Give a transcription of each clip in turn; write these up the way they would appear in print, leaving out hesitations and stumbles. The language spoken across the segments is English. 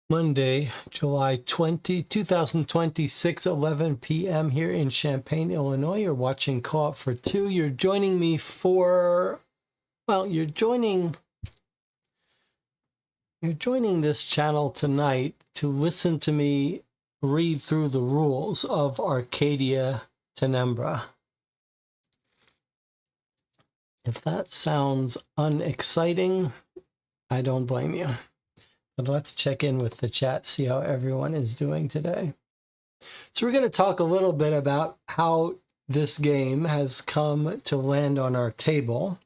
Monday, July 20, 2026, 11 p.m. here in Champaign, Illinois. You're watching Co-op for Two. You're joining me for, well, you're joining this channel tonight to listen to me read through the rules of Arcadia Tenebra. If that sounds unexciting, I don't blame you. But let's check in with the chat, see how everyone is doing today. So we're going to talk a little bit about how this game has come to land on our table,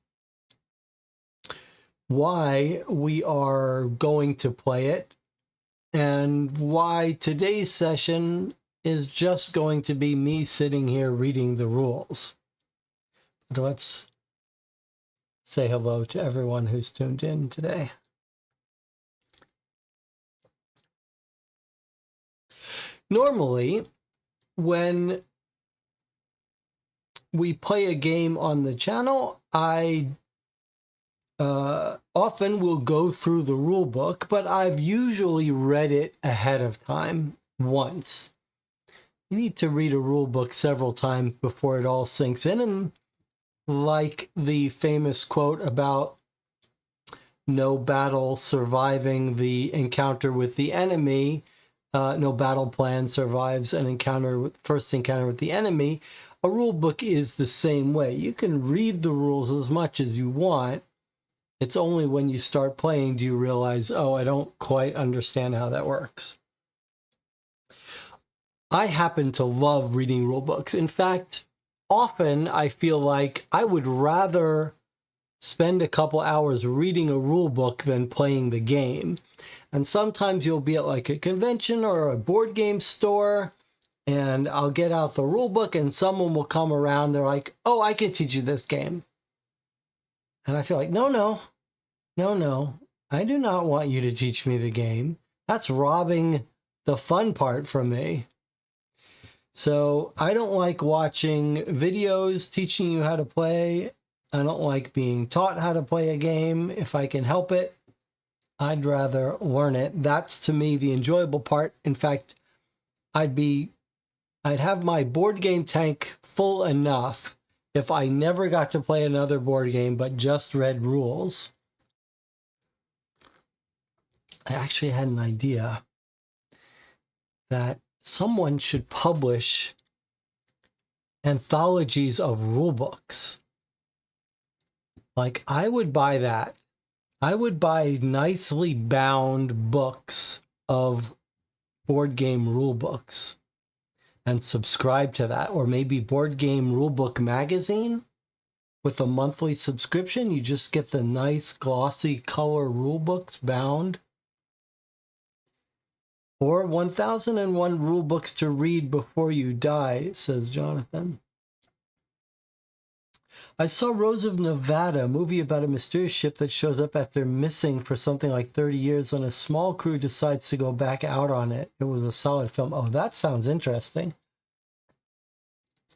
why we are going to play it, and why today's session is just going to be me sitting here reading the rules. But let's say hello to everyone who's tuned in today. Normally, when we play a game on the channel, I often will go through the rule book, but I've usually read it ahead of time once. You need to read a rule book several times before it all sinks in, and like the famous quote about no battle surviving the encounter with the enemy, no battle plan survives an first encounter with the enemy. A rule book is the same way. You can read the rules as much as you want. It's only when you start playing do you realize, oh, I don't quite understand how that works. I happen to love reading rule books. In fact, often I feel like I would rather spend a couple hours reading a rule book than playing the game. And sometimes you'll be at like a convention or a board game store, and I'll get out the rule book and someone will come around. They're like, oh, I can teach you this game. And I feel like, no, I do not want you to teach me the game. That's robbing the fun part from me. So I don't like watching videos teaching you how to play. I don't like being taught how to play a game. If I can help it, I'd rather learn it. That's, to me, the enjoyable part. In fact, I'd have my board game tank full enough if I never got to play another board game but just read rules. I actually had an idea that someone should publish anthologies of rule books. Like, I would buy that. I would buy nicely bound books of board game rule books and subscribe to that. Or maybe Board Game Rulebook Magazine with a monthly subscription. You just get the nice glossy color rule books bound. Or 1001 rule books to read before you die, says Jonathan. I saw Rose of Nevada, a movie about a mysterious ship that shows up after missing for something like 30 years, and a small crew decides to go back out on it. It was a solid film. Oh, that sounds interesting.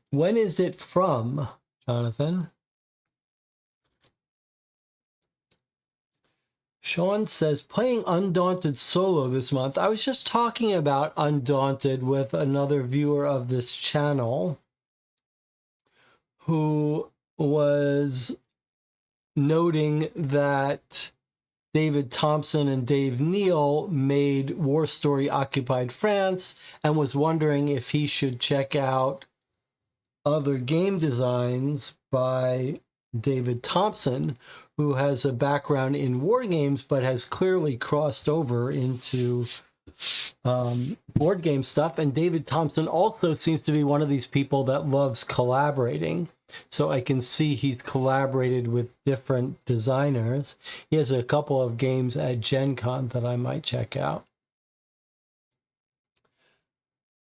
When is it from, Jonathan? Sean says, playing Undaunted solo this month. I was just talking about Undaunted with another viewer of this channel who was noting that David Thompson and Dave Neal made War Story Occupied France and was wondering if he should check out other game designs by David Thompson, who has a background in war games but has clearly crossed over into board game stuff. And David Thompson also seems to be one of these people that loves collaborating. So I can see he's collaborated with different designers. He has a couple of games at Gen Con that I might check out.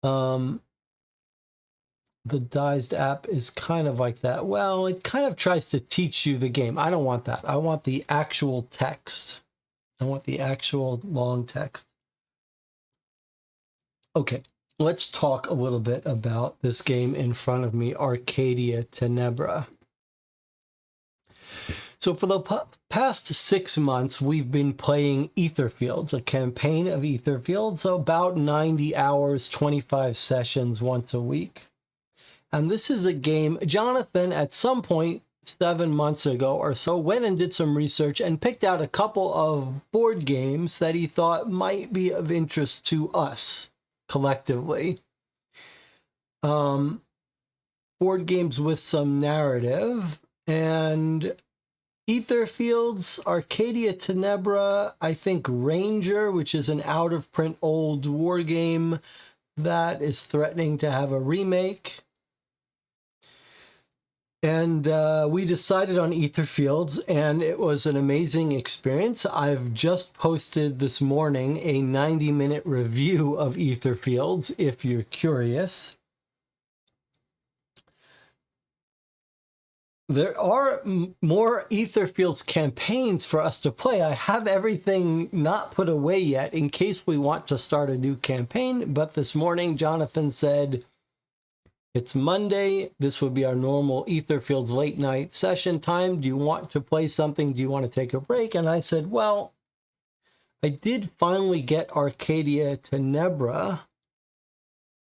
The Dized app is kind of like that. Well, it kind of tries to teach you the game. I don't want that. I want the actual text. I want the actual long text. Okay, let's talk a little bit about this game in front of me, Arcadia Tenebra. So for the past 6 months, we've been playing Etherfields, a campaign of Etherfields, so about 90 hours, 25 sessions once a week. And this is a game, Jonathan, at some point 7 months ago or so, went and did some research and picked out a couple of board games that he thought might be of interest to us collectively. Board games with some narrative, and Etherfields, Arcadia Tenebra, I think Ranger, which is an out-of-print old war game that is threatening to have a remake. And we decided on Etherfields, and it was an amazing experience. I've just posted this morning a 90-minute review of Etherfields, if you're curious. There are more Etherfields campaigns for us to play. I have everything not put away yet in case we want to start a new campaign, but this morning Jonathan said, it's Monday, this would be our normal Etherfields late night session time. Do you want to play something? Do you want to take a break? And I said, well, I did finally get Arcadia Tenebra.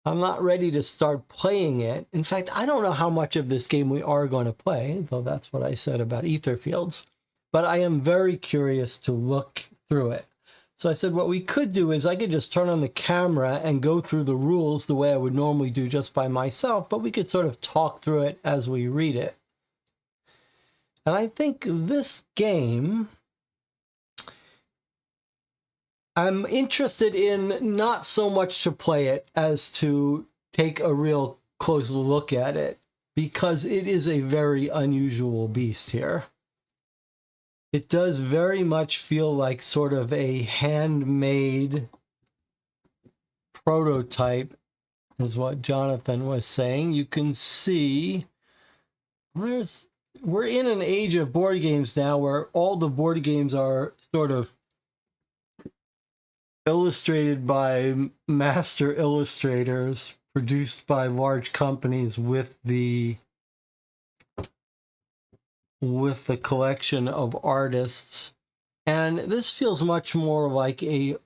I'm not ready to start playing it. In fact, I don't know how much of this game we are going to play, though that's what I said about Etherfields. But I am very curious to look through it. So I said what we could do is I could just turn on the camera and go through the rules the way I would normally do just by myself, but we could sort of talk through it as we read it. And I think this game, I'm interested in not so much to play it as to take a real close look at it, because it is a very unusual beast here. It does very much feel like sort of a handmade prototype, is what Jonathan was saying. You can see we're in an age of board games now where all the board games are sort of illustrated by master illustrators, produced by large companies with the collection of artists. And this feels much more like a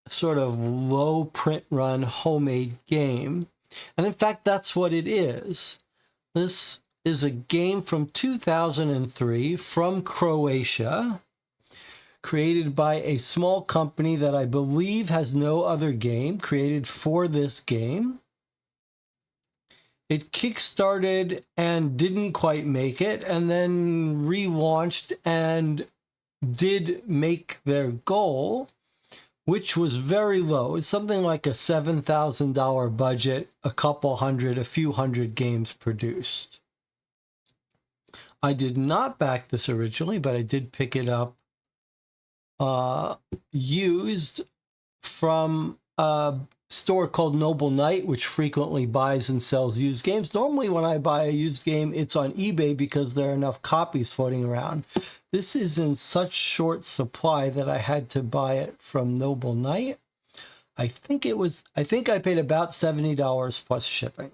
sort of low print run homemade game. And in fact, that's what it is. This is a game from 2003 from Croatia, created by a small company that I believe has no other game created for this game. It kickstarted and didn't quite make it, and then relaunched and did make their goal, which was very low. It's something like a $7,000 budget, a few hundred games produced. I did not back this originally, but I did pick it up used from a store called Noble Knight, which frequently buys and sells used games. Normally when I buy a used game, it's on eBay because there are enough copies floating around. This is in such short supply that I had to buy it from Noble Knight. I think I paid about $70 plus shipping.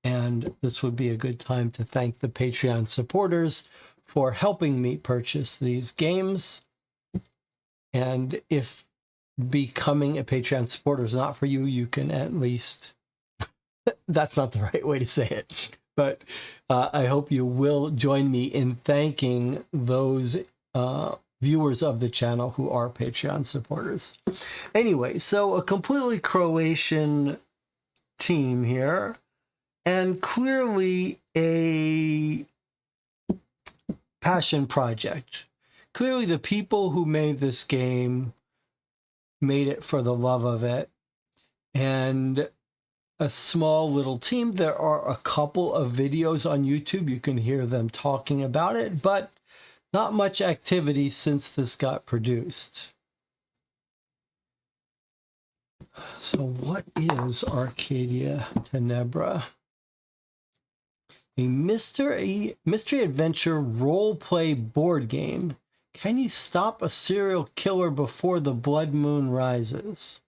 And this would be a good time to thank the Patreon supporters for helping me purchase these games. And if becoming a Patreon supporter is not for you, you can at least, that's not the right way to say it, but I hope you will join me in thanking those viewers of the channel who are Patreon supporters. Anyway, so a completely Croatian team here, and clearly a passion project. Clearly the people who made this game made it for the love of it, and a small little team. There are a couple of videos on YouTube. You can hear them talking about it, but not much activity since this got produced. So what is Arcadia Tenebra? A mystery adventure role-play board game. Can you stop a serial killer before the blood moon rises?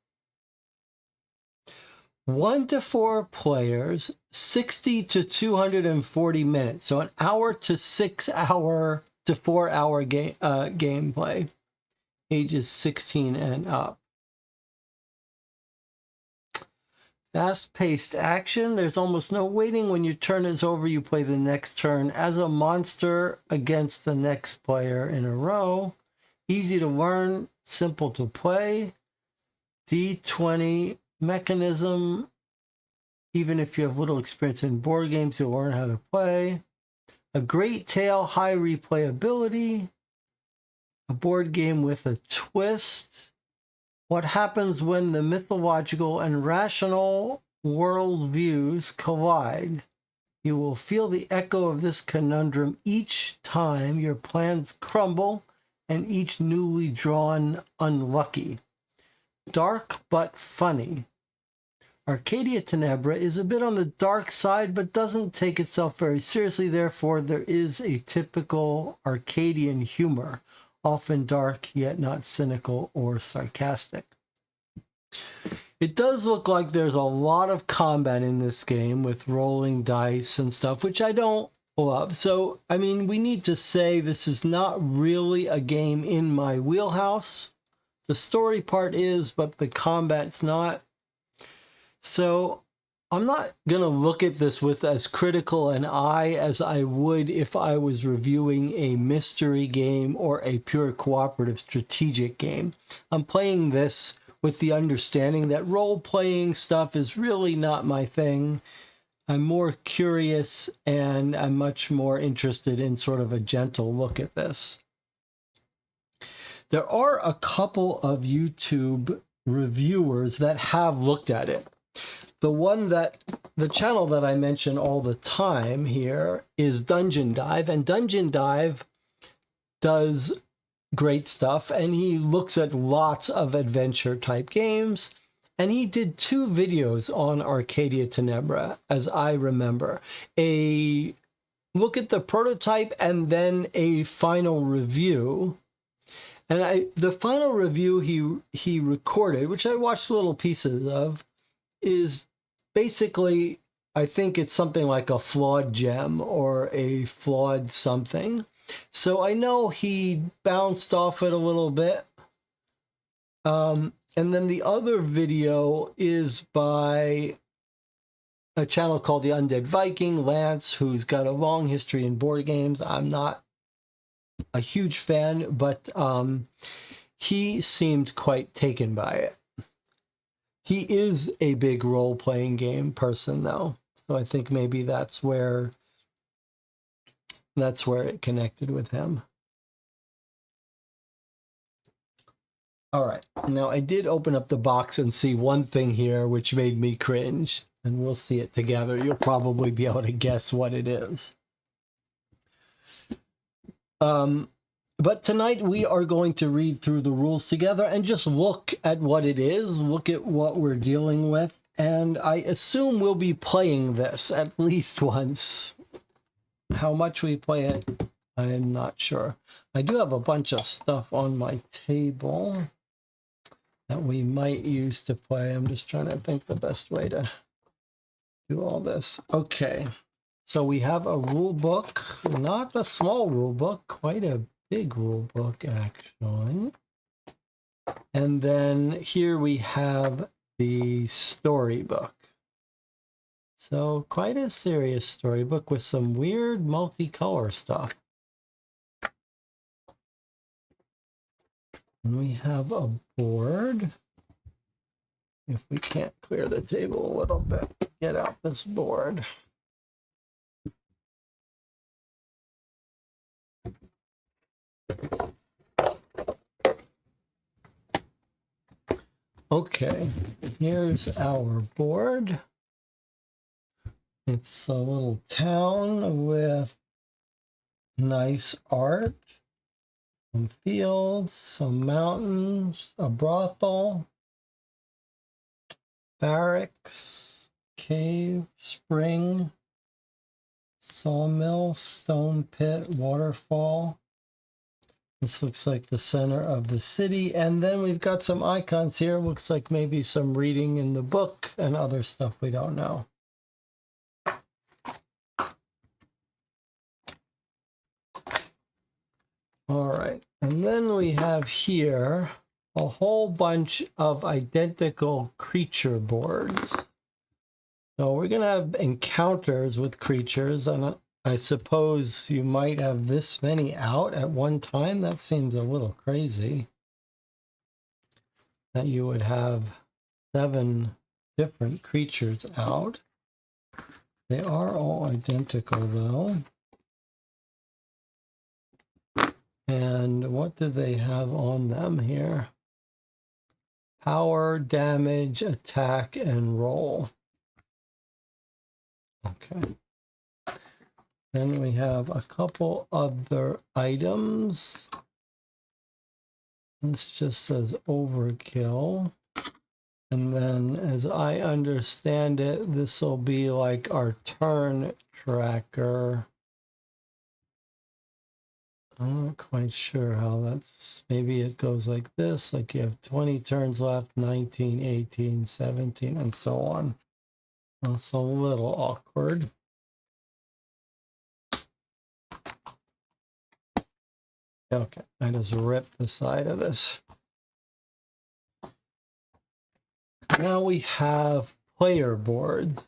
1 to 4 players, 60 to 240 minutes. So an hour to 6 hour to 4 hour gameplay. Ages 16 and up. Fast-paced action. There's almost no waiting. When your turn is over, you play the next turn as a monster against the next player in a row. Easy to learn, simple to play. D20 mechanism. Even if you have little experience in board games, you'll learn how to play. A great tale, high replayability. A board game with a twist. What happens when the mythological and rational worldviews collide? You will feel the echo of this conundrum each time your plans crumble and each newly drawn unlucky. Dark but funny. Arcadia Tenebra is a bit on the dark side, but doesn't take itself very seriously. Therefore, there is a typical Arcadian humor, often dark yet not cynical or sarcastic. It does look like there's a lot of combat in this game with rolling dice and stuff, which I don't love. So, I mean, we need to say this is not really a game in my wheelhouse. The story part is, but the combat's not. So I'm not going to look at this with as critical an eye as I would if I was reviewing a mystery game or a pure cooperative strategic game. I'm playing this with the understanding that role-playing stuff is really not my thing. I'm more curious and I'm much more interested in sort of a gentle look at this. There are a couple of YouTube reviewers that have looked at it. The channel that I mention all the time here is Dungeon Dive, and Dungeon Dive does great stuff, and he looks at lots of adventure type games, and he did 2 videos on Arcadia Tenebra, as I remember. A look at the prototype and then a final review. And the final review he recorded, which I watched little pieces of, is basically, I think it's something like a flawed gem or a flawed something. So I know he bounced off it a little bit. And then the other video is by a channel called The Undead Viking, Lance, who's got a long history in board games. I'm not a huge fan, but he seemed quite taken by it. He is a big role-playing game person, though, so I think maybe that's where it connected with him. All right, now I did open up the box and see one thing here which made me cringe, and we'll see it together. You'll probably be able to guess what it is. But tonight we are going to read through the rules together and just look at what it is, look at what we're dealing with, and I assume we'll be playing this at least once. How much we play it, I'm not sure. I do have a bunch of stuff on my table that we might use to play. I'm just trying to think the best way to do all this. Okay, so we have a rule book, not a small rule book, quite a big rule book actually. And then here we have the storybook. So quite a serious storybook with some weird multicolor stuff. And we have a board. If we can't clear the table a little bit, get out this board. Okay, here's our board. It's a little town with nice art, some fields, some mountains, a brothel, barracks, cave, spring, sawmill, stone pit, waterfall. This looks like the center of the city. And then we've got some icons here. Looks like maybe some reading in the book and other stuff we don't know. All right. And then we have here a whole bunch of identical creature boards. So we're going to have encounters with creatures, and I suppose you might have this many out at one time. That seems a little crazy that you would have 7 different creatures out. They are all identical though. And what do they have on them here? Power, damage, attack, and roll. Okay. Then we have a couple other items. This just says overkill. And then as I understand it, this will be like our turn tracker. I'm not quite sure how that's, maybe it goes like this, like you have 20 turns left, 19, 18, 17, and so on. That's a little awkward. Okay, I just ripped the side of this. Now we have player boards.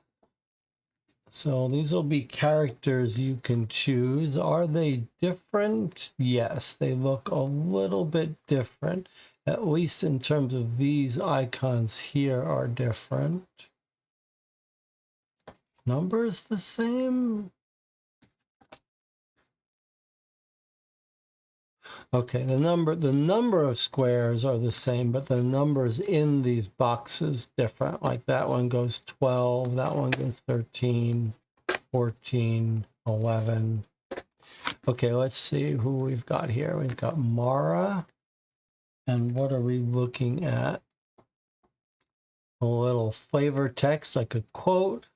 So these will be characters you can choose. Are they different? Yes, they look a little bit different. At least in terms of these icons here are different. Numbers the same? Okay, the number of squares are the same, but the numbers in these boxes different. Like that one goes 12, that one goes 13, 14, 11. Okay, let's see who we've got here. We've got Mara. And what are we looking at? A little flavor text, like a quote.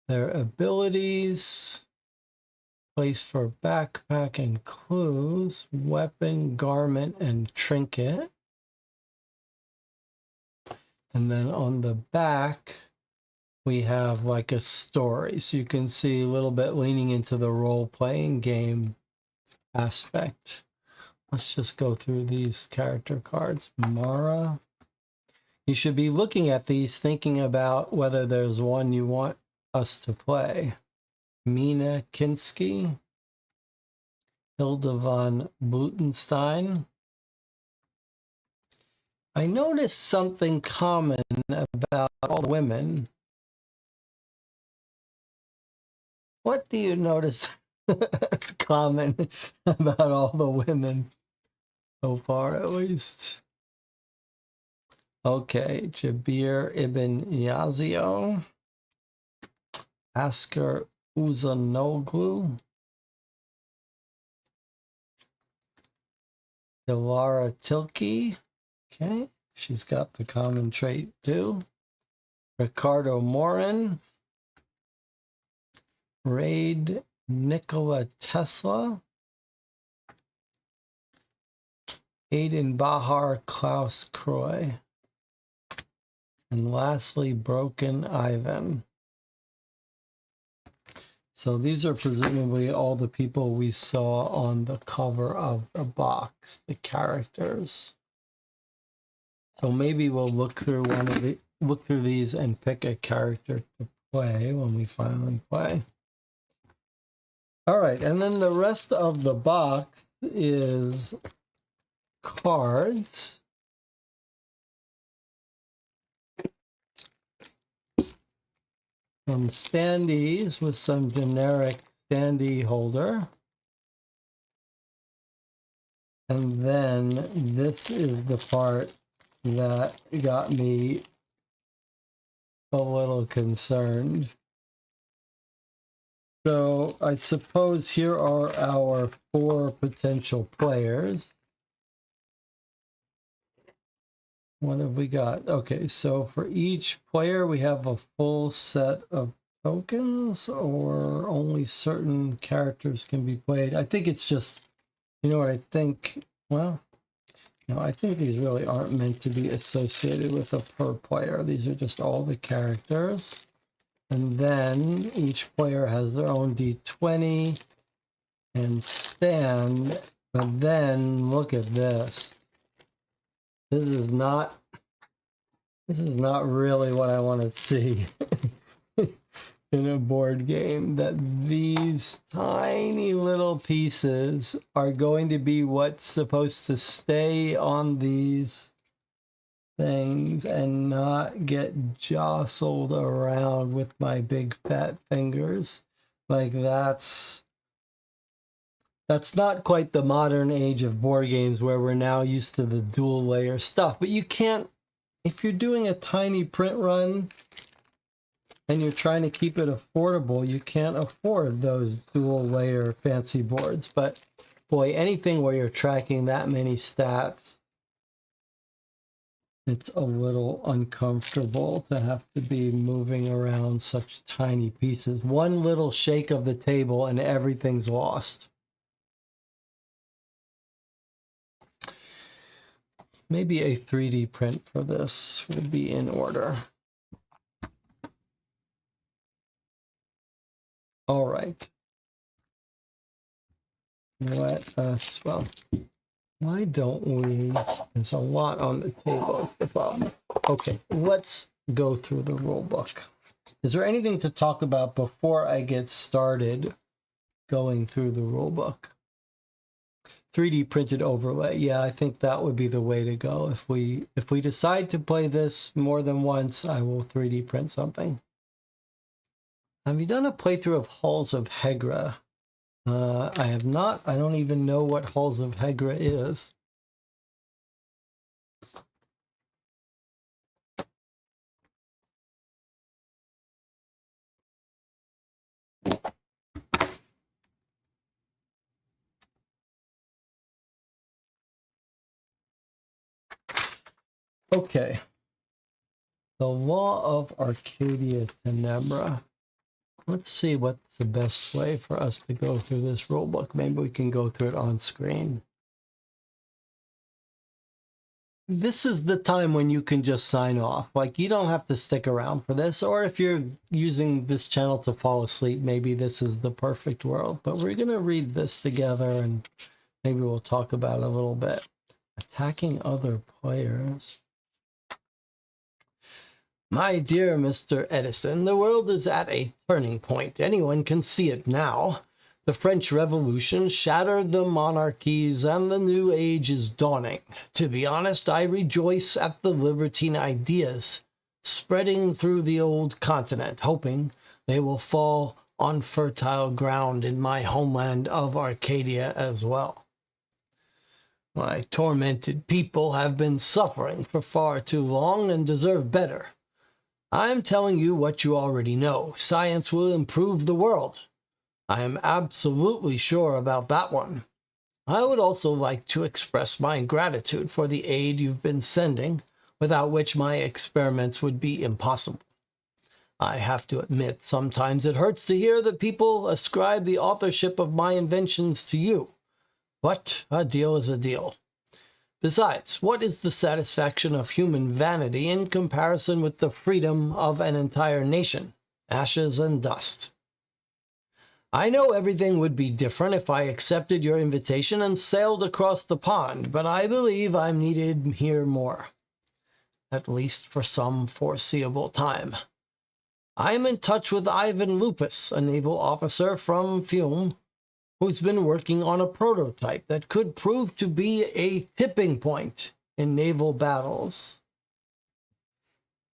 Their abilities. Place for backpack and clues, weapon, garment, and trinket. And then on the back, we have like a story. So you can see a little bit leaning into the role-playing game aspect. Let's just go through these character cards. Mara. You should be looking at these, thinking about whether there's one you want us to play. Mina Kinski, Hilda von Butenstein. I noticed something common about all the women. What do you notice that's common about all the women so far, at least? Okay, Jabir ibn Yazio, Asker Uzanoglu, Dilara Tilke. Okay, she's got the common trait too. Ricardo Morin, Raid Nikola Tesla, Aiden Bahar Klaus Croy, and lastly, Broken Ivan. So these are presumably all the people we saw on the cover of the box, the characters. So maybe we'll look through these and pick a character to play when we finally play. All right, and then the rest of the box is cards. Some standees with some generic standee holder. And then this is the part that got me a little concerned. So I suppose here are our 4 potential players. What have we got? Okay, so for each player we have a full set of tokens, or only certain characters can be played. I think it's just You know what I think? Well, no, I think these really aren't meant to be associated with a per player. These are just all the characters. And then each player has their own d20 and stand. But then look at this. This is not really what I want to see in a board game, that these tiny little pieces are going to be what's supposed to stay on these things and not get jostled around with my big fat fingers. Like that's not quite the modern age of board games where we're now used to the dual layer stuff. But you can't, if you're doing a tiny print run and you're trying to keep it affordable, you can't afford those dual layer fancy boards. But boy, anything where you're tracking that many stats, it's a little uncomfortable to have to be moving around such tiny pieces. One little shake of the table and everything's lost. Maybe a 3D print for this would be in order. All right. Let us, well, why don't we, there's a lot on the table, is the problem. Okay, let's go through the rule book. Is there anything to talk about before I get started going through the rule book? 3D printed overlay. Yeah, I think that would be the way to go. If we decide to play this more than once, I will 3D print something. Have you done a playthrough of Halls of Hegra? I have not. I don't even know what Halls of Hegra is. Okay. The Law of Arcadia Tenebra. Let's see what's the best way for us to go through this rulebook. Maybe we can go through it on screen. This is the time when you can just sign off. Like, you don't have to stick around for this. Or if you're using this channel to fall asleep, maybe this is the perfect world. But we're going to read this together and maybe we'll talk about it a little bit. Attacking other players. My dear Mr. Edison, the world is at a turning point. Anyone can see it now. The French Revolution shattered the monarchies and the new age is dawning. To be honest, I rejoice at the libertine ideas spreading through the old continent, hoping they will fall on fertile ground in my homeland of Arcadia as well. My tormented people have been suffering for far too long and deserve better. I'm telling you what you already know. Science will improve the world. I am absolutely sure about that one. I would also like to express my gratitude for the aid you've been sending, without which my experiments would be impossible. I have to admit, sometimes it hurts to hear that people ascribe the authorship of my inventions to you. But a deal is a deal. Besides, what is the satisfaction of human vanity in comparison with the freedom of an entire nation? Ashes and dust. I know everything would be different if I accepted your invitation and sailed across the pond, but I believe I'm needed here more, at least for some foreseeable time. I am in touch with Ivan Lupus, a naval officer from Fiume, who's been working on a prototype that could prove to be a tipping point in naval battles.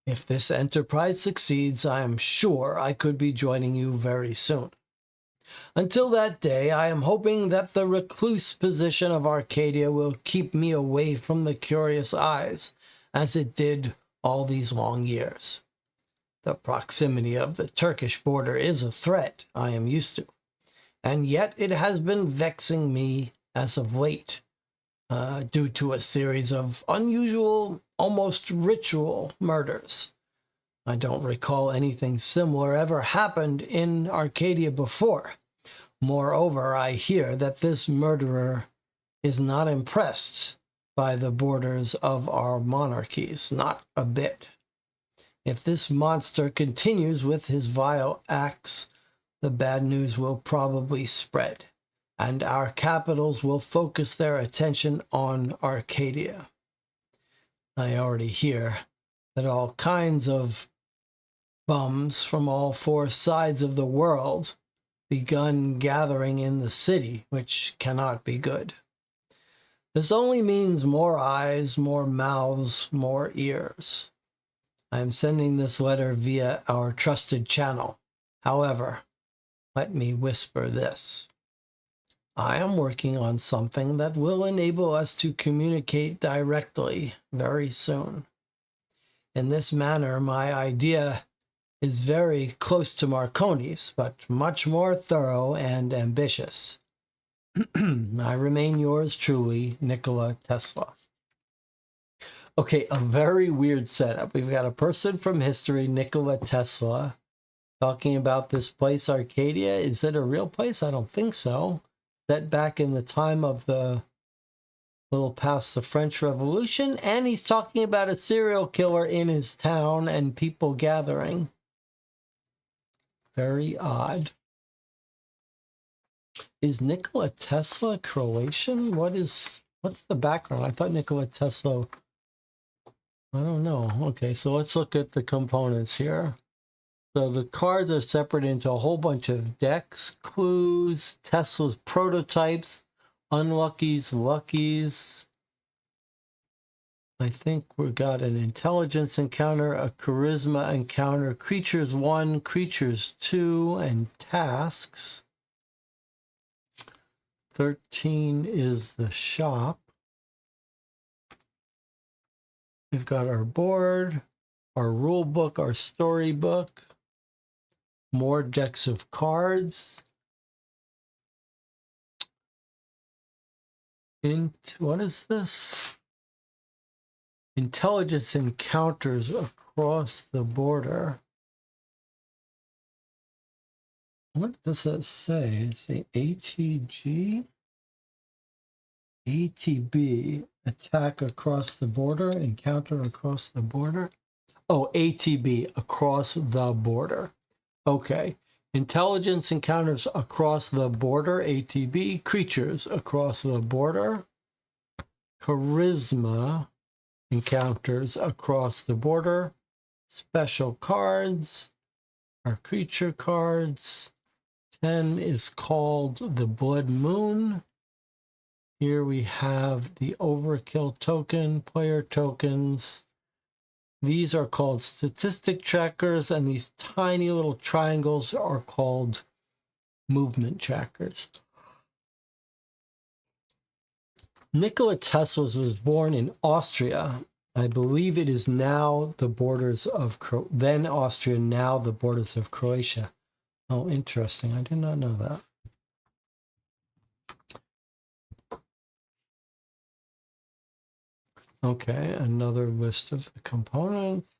If this enterprise succeeds, I am sure I could be joining you very soon. Until that day, I am hoping that the recluse position of Arcadia will keep me away from the curious eyes, as it did all these long years. The proximity of the Turkish border is a threat I am used to, and yet it has been vexing me as of late, due to a series of unusual, almost ritual murders. I don't recall anything similar ever happened in Arcadia before. Moreover, I hear that this murderer is not impressed by the borders of our monarchies, not a bit. If this monster continues with his vile acts, the bad news will probably spread, and our capitals will focus their attention on Arcadia. I already hear that all kinds of bums from all four sides of the world begun gathering in the city, which cannot be good. This only means more eyes, more mouths, more ears. I am sending this letter via our trusted channel. However, let me whisper this. I am working on something that will enable us to communicate directly very soon. In this manner, my idea is very close to Marconi's, but much more thorough and ambitious. I remain yours truly, Nikola Tesla. Okay, a very weird setup. We've got a person from history, Nikola Tesla, talking about this place, Arcadia. Is it a real place? I don't think so. Set back in the time of the little past the French Revolution, and he's talking about a serial killer in his town and people gathering. Very odd. Is Nikola Tesla Croatian? What's the background? I thought Nikola Tesla, I don't know. Okay, so let's look at the components here. So the cards are separated into a whole bunch of decks, clues, Tesla's prototypes, unluckies, luckies. I think we've got an intelligence encounter, a charisma encounter, creatures 1, creatures 2, and tasks. 13 is the shop. We've got our board, our rule book, our storybook, more decks of cards. What is this? Intelligence encounters across the border. What does that say? Is it ATG? ATB, attack across the border, encounter across the border. Oh, ATB, across the border. Okay. Intelligence encounters across the border, ATB. Creatures across the border. Charisma encounters across the border. Special cards are creature cards. 10 is called the Blood Moon. Here we have the Overkill token, player tokens. These are called statistic trackers, and these tiny little triangles are called movement trackers. Nikola Tesla was born in Austria. I believe it is now the borders of then Austria, now the borders of Croatia. Oh, interesting. I did not know that. Okay, another list of the components.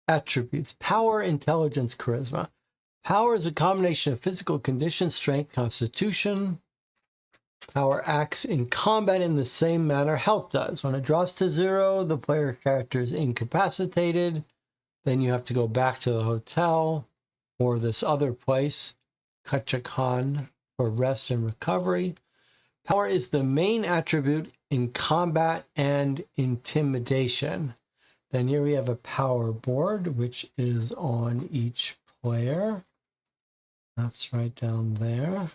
Attributes: power, intelligence, charisma. Power is a combination of physical condition, strength, constitution. Power acts in combat in the same manner health does. When it drops to 0, the player character is incapacitated. Then you have to go back to the hotel or this other place, Kachakhan, for rest and recovery. Power is the main attribute in combat and intimidation. Then here we have a power board, which is on each player. That's right down there.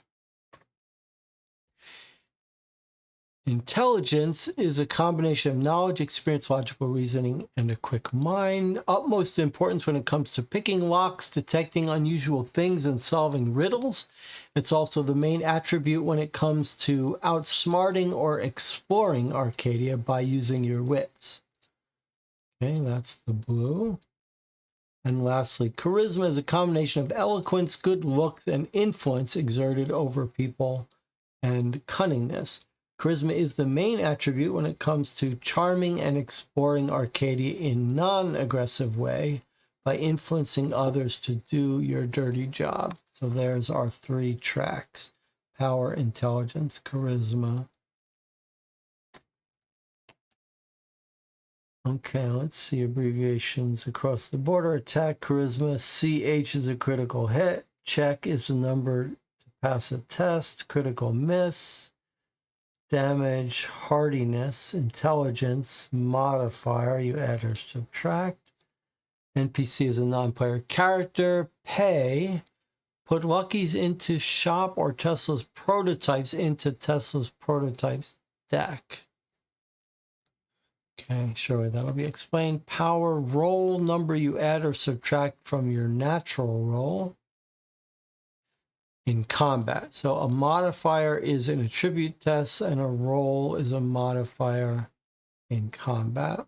Intelligence is a combination of knowledge, experience, logical reasoning, and a quick mind. Utmost importance when it comes to picking locks, detecting unusual things, and solving riddles. It's also the main attribute when it comes to outsmarting or exploring Arcadia by using your wits. Okay, that's the blue. And lastly, charisma is a combination of eloquence, good looks, and influence exerted over people, and cunningness. Charisma is the main attribute when it comes to charming and exploring Arcadia in non-aggressive way by influencing others to do your dirty job. So there's our 3 tracks. Power, intelligence, charisma. Okay, let's see abbreviations across the border. Attack, charisma. CH is a critical hit. Check is the number to pass a test. Critical miss. Damage, hardiness, intelligence, modifier. You add or subtract. NPC is a non-player character. Pay. Put Lucky's into shop or Tesla's prototypes into Tesla's prototypes deck. Okay, sure, that'll be explained. Power, roll number you add or subtract from your natural roll in combat. So a modifier is an attribute test and a roll is a modifier in combat.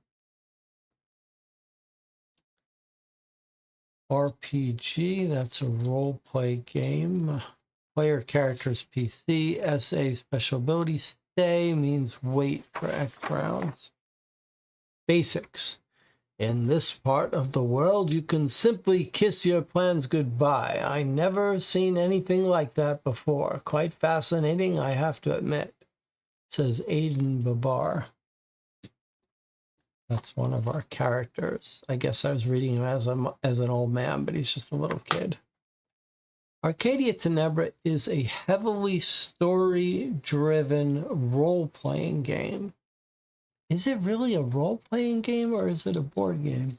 RPG, that's a role play game. Player characters PC. SA, special ability. Stay means wait for X rounds. Basics. In this part of the world, you can simply kiss your plans goodbye. I never seen anything like that before. Quite fascinating, I have to admit, says Aiden Babar. That's one of our characters. I guess I was reading him as an old man, but he's just a little kid. Arcadia Tenebra is a heavily story-driven role-playing game. Is it really a role-playing game or is it a board game?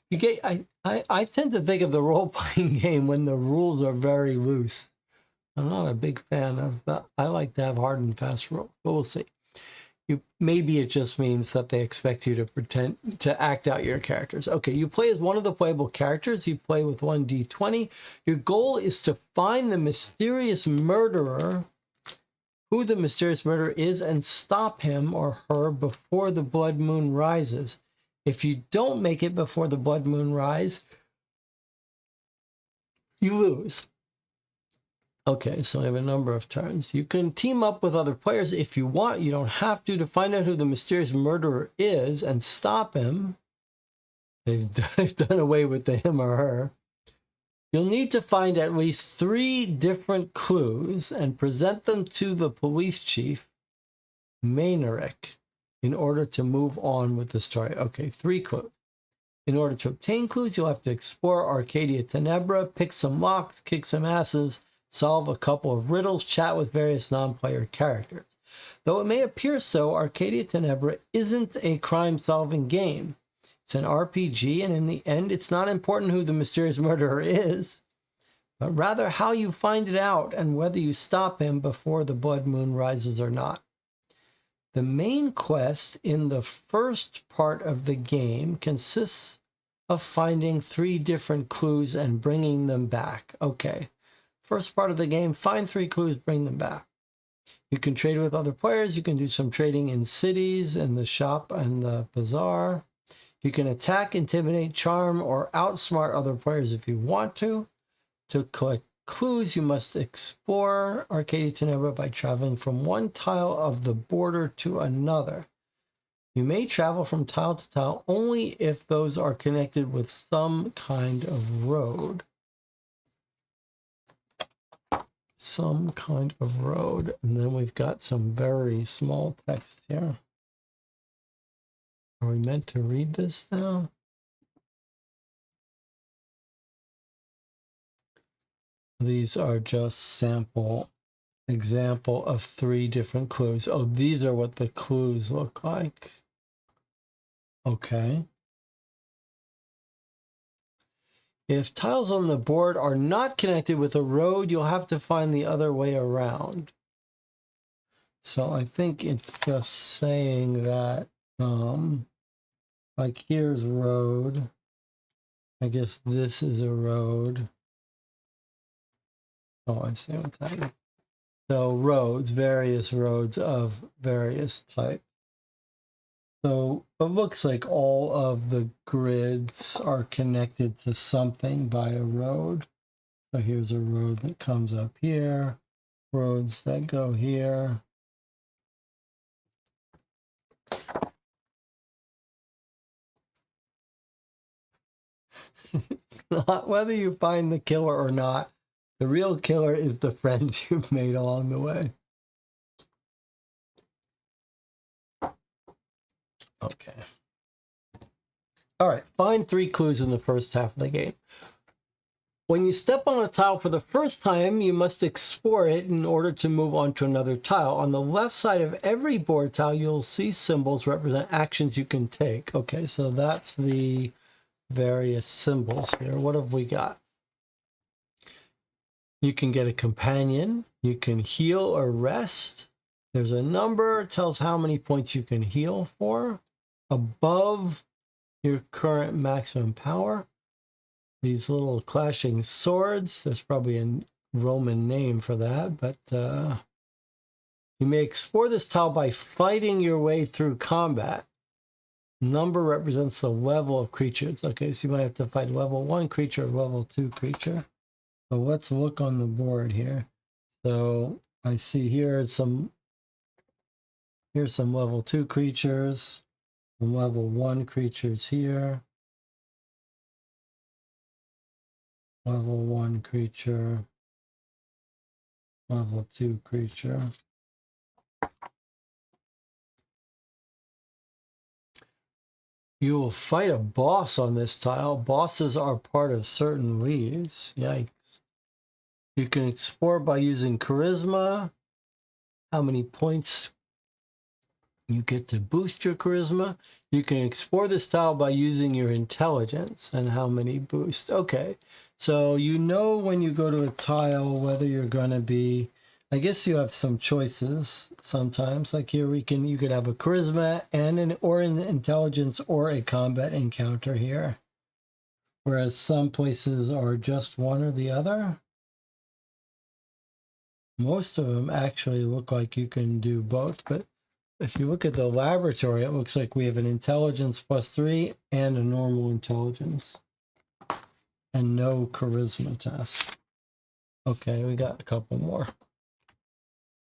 You get, I tend to think of the role-playing game when the rules are very loose. I'm not a big fan of that. I like to have hard and fast rules, but we'll see. Maybe it just means that they expect you to pretend to act out your characters. Okay, you play as one of the playable characters. You play with 1d20. Your goal is to find the mysterious murderer, who the mysterious murderer is, and stop him or her before the blood moon rises. If you don't make it before the blood moon rise, you lose. Okay, so I have a number of turns. You can team up with other players if you want. You don't have to find out who the mysterious murderer is and stop him. They've done away with the him or her. You'll need to find at least 3 different clues and present them to the police chief, Maynarick, in order to move on with the story. Okay, 3 clues. In order to obtain clues, you'll have to explore Arcadia Tenebra, pick some locks, kick some asses, solve a couple of riddles, chat with various non-player characters. Though it may appear so, Arcadia Tenebra isn't a crime-solving game. It's an RPG, and in the end, it's not important who the mysterious murderer is, but rather how you find it out and whether you stop him before the blood moon rises or not. The main quest in the first part of the game consists of finding 3 different clues and bringing them back. Okay. First part of the game, find 3 clues, bring them back. You can trade with other players. You can do some trading in cities and the shop and the bazaar. You can attack, intimidate, charm, or outsmart other players if you want to. To collect clues, you must explore Arcadia Tenebra by traveling from one tile of the border to another. You may travel from tile to tile only if those are connected with some kind of road. Some kind of road. And then we've got some very small text here. Are we meant to read this now? These are just sample example of 3 different clues. Oh, these are what the clues look like. Okay. If tiles on the board are not connected with a road, you'll have to find the other way around. So I think it's just saying that, like here's road. I guess this is a road. Oh, I see what's happening. So roads, various roads of various types. So it looks like all of the grids are connected to something by a road. So here's a road that comes up here, roads that go here. It's not whether you find the killer or not. The real killer is the friends you've made along the way. Okay. All right, find 3 clues in the first half of the game. When you step on a tile for the first time, you must explore it in order to move on to another tile. On the left side of every board tile, you'll see symbols represent actions you can take. Okay, so that's the various symbols here. What have we got? You can get a companion. You can heal or rest. There's a number, it tells how many points you can heal for. Above your current maximum power. These little clashing swords, there's probably a Roman name for that, but you may explore this tile by fighting your way through combat. Number represents the level of creatures. Okay, so you might have to fight level 1 creature or level 2 creature. So let's look on the board here. So I see here's some level 2 creatures, some level 1 creatures here. Level 1 creature, level 2 creature. You will fight a boss on this tile. Bosses are part of certain leagues. Yikes. You can explore by using charisma. How many points you get to boost your charisma. You can explore this tile by using your intelligence and how many boost. Okay, so you know when you go to a tile whether you're going to be, I guess you have some choices sometimes. Like here you could have a charisma and an intelligence or a combat encounter here. Whereas some places are just one or the other. Most of them actually look like you can do both, but if you look at the laboratory, it looks like we have an intelligence +3 and a normal intelligence. And no charisma test. Okay, we got a couple more.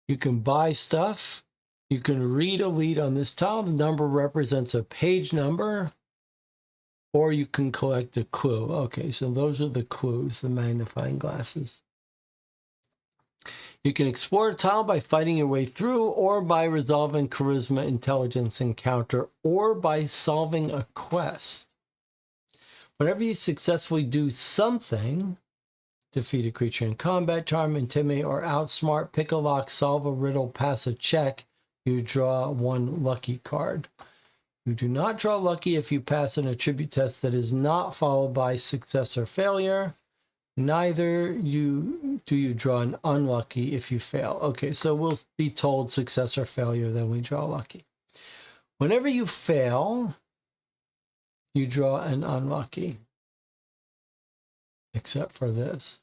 You can buy stuff. You can read a lead on this tile. The number represents a page number. Or you can collect a clue. Okay, so those are the clues, the magnifying glasses. You can explore a tile by fighting your way through, or by resolving charisma intelligence encounter, or by solving a quest. Whenever you successfully do something, defeat a creature in combat, charm, intimidate, or outsmart, pick a lock, solve a riddle, pass a check, you draw 1 lucky card. You do not draw lucky if you pass an attribute test that is not followed by success or failure. Neither do you draw an unlucky if you fail. Okay, so we'll be told success or failure, then we draw lucky. Whenever you fail, you draw an unlucky. Except for this.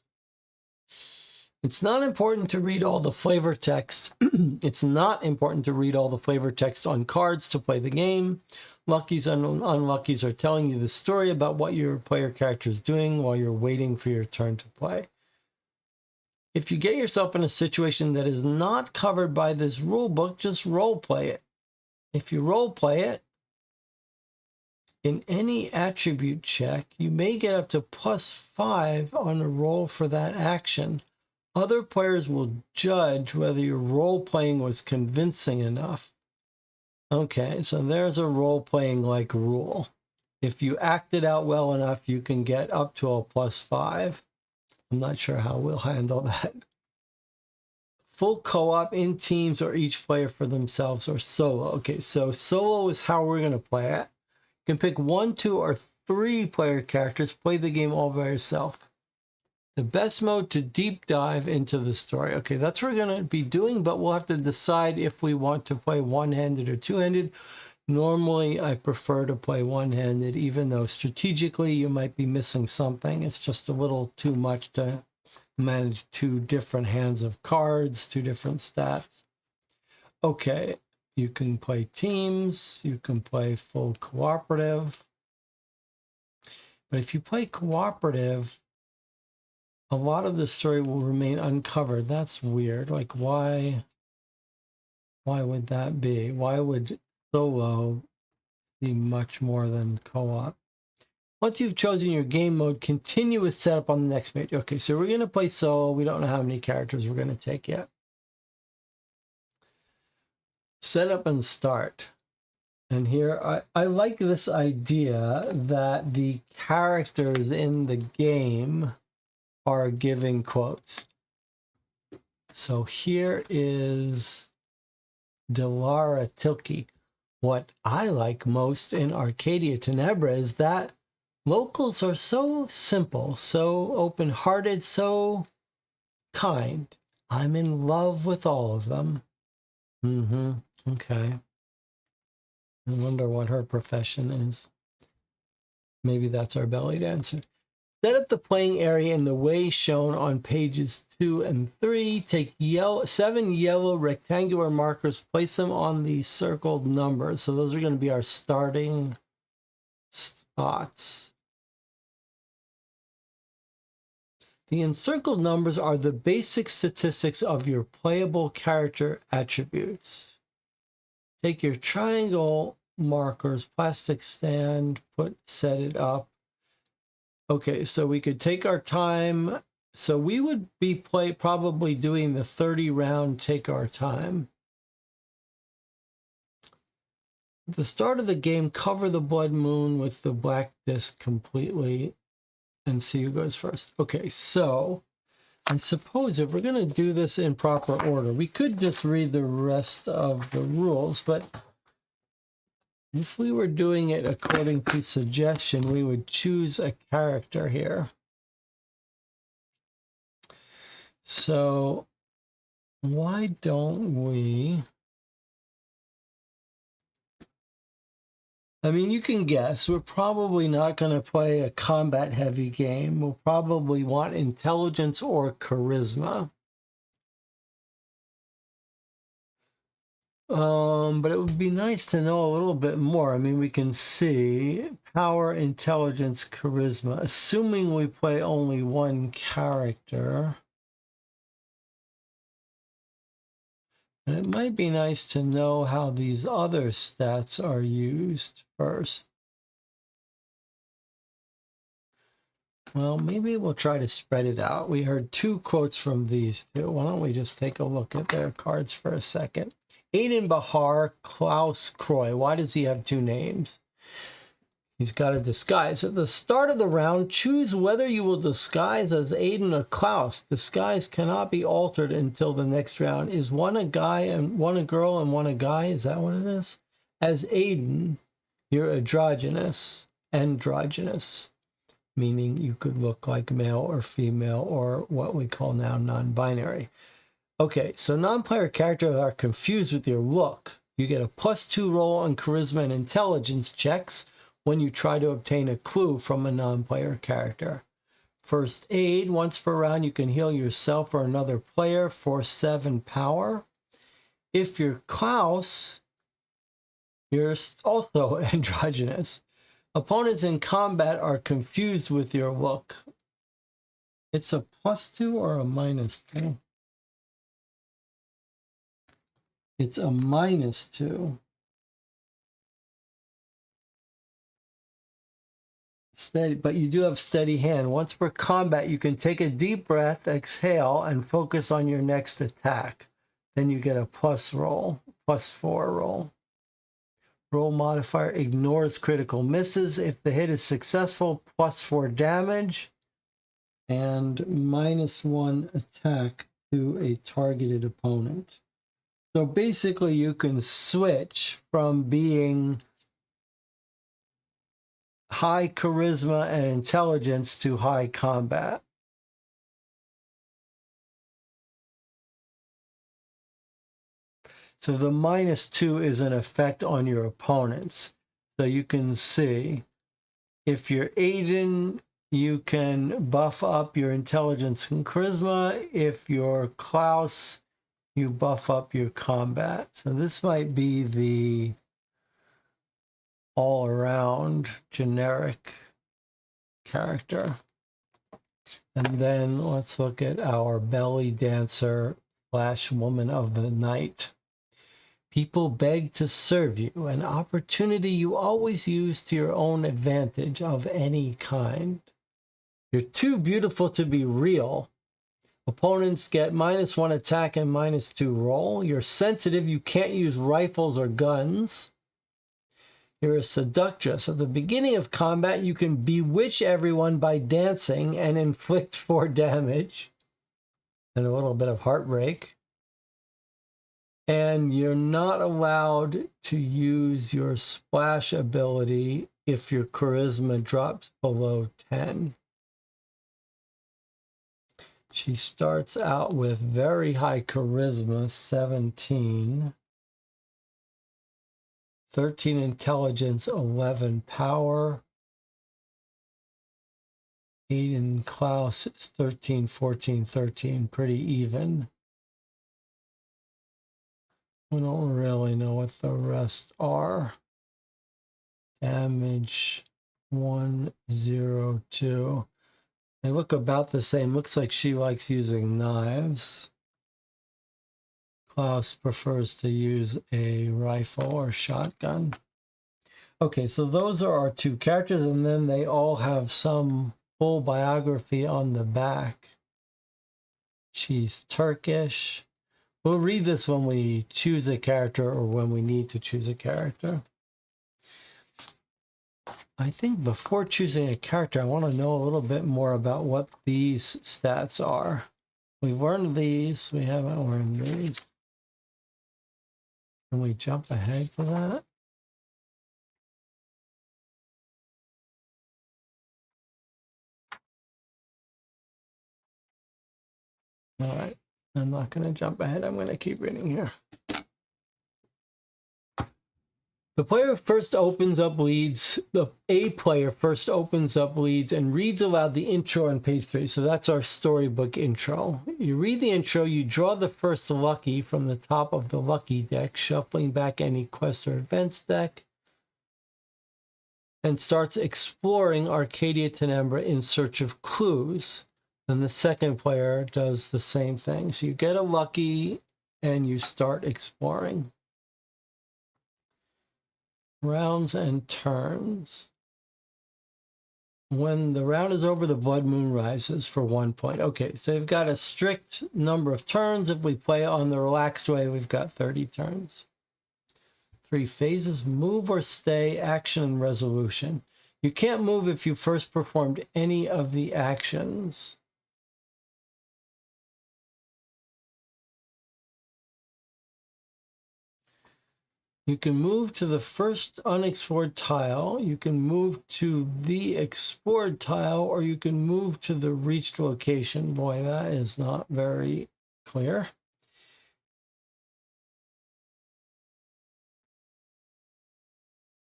It's not important to read all the flavor text. It's not important to read all the flavor text on cards to play the game. Luckies and unluckies are telling you the story about what your player character is doing while you're waiting for your turn to play. If you get yourself in a situation that is not covered by this rule book, just role play it. If you role play it, in any attribute check, you may get up to +5 on a roll for that action. Other players will judge whether your role-playing was convincing enough. Okay, so there's a role-playing like rule. If you act it out well enough, you can get up to a +5. I'm not sure how we'll handle that. Full co-op in teams or each player for themselves or solo. Okay, so solo is how we're going to play it. You can pick 1, 2, or 3 player characters. Play the game all by yourself. The best mode to deep dive into the story. Okay, that's what we're going to be doing, but we'll have to decide if we want to play one-handed or two-handed. Normally, I prefer to play one-handed, even though strategically you might be missing something. It's just a little too much to manage 2 different hands of cards, 2 different stats. Okay, you can play teams, you can play full cooperative. But if you play cooperative, a lot of the story will remain uncovered. That's weird. Like, why would that be? Why would solo be much more than co-op? Once you've chosen your game mode, continue with setup on the next page. Okay, so we're going to play solo. We don't know how many characters we're going to take yet. Setup and start. And here, I like this idea that the characters in the game are giving quotes. So here is Delara Tilke. What I like most in Arcadia Tenebra is that locals are so simple, so open-hearted, so kind. I'm in love with all of them. Okay. I wonder what her profession is. Maybe that's our belly dancer. Set up the playing area in the way shown on pages 2 and 3. Take 7 yellow rectangular markers, place them on the circled numbers. So those are going to be our starting spots. The encircled numbers are the basic statistics of your playable character attributes. Take your triangle markers, plastic stand, set it up. Okay, so we could take our time. So we would be probably doing the 30 round take our time. At the start of the game, cover the blood moon with the black disc completely and see who goes first. Okay, so I suppose if we're going to do this in proper order, we could just read the rest of the rules, but if we were doing it according to suggestion, we would choose a character here. So why don't we... I mean, you can guess. We're probably not going to play a combat-heavy game. We'll probably want intelligence or charisma. But it would be nice to know a little bit more. I mean, we can see power, intelligence, charisma. Assuming we play only one character. And it might be nice to know how these other stats are used first. Well, maybe we'll try to spread it out. We heard 2 quotes from these 2. Why don't we just take a look at their cards for a second? Aiden Bahar, Klaus Croy. Why does he have 2 names? He's got a disguise. At the start of the round, choose whether you will disguise as Aiden or Klaus. Disguise cannot be altered until the next round. Is one a guy and one a girl and one a guy? Is that what it is? As Aiden, you're androgynous, meaning you could look like male or female or what we call now non-binary. Okay, so non-player characters are confused with your look. You get a +2 roll on charisma and intelligence checks when you try to obtain a clue from a non-player character. First aid, once per round you can heal yourself or another player for 7 power. If you're Klaus, you're also androgynous. Opponents in combat are confused with your look. It's a +2 or a -2? It's a -2. Steady, but you do have steady hand. Once per combat, you can take a deep breath, exhale, and focus on your next attack. Then you get a +4 roll. Roll modifier ignores critical misses. If the hit is successful, +4 damage and -1 attack to a targeted opponent. So basically you can switch from being high charisma and intelligence to high combat. So the -2 is an effect on your opponents. So you can see if you're Aiden, you can buff up your intelligence and charisma. If you're Klaus, you buff up your combat. So this might be the all-around generic character. And then let's look at our belly dancer / woman of the night. People beg to serve you, an opportunity you always use to your own advantage of any kind. You're too beautiful to be real. Opponents get -1 attack and -2 roll. You're sensitive, you can't use rifles or guns. You're a seductress. At the beginning of combat, you can bewitch everyone by dancing and inflict 4 damage and a little bit of heartbreak. And you're not allowed to use your splash ability if your charisma drops below 10. She starts out with very high charisma, 17. 13 intelligence, 11 power. Aiden Klaus is 13, 14, 13, pretty even. We don't really know what the rest are. Damage 102. They look about the same. Looks like she likes using knives. Klaus prefers to use a rifle or shotgun. Okay, so those are our 2 characters, and then they all have some full biography on the back. She's Turkish. We'll read this when we choose a character or when we need to choose a character. I think before choosing a character, I want to know a little bit more about what these stats are. We've learned these. We haven't learned these. Can we jump ahead to that? All right. I'm not going to jump ahead. I'm going to keep reading here. The player first opens up leads, a player first opens up leads and reads aloud the intro on page 3. So that's our storybook intro. You read the intro, you draw the first lucky from the top of the lucky deck, shuffling back any quest or events deck, and starts exploring Arcadia Tenebra in search of clues. Then the second player does the same thing. So you get a lucky and you start exploring. Rounds and turns. When the round is over, the blood moon rises for 1 point. Okay, so we've got a strict number of turns. If we play on the relaxed way, we've got 30 turns. 3 phases: move or stay, action, and resolution. You can't move if you first performed any of the actions. You can move to the first unexplored tile, you can move to the explored tile, or you can move to the reached location. Boy, that is not very clear.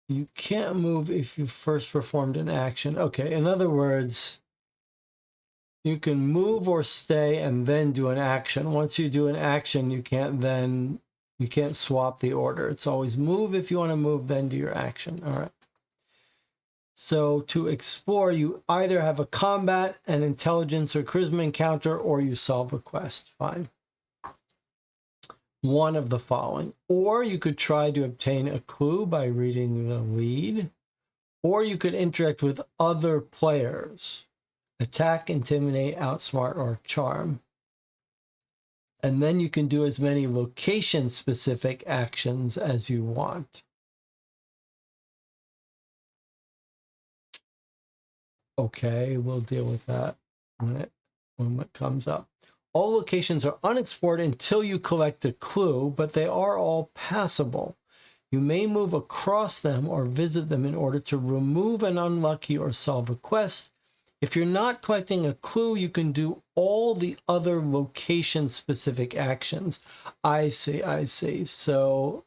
You can't move if you first performed an action. Okay, in other words, you can move or stay and then do an action. Once you do an action, you can't swap the order. It's always move if you want to move, then do your action. All right. So to explore, you either have a combat, an intelligence or charisma encounter, or you solve a quest. Fine. One of the following. Or you could try to obtain a clue by reading the lead. Or you could interact with other players. Attack, intimidate, outsmart, or charm. And then you can do as many location-specific actions as you want. Okay, we'll deal with that when it comes up. All locations are unexplored until you collect a clue, but they are all passable. You may move across them or visit them in order to remove an unlucky or solve a quest. If you're not collecting a clue, you can do all the other location-specific actions. I see. So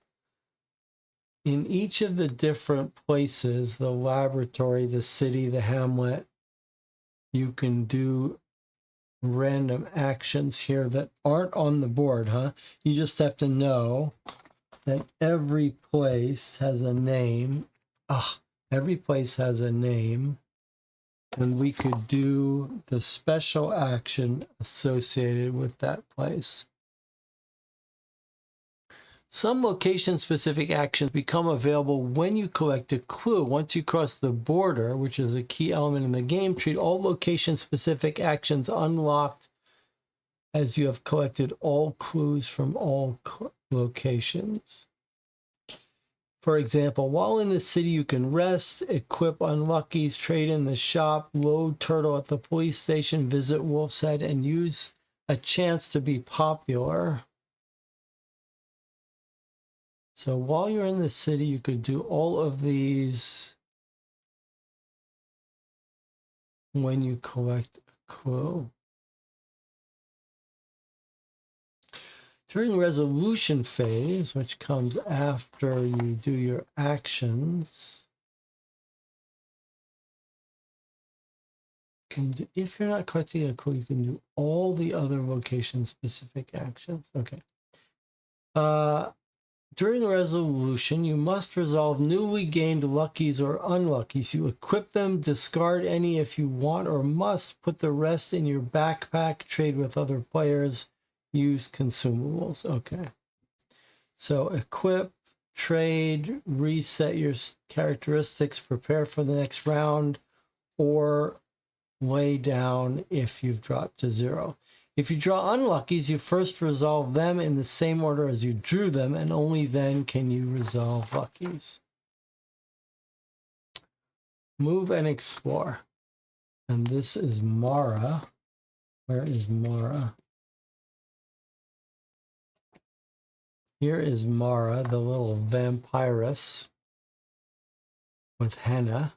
in each of the different places, the laboratory, the city, the hamlet, you can do random actions here that aren't on the board, huh? You just have to know that every place has a name. Every place has a name. And we could do the special action associated with that place. Some location-specific actions become available when you collect a clue. Once you cross the border, which is a key element in the game, treat all location-specific actions unlocked as you have collected all clues from all locations. For example, while in the city, you can rest, equip unluckies, trade in the shop, load turtle at the police station, visit Wolf's Head, and use a chance to be popular. So while you're in the city, you could do all of these when you collect a clue. During resolution phase, which comes after you do your actions, if you're not collecting a clue, you can do all the other location-specific actions. Okay. During resolution, you must resolve newly gained luckies or unluckies. You equip them, discard any if you want or must, put the rest in your backpack, trade with other players, use consumables. Okay. So equip, trade, reset your characteristics, prepare for the next round, or lay down if you've dropped to 0. If you draw unluckies, you first resolve them in the same order as you drew them, and only then can you resolve luckies. Move and explore. And this is Mara. Where is Mara? Here is Mara, the little vampiress with henna.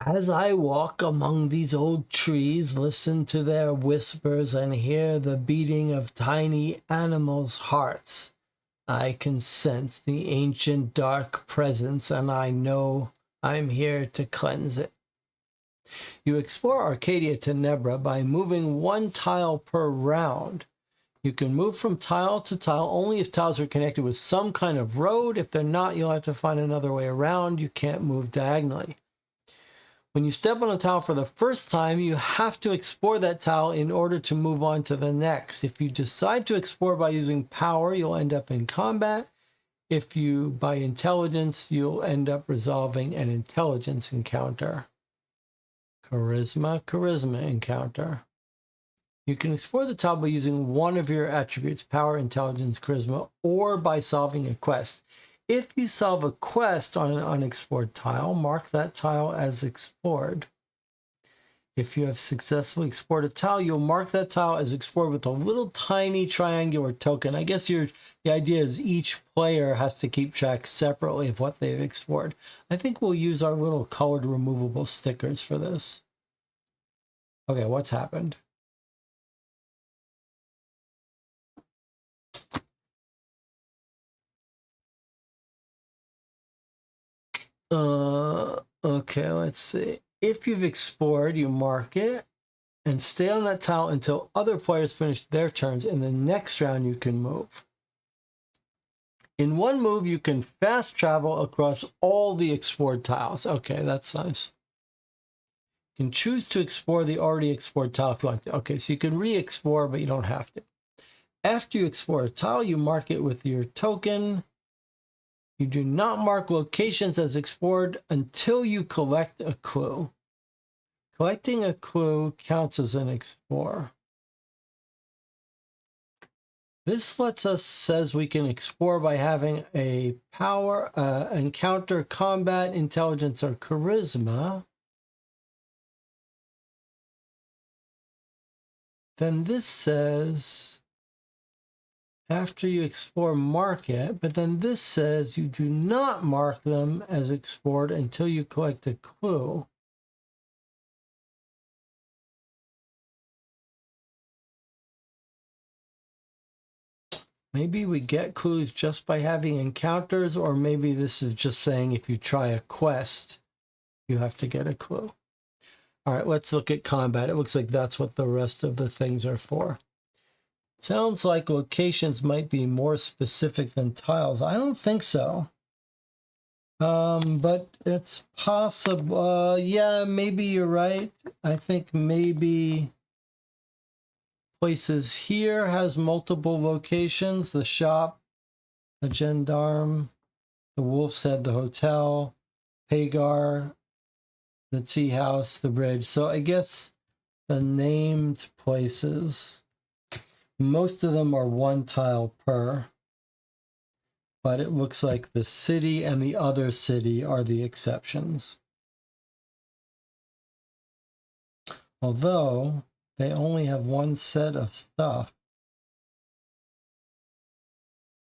As I walk among these old trees, listen to their whispers and hear the beating of tiny animals' hearts, I can sense the ancient dark presence, and I know I'm here to cleanse it. You explore Arcadia Tenebra by moving 1 tile per round. You can move from tile to tile only if tiles are connected with some kind of road. If they're not, you'll have to find another way around. You can't move diagonally. When you step on a tile for the first time, you have to explore that tile in order to move on to the next. If you decide to explore by using power, you'll end up in combat. If you, by intelligence, you'll end up resolving an intelligence encounter. Charisma encounter. You can explore the tile by using one of your attributes, power, intelligence, charisma, or by solving a quest. If you solve a quest on an unexplored tile, mark that tile as explored. If you have successfully explored a tile, you'll mark that tile as explored with a little tiny triangular token. I guess the idea is each player has to keep track separately of what they've explored. I think we'll use our little colored removable stickers for this. Okay, what's happened? Okay, let's see. If you've explored, you mark it and stay on that tile until other players finish their turns. In the next round, you can move. In one move, you can fast travel across all the explored tiles. Okay, that's nice. You can choose to explore the already explored tile if you want to. Okay, so you can re-explore, but you don't have to. After you explore a tile, you mark it with your token. You do not mark locations as explored until you collect a clue. Collecting a clue counts as an explorer. This says we can explore by having a power, encounter, combat, intelligence, or charisma. Then this says after you explore, mark it, but then this says you do not mark them as explored until you collect a clue. Maybe we get clues just by having encounters, or maybe this is just saying if you try a quest, you have to get a clue. All right, let's look at combat. It looks like that's what the rest of the things are for. Sounds like locations might be more specific than tiles. I don't think so. But it's possible. Yeah, maybe you're right. I think maybe places here has multiple locations. The shop, the gendarme, the wolf's head, the hotel, Hagar, the tea house, the bridge. So I guess the named places, most of them are one tile per, but it looks like the city and the other city are the exceptions. Although they only have one set of stuff.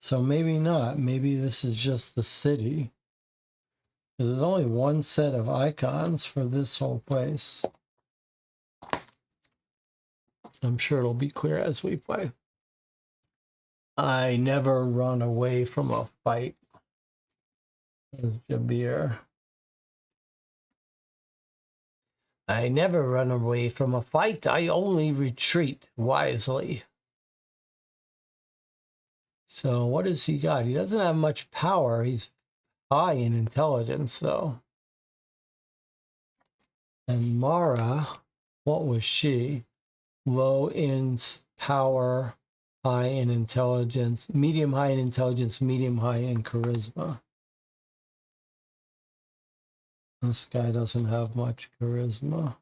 So maybe not. Maybe this is just the city. Because there's only one set of icons for this whole place. I'm sure it'll be clear as we play. I never run away from a fight. Jabir. I never run away from a fight. I only retreat wisely. So what has he got? He doesn't have much power. He's high in intelligence, though. And Mara, what was she? Low in power, high in intelligence, medium high in intelligence, medium high in charisma. This guy doesn't have much charisma.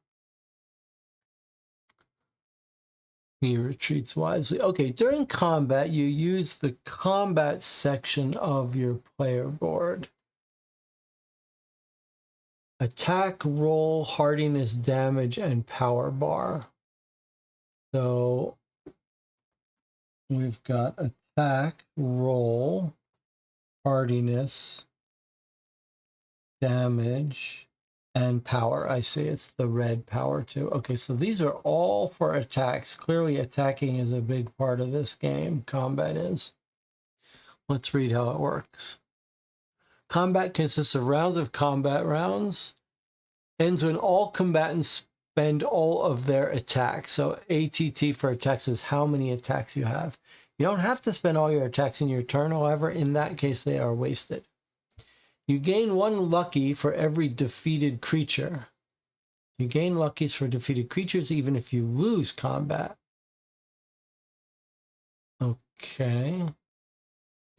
He retreats wisely. Okay, during combat, you use the combat section of your player board. Attack, roll, hardiness, damage, and power bar. So we've got attack, roll, hardiness, damage, and power. I see it's the red power too. Okay, so these are all for attacks. Clearly attacking is a big part of this game. Combat is. Let's read how it works. Combat consists of rounds of combat rounds. Ends when all combatants spend all of their attacks. So ATT for attacks is how many attacks you have. You don't have to spend all your attacks in your turn. However, in that case, they are wasted. You gain 1 lucky for every defeated creature. You gain luckies for defeated creatures even if you lose combat. Okay.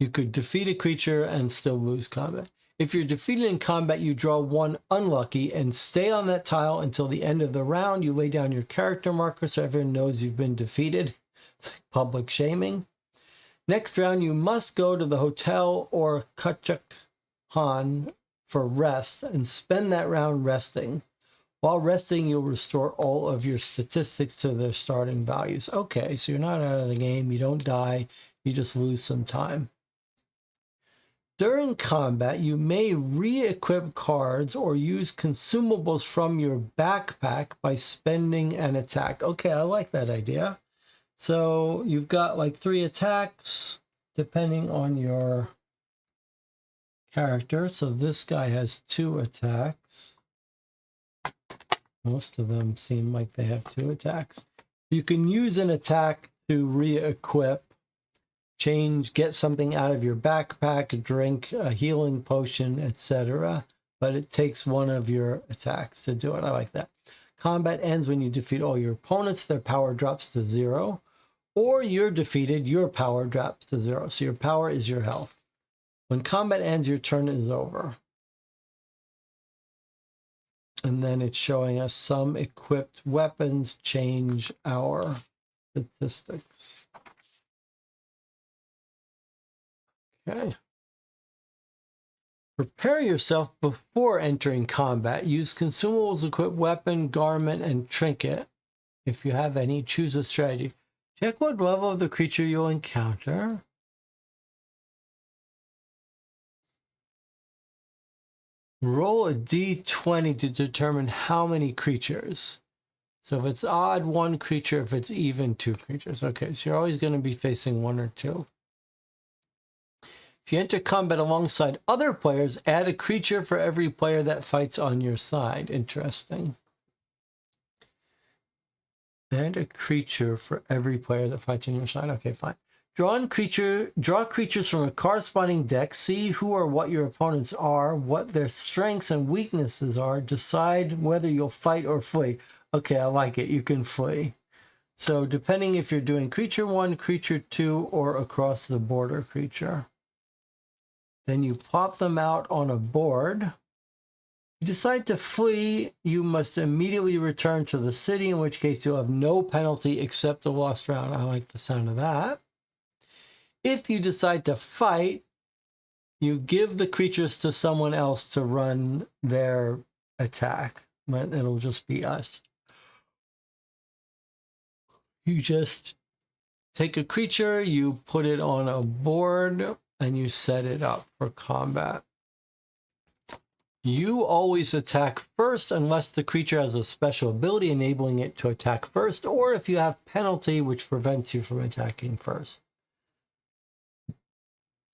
You could defeat a creature and still lose combat. If you're defeated in combat, you draw 1 unlucky and stay on that tile until the end of the round. You lay down your character marker so everyone knows you've been defeated. It's like public shaming. Next round, you must go to the hotel or Kachuk Han for rest and spend that round resting. While resting, you'll restore all of your statistics to their starting values. Okay, so you're not out of the game. You don't die. You just lose some time. During combat, you may re-equip cards or use consumables from your backpack by spending an attack. Okay, I like that idea. So you've got like 3 attacks depending on your character. So this guy has 2 attacks. Most of them seem like they have 2 attacks. You can use an attack to re-equip. Change, get something out of your backpack, drink a healing potion, etc. But it takes 1 of your attacks to do it. I like that. Combat ends when you defeat all your opponents. Their power drops to 0. Or you're defeated, your power drops to 0. So your power is your health. When combat ends, your turn is over. And then it's showing us some equipped weapons change our statistics. Okay. Prepare yourself before entering combat. Use consumables, equip weapon, garment, and trinket. If you have any, choose a strategy. Check what level of the creature you'll encounter. Roll a d20 to determine how many creatures. So if it's odd, 1 creature. If it's even, 2 creatures. Okay, so you're always going to be facing 1 or 2. If you enter combat alongside other players, add a creature for every player that fights on your side. Interesting. Add a creature for every player that fights on your side. Okay, fine. Draw creatures from a corresponding deck. See who or what your opponents are, what their strengths and weaknesses are. Decide whether you'll fight or flee. Okay, I like it. You can flee. So depending if you're doing creature 1, creature 2, or across the border creature. Then you pop them out on a board. You decide to flee, you must immediately return to the city, in which case you'll have no penalty except a lost round. I like the sound of that. If you decide to fight, you give the creatures to someone else to run their attack, but it'll just be us. You just take a creature, you put it on a board, and you set it up for combat. You always attack first unless the creature has a special ability enabling it to attack first, or if you have penalty which prevents you from attacking first.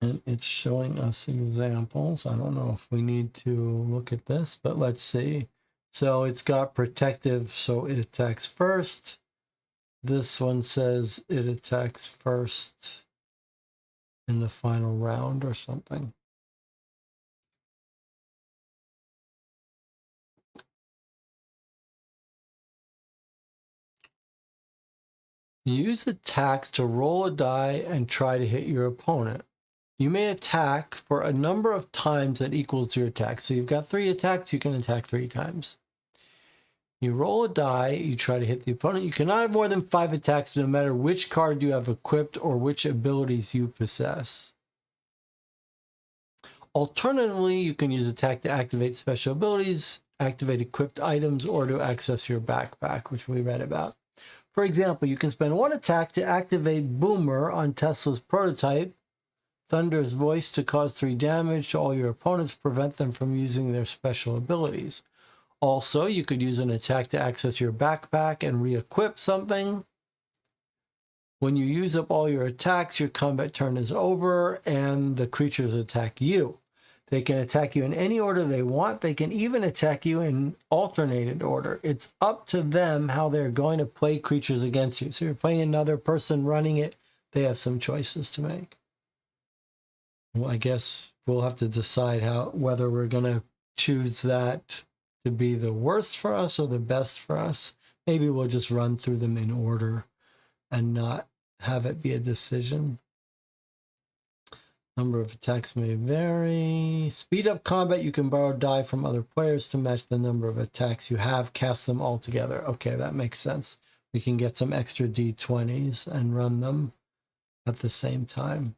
And it's showing us examples. I don't know if we need to look at this, but let's see. So it's got protective, so it attacks first. This one says it attacks first in the final round or something. Use attacks to roll a die and try to hit your opponent. You may attack for a number of times that equals your attack. So you've got 3 attacks, you can attack 3 times. You roll a die, you try to hit the opponent. You cannot have more than 5 attacks no matter which card you have equipped or which abilities you possess. Alternatively, you can use attack to activate special abilities, activate equipped items, or to access your backpack, which we read about. For example, you can spend 1 attack to activate Boomer on Tesla's prototype, Thunder's Voice to cause 3 damage to all your opponents, prevent them from using their special abilities. Also, you could use an attack to access your backpack and re-equip something. When you use up all your attacks, your combat turn is over and the creatures attack you. They can attack you in any order they want. They can even attack you in alternated order. It's up to them how they're going to play creatures against you. So you're playing another person running it, they have some choices to make. Well, I guess we'll have to decide whether we're going to choose that to be the worst for us or the best for us. Maybe we'll just run through them in order and not have it be a decision. Number of attacks may vary. Speed up combat. You can borrow die from other players to match the number of attacks you have. Cast them all together. Okay, that makes sense. We can get some extra d20s and run them at the same time.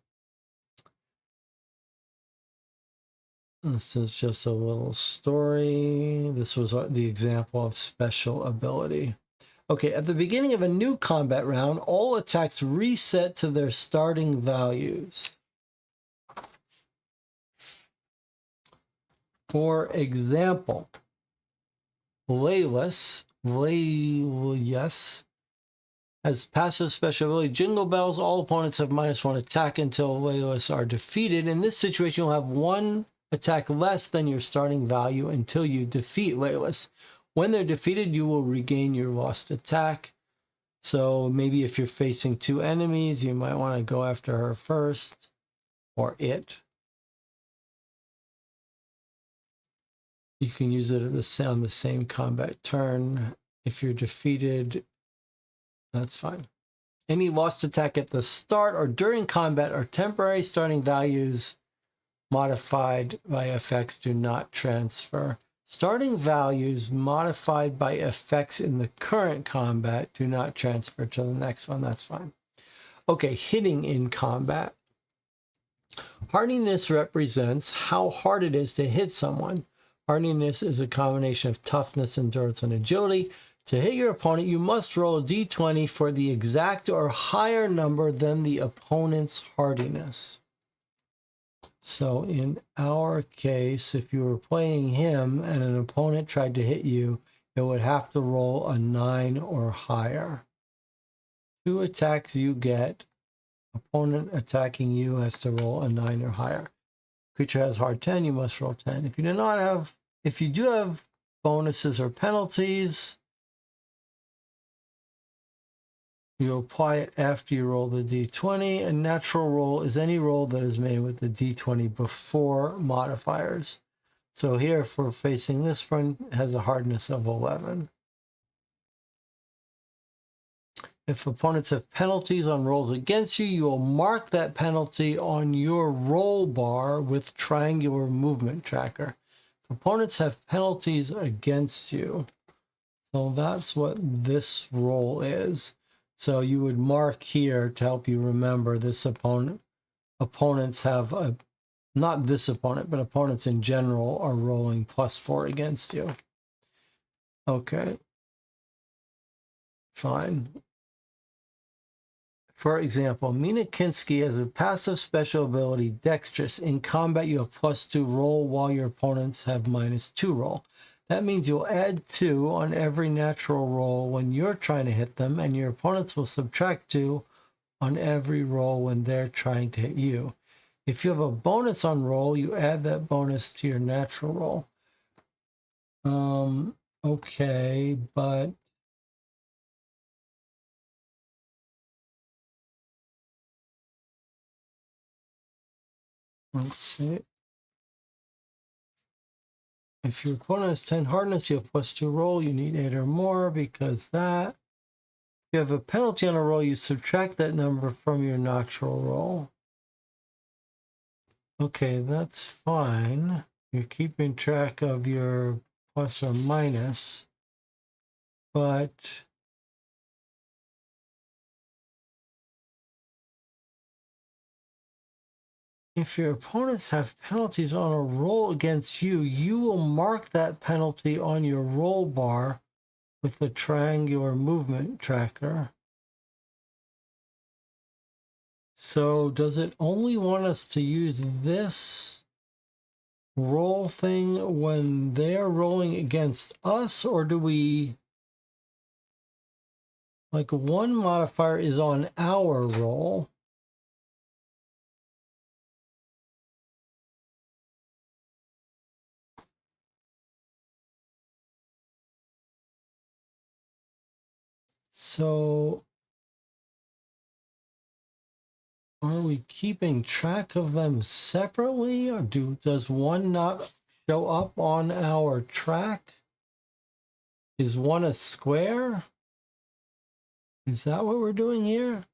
This is just a little story. This was the example of special ability. Okay, at the beginning of a new combat round, all attacks reset to their starting values. For example, Laylas has passive special ability Jingle Bells. All opponents have -1 attack until Laylas are defeated. In this situation, you'll have 1 attack less than your starting value until you defeat Laylas. When they're defeated, you will regain your lost attack. So maybe if you're facing 2 enemies, you might want to go after her first, or it. You can use it on the same combat turn. If you're defeated, that's fine. Any lost attack at the start or during combat are temporary. Starting values modified by effects do not transfer. Starting values modified by effects in the current combat do not transfer to the next one. That's fine. Okay, hitting in combat. Hardiness represents how hard it is to hit someone. Hardiness is a combination of toughness, endurance, and agility. To hit your opponent, you must roll a d20 for the exact or higher number than the opponent's hardiness. So in our case, if you were playing him and an opponent tried to hit you, it would have to roll a 9 or higher. 2 attacks you get, opponent attacking you has to roll a 9 or higher. Creature has hard 10, you must roll 10. If you do have bonuses or penalties, you apply it after you roll the d20. A natural roll is any roll that is made with the d20 before modifiers. So here, if we're facing this one, it has a hardness of 11. If opponents have penalties on rolls against you, you will mark that penalty on your roll bar with triangular movement tracker. If opponents have penalties against you, so that's what this roll is. So you would mark here to help you remember this opponent. Opponents have a, not this opponent, but opponents in general are rolling +4 against you. Okay. Fine. For example, Mina Kinski has a passive special ability, Dexterous. In combat, you have +2 roll while your opponents have -2 roll. That means you'll add 2 on every natural roll when you're trying to hit them, and your opponents will subtract 2 on every roll when they're trying to hit you. If you have a bonus on roll, you add that bonus to your natural roll. Okay, but let's see. If your opponent has 10 hardness, you have +2 roll. You need 8 or more because that. If you have a penalty on a roll, you subtract that number from your natural roll. Okay, that's fine. You're keeping track of your plus or minus, but if your opponents have penalties on a roll against you, you will mark that penalty on your roll bar with the triangular movement tracker. So does it only want us to use this roll thing when they're rolling against us, or do we, like, one modifier is on our roll? So are we keeping track of them separately, or does one not show up on our track? Is one a square? Is that what we're doing here?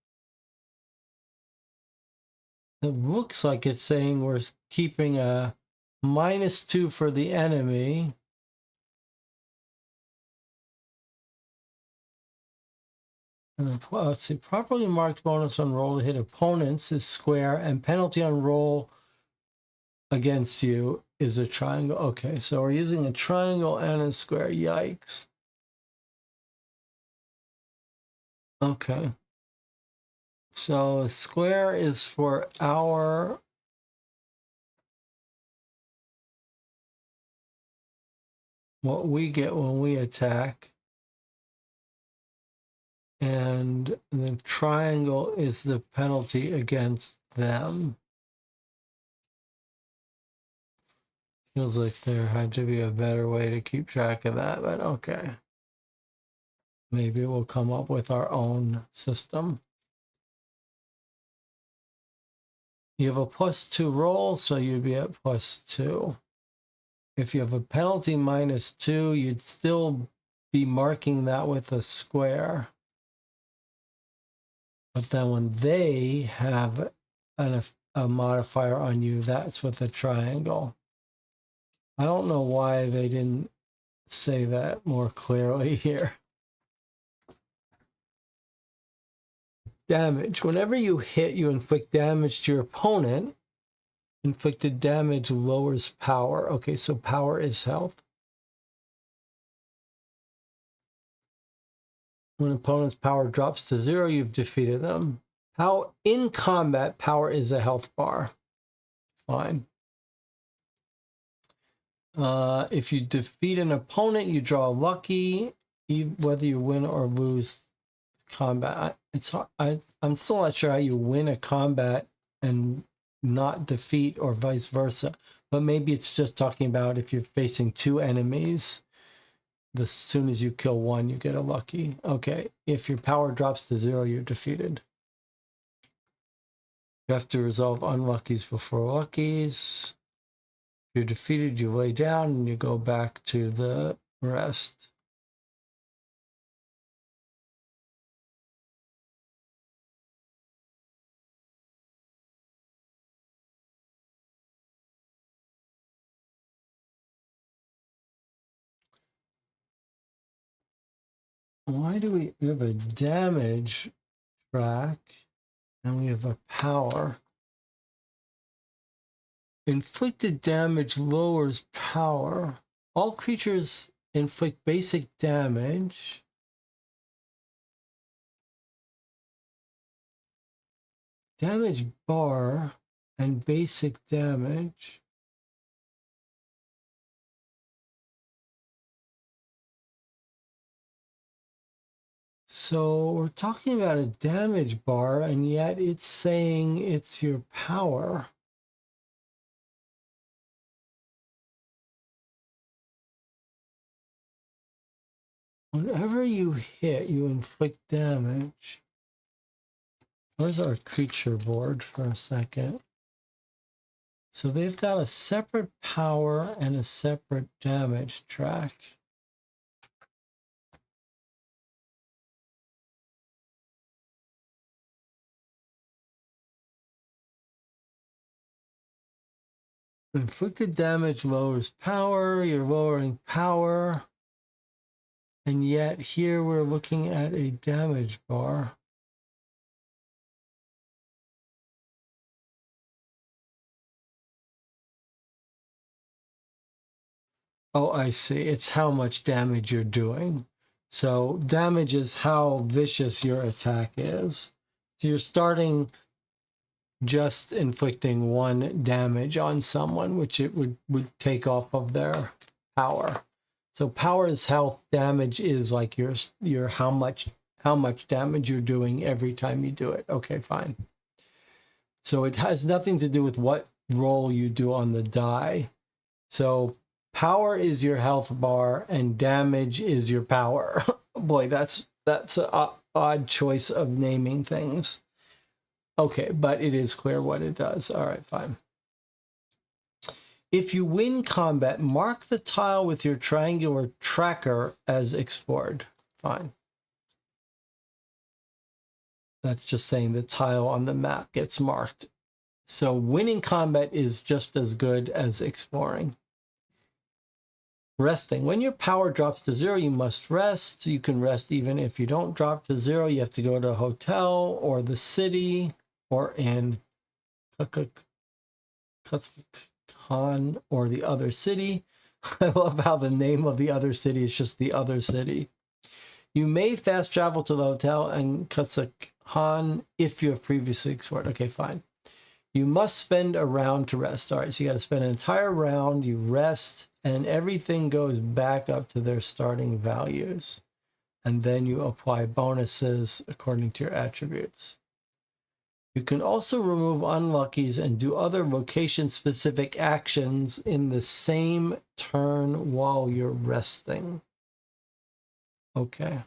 It looks like it's saying we're keeping a -2 for the enemy. Let's see, properly marked bonus on roll to hit opponents is square, and penalty on roll against you is a triangle. Okay, so we're using a triangle and a square. Yikes. Okay. So square is for our what we get when we attack. And the triangle is the penalty against them. Feels like there had to be a better way to keep track of that, but okay. Maybe we'll come up with our own system. You have a +2 roll, so you'd be at +2. If you have a penalty -2, you'd still be marking that with a square. But then when they have a modifier on you, that's with a triangle. I don't know why they didn't say that more clearly here. Damage. Whenever you hit, you inflict damage to your opponent. Inflicted damage lowers power. Okay, so power is health. When opponent's power drops to 0, you've defeated them. How in combat, power is a health bar. Fine. If you defeat an opponent, you draw a lucky, whether you win or lose combat. I'm still not sure how you win a combat and not defeat, or vice versa. But maybe it's just talking about if you're facing 2 enemies, as soon as you kill one, you get a lucky. Okay, if your power drops to 0, you're defeated. You have to resolve unluckies before luckies. If you're defeated, you lay down and you go back to the rest. Why do we have a damage track and we have a power? Inflicted damage lowers power. All creatures inflict basic damage. Damage bar and basic damage. So we're talking about a damage bar, and yet it's saying it's your power. Whenever you hit, you inflict damage. Where's our creature board for a second? So they've got a separate power and a separate damage track. Inflicted damage lowers power, you're lowering power. And yet here we're looking at a damage bar. Oh, I see. It's how much damage you're doing. So damage is how vicious your attack is. So you're starting just inflicting one damage on someone, which it would take off of their power. So power is health, damage is like your how much damage you're doing every time you do it. Okay, fine. So it has nothing to do with what roll you do on the die. So power is your health bar and damage is your power. Boy, that's an odd choice of naming things. Okay, but it is clear what it does. All right, fine. If you win combat, mark the tile with your triangular tracker as explored. Fine. That's just saying the tile on the map gets marked. So winning combat is just as good as exploring. Resting. When your power drops to 0, you must rest. You can rest even if you don't drop to 0. You have to go to a hotel or the city or in Khan or the other city. I love how the name of the other city is just the other city. You may fast travel to the hotel and Khan if you have previously explored. Okay, fine. You must spend a round to rest. All right, so you got to spend an entire round, you rest, and everything goes back up to their starting values. And then you apply bonuses according to your attributes. You can also remove unluckies and do other location-specific actions in the same turn while you're resting. Okay.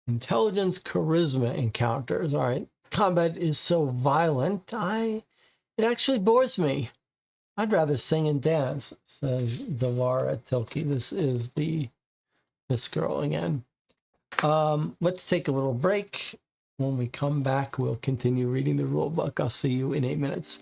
Intelligence, charisma encounters. All right. Combat is so violent, it actually bores me. I'd rather sing and dance, says Delara Tilke. This is this girl again. Let's take a little break. When we come back, we'll continue reading the rule book. I'll see you in 8 minutes.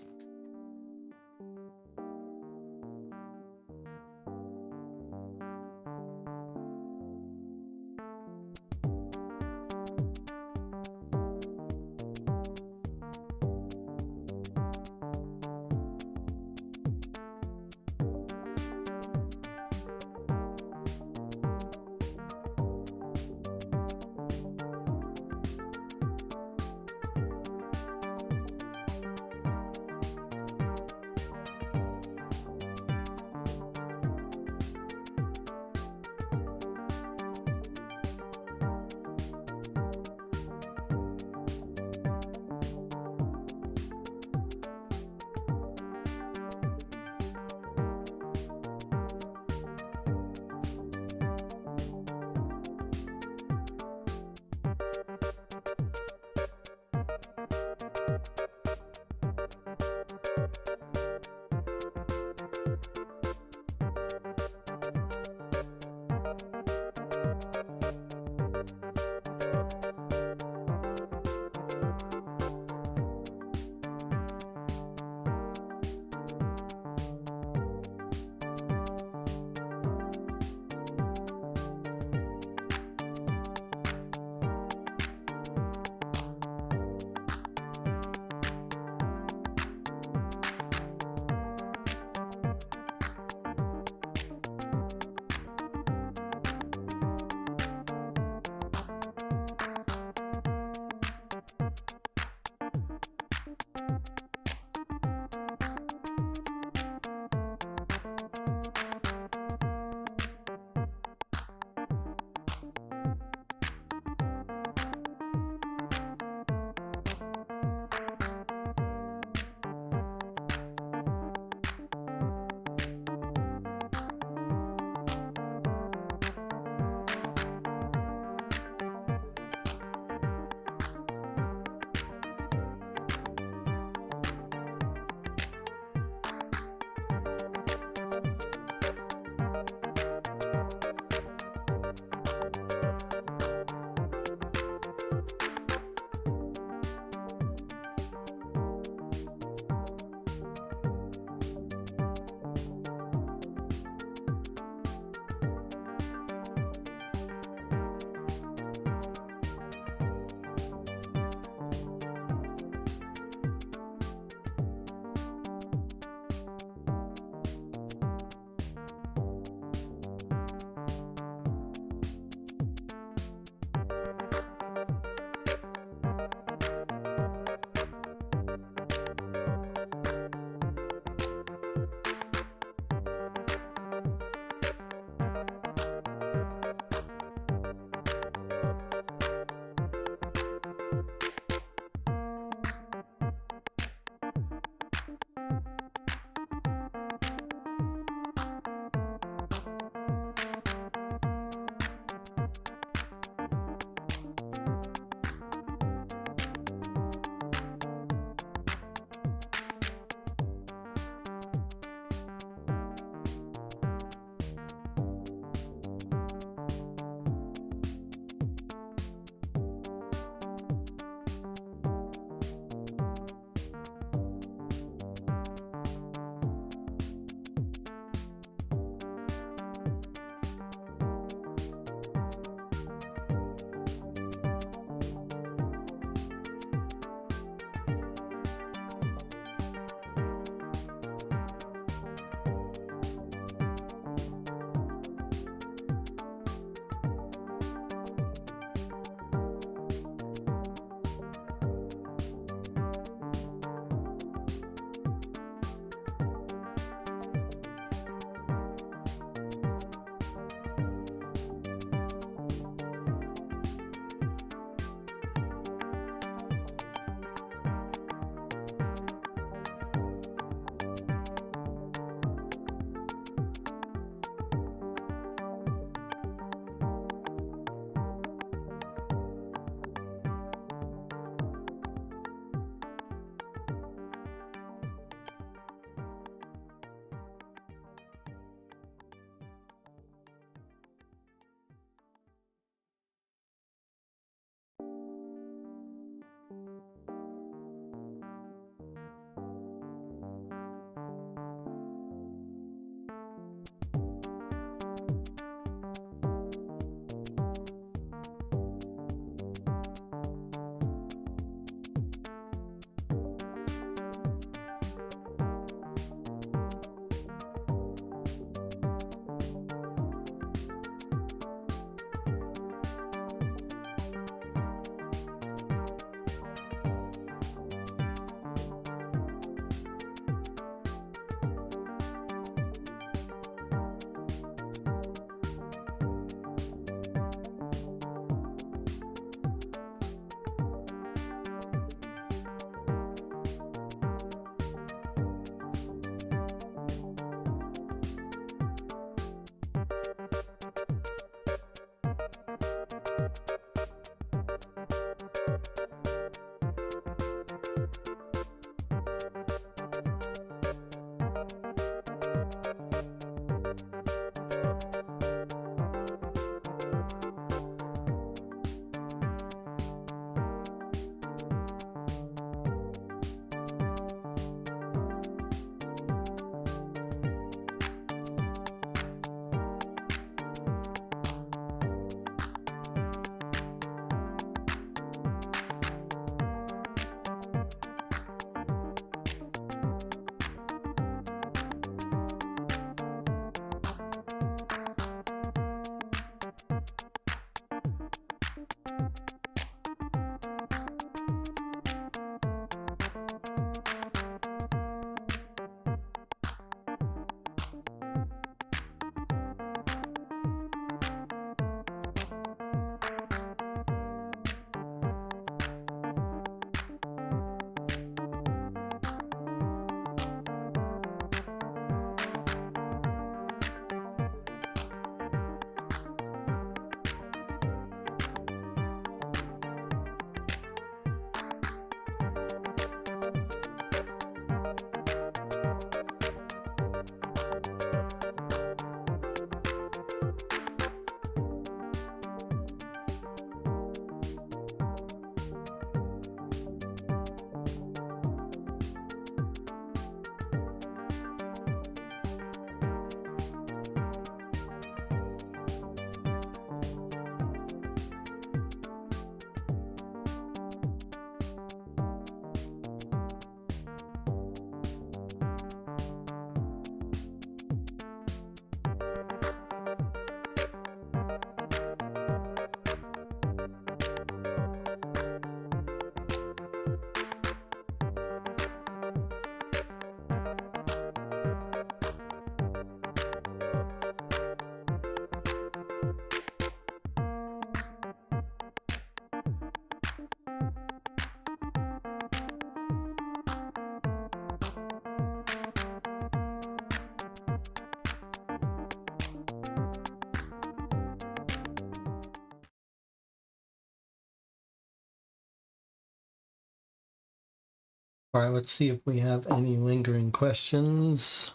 All right, let's see if we have any lingering questions.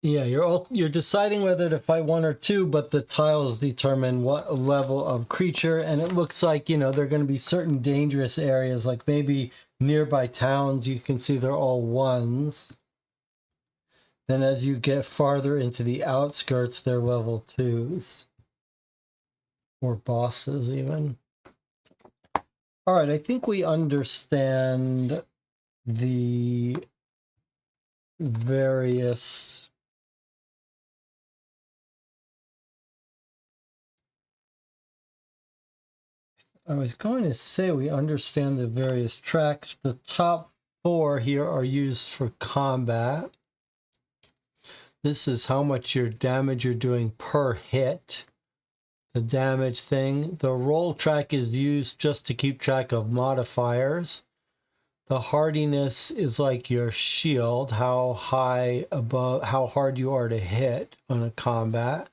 Yeah, you're deciding whether to fight one or two, but the tiles determine what level of creature, and it looks like, you know, there are going to be certain dangerous areas, like maybe nearby towns. You can see they're all ones. Then as you get farther into the outskirts, they're level twos. Or bosses, even. All right, I think we understand the various I was going to say we understand the various tracks. The top four here are used for combat. This is how much your damage you're doing per hit. The damage thing. The roll track is used just to keep track of modifiers. The hardiness is like your shield, how high above, how hard you are to hit on a combat.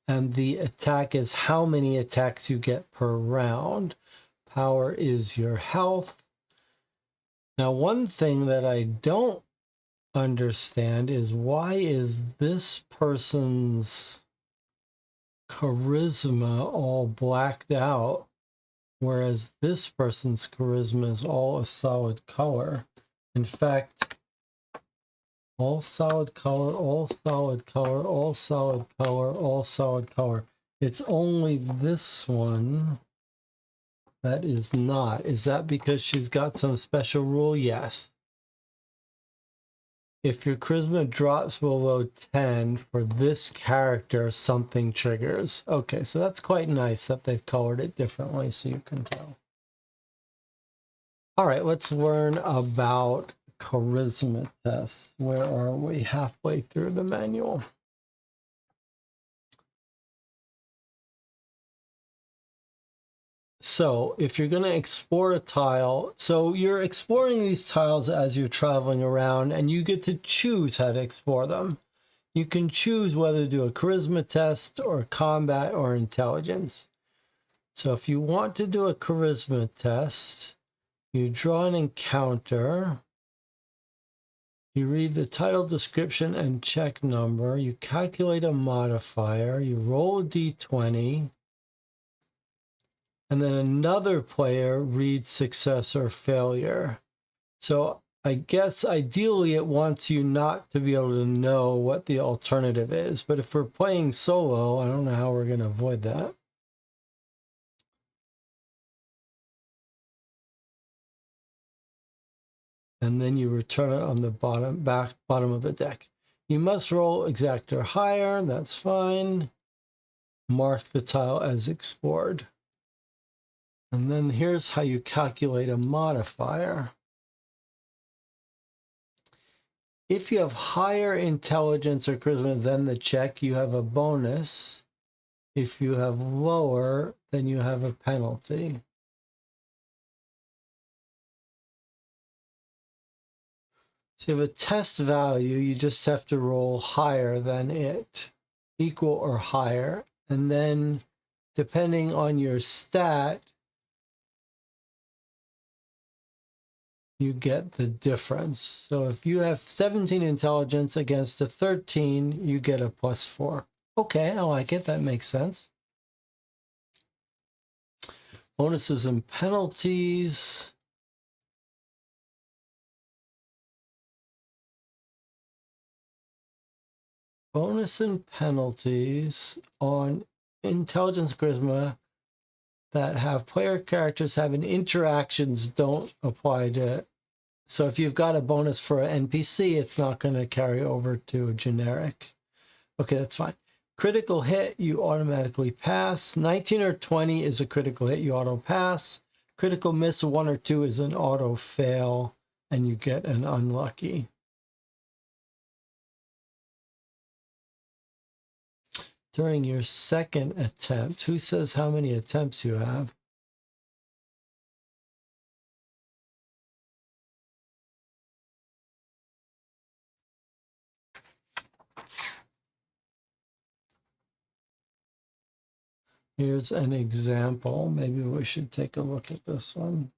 And the attack is how many attacks you get per round. Power is your health. Now, one thing that I don't understand is why is this person's charisma all blacked out, whereas this person's charisma is all a solid color. In fact, all solid color, all solid color, all solid color, all solid color. It's only this one that is not. Is that because she's got some special rule? Yes. If your charisma drops below 10 for this character, something triggers. Okay, so that's quite nice that they've colored it differently so you can tell. All right, let's learn about charisma tests. Where are we? Halfway through the manual. So if you're going to explore a tile, so you're exploring these tiles as you're traveling around, and you get to choose how to explore them. You can choose whether to do a charisma test or combat or intelligence. So if you want to do a charisma test, you draw an encounter, you read the title description and check number, you calculate a modifier, you roll a d20, and then another player reads success or failure. So I guess ideally it wants you not to be able to know what the alternative is, but if we're playing solo, I don't know how we're going to avoid that. And then you return it on the bottom of the deck. You must roll exact or higher, that's fine. Mark the tile as explored. And then here's how you calculate a modifier. If you have higher intelligence or charisma than the check, you have a bonus. If you have lower, then you have a penalty. So you have a test value, you just have to roll higher than it, equal or higher. And then depending on your stat, you get the difference. So if you have 17 intelligence against a 13, you get a +4. Okay, I like it. That makes sense. Bonuses and penalties. Bonus and penalties on intelligence charisma that have player characters having interactions don't apply to. So if you've got a bonus for an NPC, it's not going to carry over to a generic. Okay, that's fine. Critical hit, you automatically pass. 19 or 20 is a critical hit, you auto pass. Critical miss 1 or 2 is an auto fail, and you get an unlucky. During your second attempt, who says how many attempts you have? Here's an example. Maybe we should take a look at this one.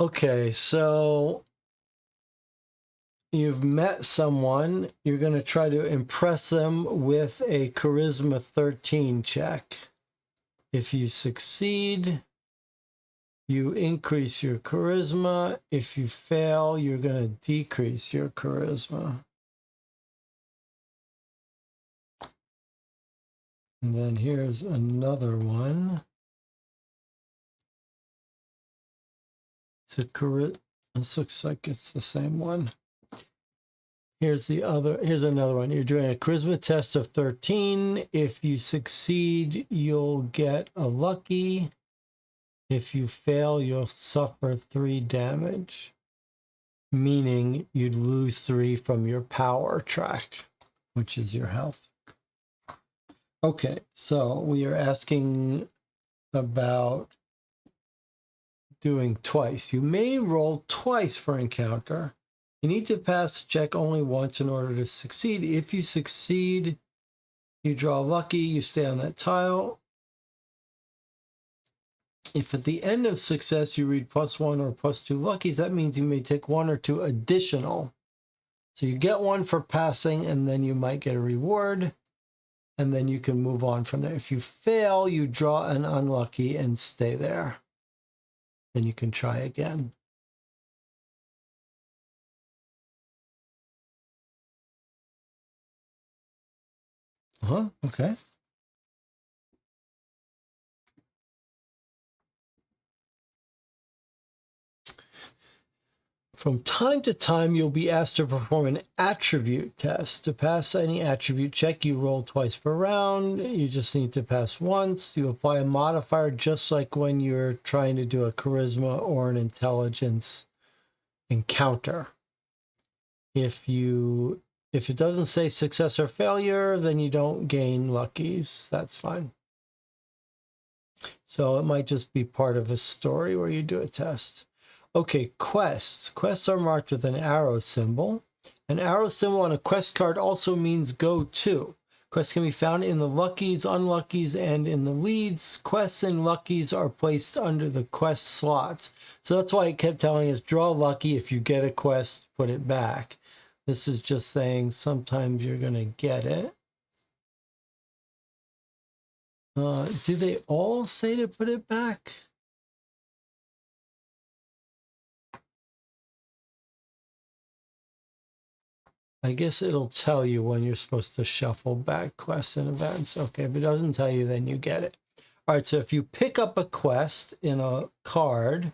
Okay, so you've met someone. You're going to try to impress them with a Charisma 13 check. If you succeed, you increase your charisma. If you fail, you're going to decrease your charisma. And then here's another one. It's a this looks like it's the same one. Here's another one. You're doing a charisma test of 13. If you succeed, you'll get a lucky. If you fail, you'll suffer 3 damage, meaning you'd lose 3 from your power track, which is your health. Okay, so we are asking about doing twice. You may roll twice for encounter. You need to pass the check only once in order to succeed. If you succeed, you draw lucky, you stay on that tile. If at the end of success you read +1 or +2 luckies, that means you may take 1 or 2 additional. So you get 1 for passing, and then you might get a reward, and then you can move on from there. If you fail, you draw an unlucky and stay there. Then you can try again. Okay. From time to time, you'll be asked to perform an attribute test. To pass any attribute check, you roll twice per round. You just need to pass once. You apply a modifier just like when you're trying to do a charisma or an intelligence encounter. If it doesn't say success or failure, then you don't gain luckies. That's fine. So it might just be part of a story where you do a test. Okay, quests. Quests are marked with an arrow symbol. An arrow symbol on a quest card also means go to. Quests can be found in the luckies, unluckies, and in the leads. Quests and luckies are placed under the quest slots. So that's why it kept telling us draw lucky. If you get a quest, put it back. This is just saying sometimes you're going to get it. Do they all say to put it back? I guess it'll tell you when you're supposed to shuffle back quests and events. Okay, if it doesn't tell you, then you get it. All right, so if you pick up a quest in a card,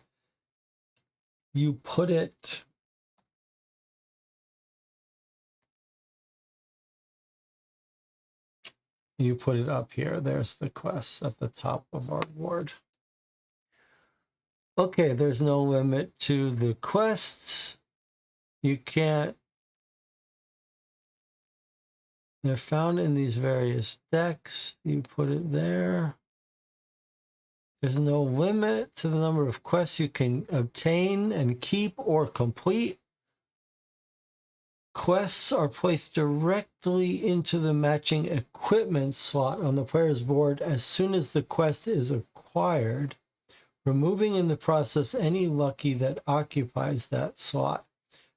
you put it... You put it up here. There's the quest at the top of our board. Okay, there's no limit to the quests. You can't... They're found in these various decks. You put it there. There's no limit to the number of quests you can obtain and keep or complete. Quests are placed directly into the matching equipment slot on the player's board as soon as the quest is acquired, removing in the process any lucky that occupies that slot.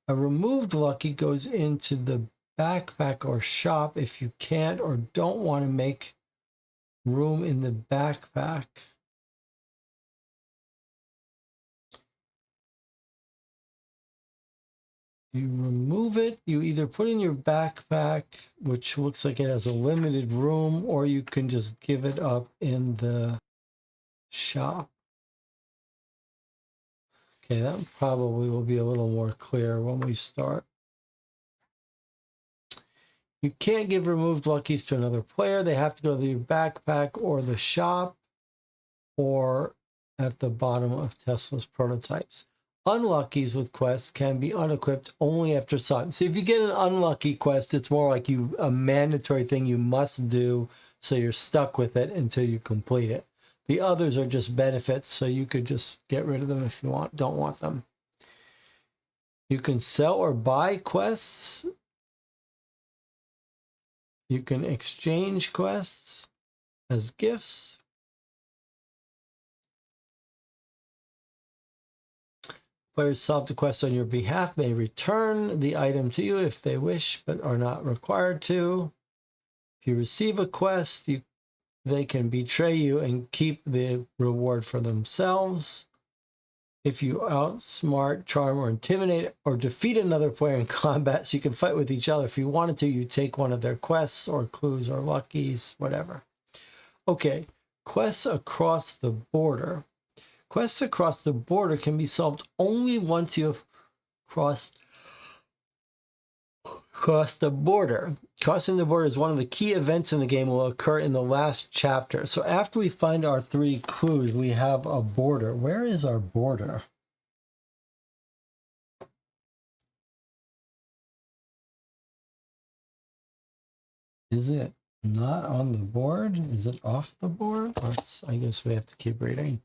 A removed lucky goes into the backpack or shop if you can't or don't want to make room in the backpack. You remove it, you either put in your backpack, which looks like it has a limited room, or you can just give it up in the shop. Okay, that probably will be a little more clear when we start. You can't give removed luckies to another player. They have to go to your backpack or the shop or at the bottom of Tesla's prototypes. Unluckies with quests can be unequipped only after sun. So if you get an unlucky quest, it's more like a mandatory thing you must do, so you're stuck with it until you complete it. The others are just benefits, so you could just get rid of them if you don't want them. You can sell or buy quests. You can exchange quests as gifts. Players solve the quest on your behalf may return the item to you if they wish, but are not required to. If you receive a quest, they can betray you and keep the reward for themselves. If you outsmart, charm, or intimidate, or defeat another player in combat, so you can fight with each other. If you wanted to, you take one of their quests or clues or luckies, whatever. Okay, quests across the border. Quests across the border can be solved only once you have crossed the border. Crossing the border is one of the key events in the game, will occur in the last chapter. So after we find our 3 clues, we have a border. Where is our border? Is it not on the board? Is it off the board? I guess we have to keep reading.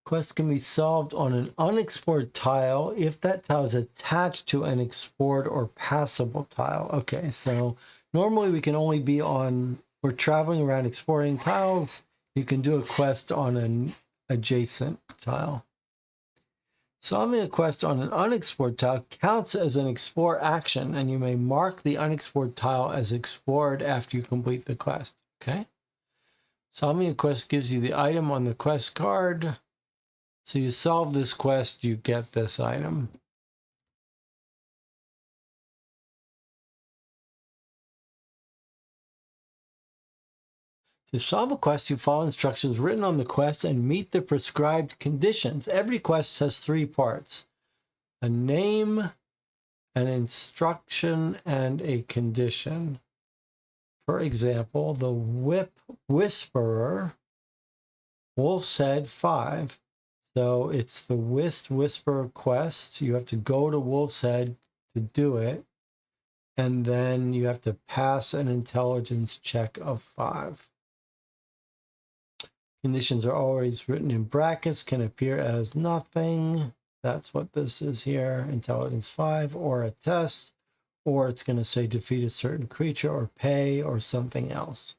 Quest can be solved on an unexplored tile if that tile is attached to an explored or passable tile. Okay, so normally we can only be on, we're traveling around exploring tiles. You can do a quest on an adjacent tile. Solving a quest on an unexplored tile counts as an explore action, and you may mark the unexplored tile as explored after you complete the quest. Okay? Solving a quest gives you the item on the quest card. So you solve this quest, you get this item. To solve a quest, you follow instructions written on the quest and meet the prescribed conditions. Every quest has 3 parts: a name, an instruction, and a condition. For example, the Whip Whisperer, Wolf's Head 5. So it's the Whisperer quest. You have to go to Wolf's Head to do it. And then you have to pass an intelligence check of 5. Conditions are always written in brackets, can appear as nothing. That's what this is here, intelligence 5, or a test, or it's going to say defeat a certain creature or pay or something else.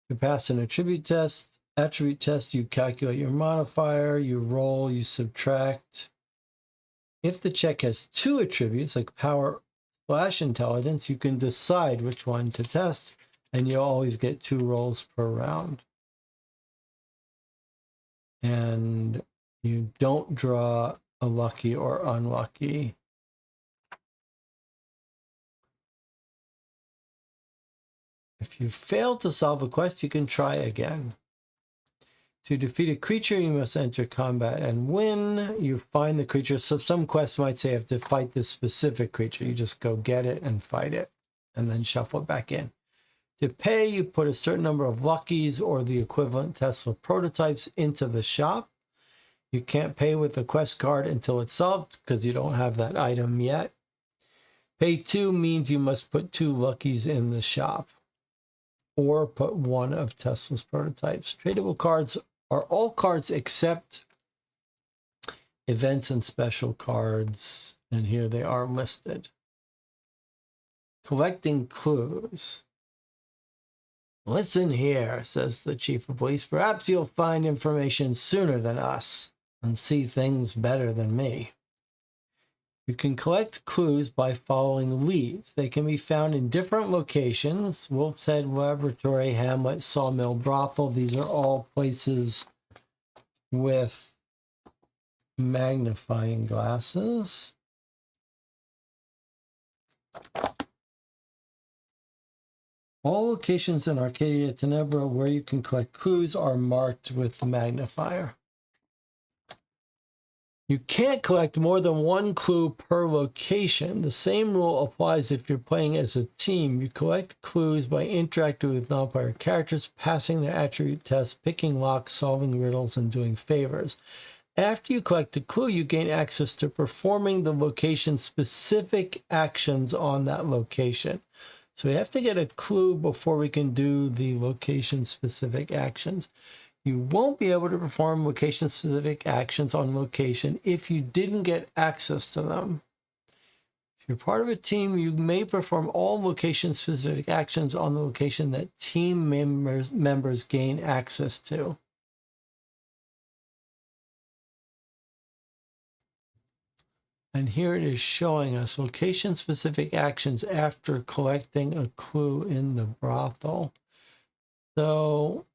To pass an attribute test, you calculate your modifier, you roll, you subtract. If the check has 2 attributes, like power / intelligence, you can decide which one to test, and you'll always get 2 rolls per round. And you don't draw a lucky or unlucky. If you fail to solve a quest, you can try again. To defeat a creature, you must enter combat and win. You find the creature. So some quests might say you have to fight this specific creature. You just go get it and fight it, and then shuffle it back in. To pay, you put a certain number of luckies or the equivalent Tesla prototypes into the shop. You can't pay with a quest card until it's solved because you don't have that item yet. Pay 2 means you must put 2 luckies in the shop or put 1 of Tesla's prototypes. Tradable cards are all cards except events and special cards, and here they are listed. Collecting clues. Listen here, says the chief of police. Perhaps you'll find information sooner than us and see things better than me. You can collect clues by following leads. They can be found in different locations: Wolf's Head, Laboratory, Hamlet, Sawmill, Brothel. These are all places with magnifying glasses. All locations in Arcadia Tenebra where you can collect clues are marked with the magnifier. You can't collect more than 1 clue per location. The same rule applies if you're playing as a team. You collect clues by interacting with non-player characters, passing their attribute tests, picking locks, solving riddles, and doing favors. After you collect a clue, you gain access to performing the location-specific actions on that location. So we have to get a clue before we can do the location-specific actions. You won't be able to perform location-specific actions on location if you didn't get access to them. If you're part of a team, you may perform all location-specific actions on the location that team members gain access to. And here it is showing us location-specific actions after collecting a clue in the brothel. So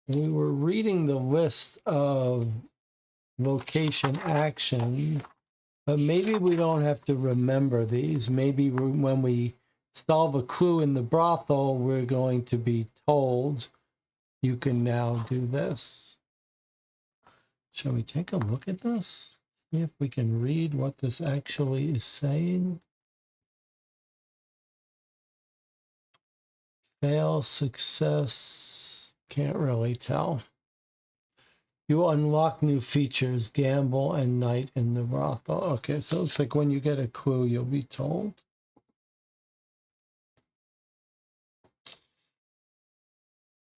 we were reading the list of location actions, but maybe we don't have to remember these. Maybe when we solve a clue in the brothel, we're going to be told, you can now do this. Shall we take a look at this? See if we can read what this actually is saying. Fail, success, can't really tell. You unlock new features, gamble and night in the brothel. Okay, so it's like when you get a clue, you'll be told.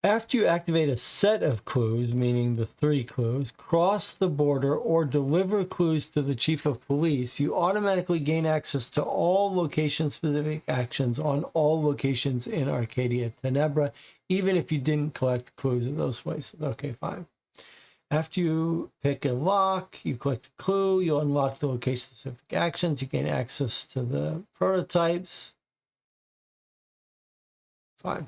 After you activate a set of clues, meaning the 3 clues, cross the border, or deliver clues to the chief of police, you automatically gain access to all location-specific actions on all locations in Arcadia Tenebra, even if you didn't collect clues in those places. Okay, fine. After you pick a lock, you collect a clue, you unlock the location-specific actions, you gain access to the prototypes. Fine.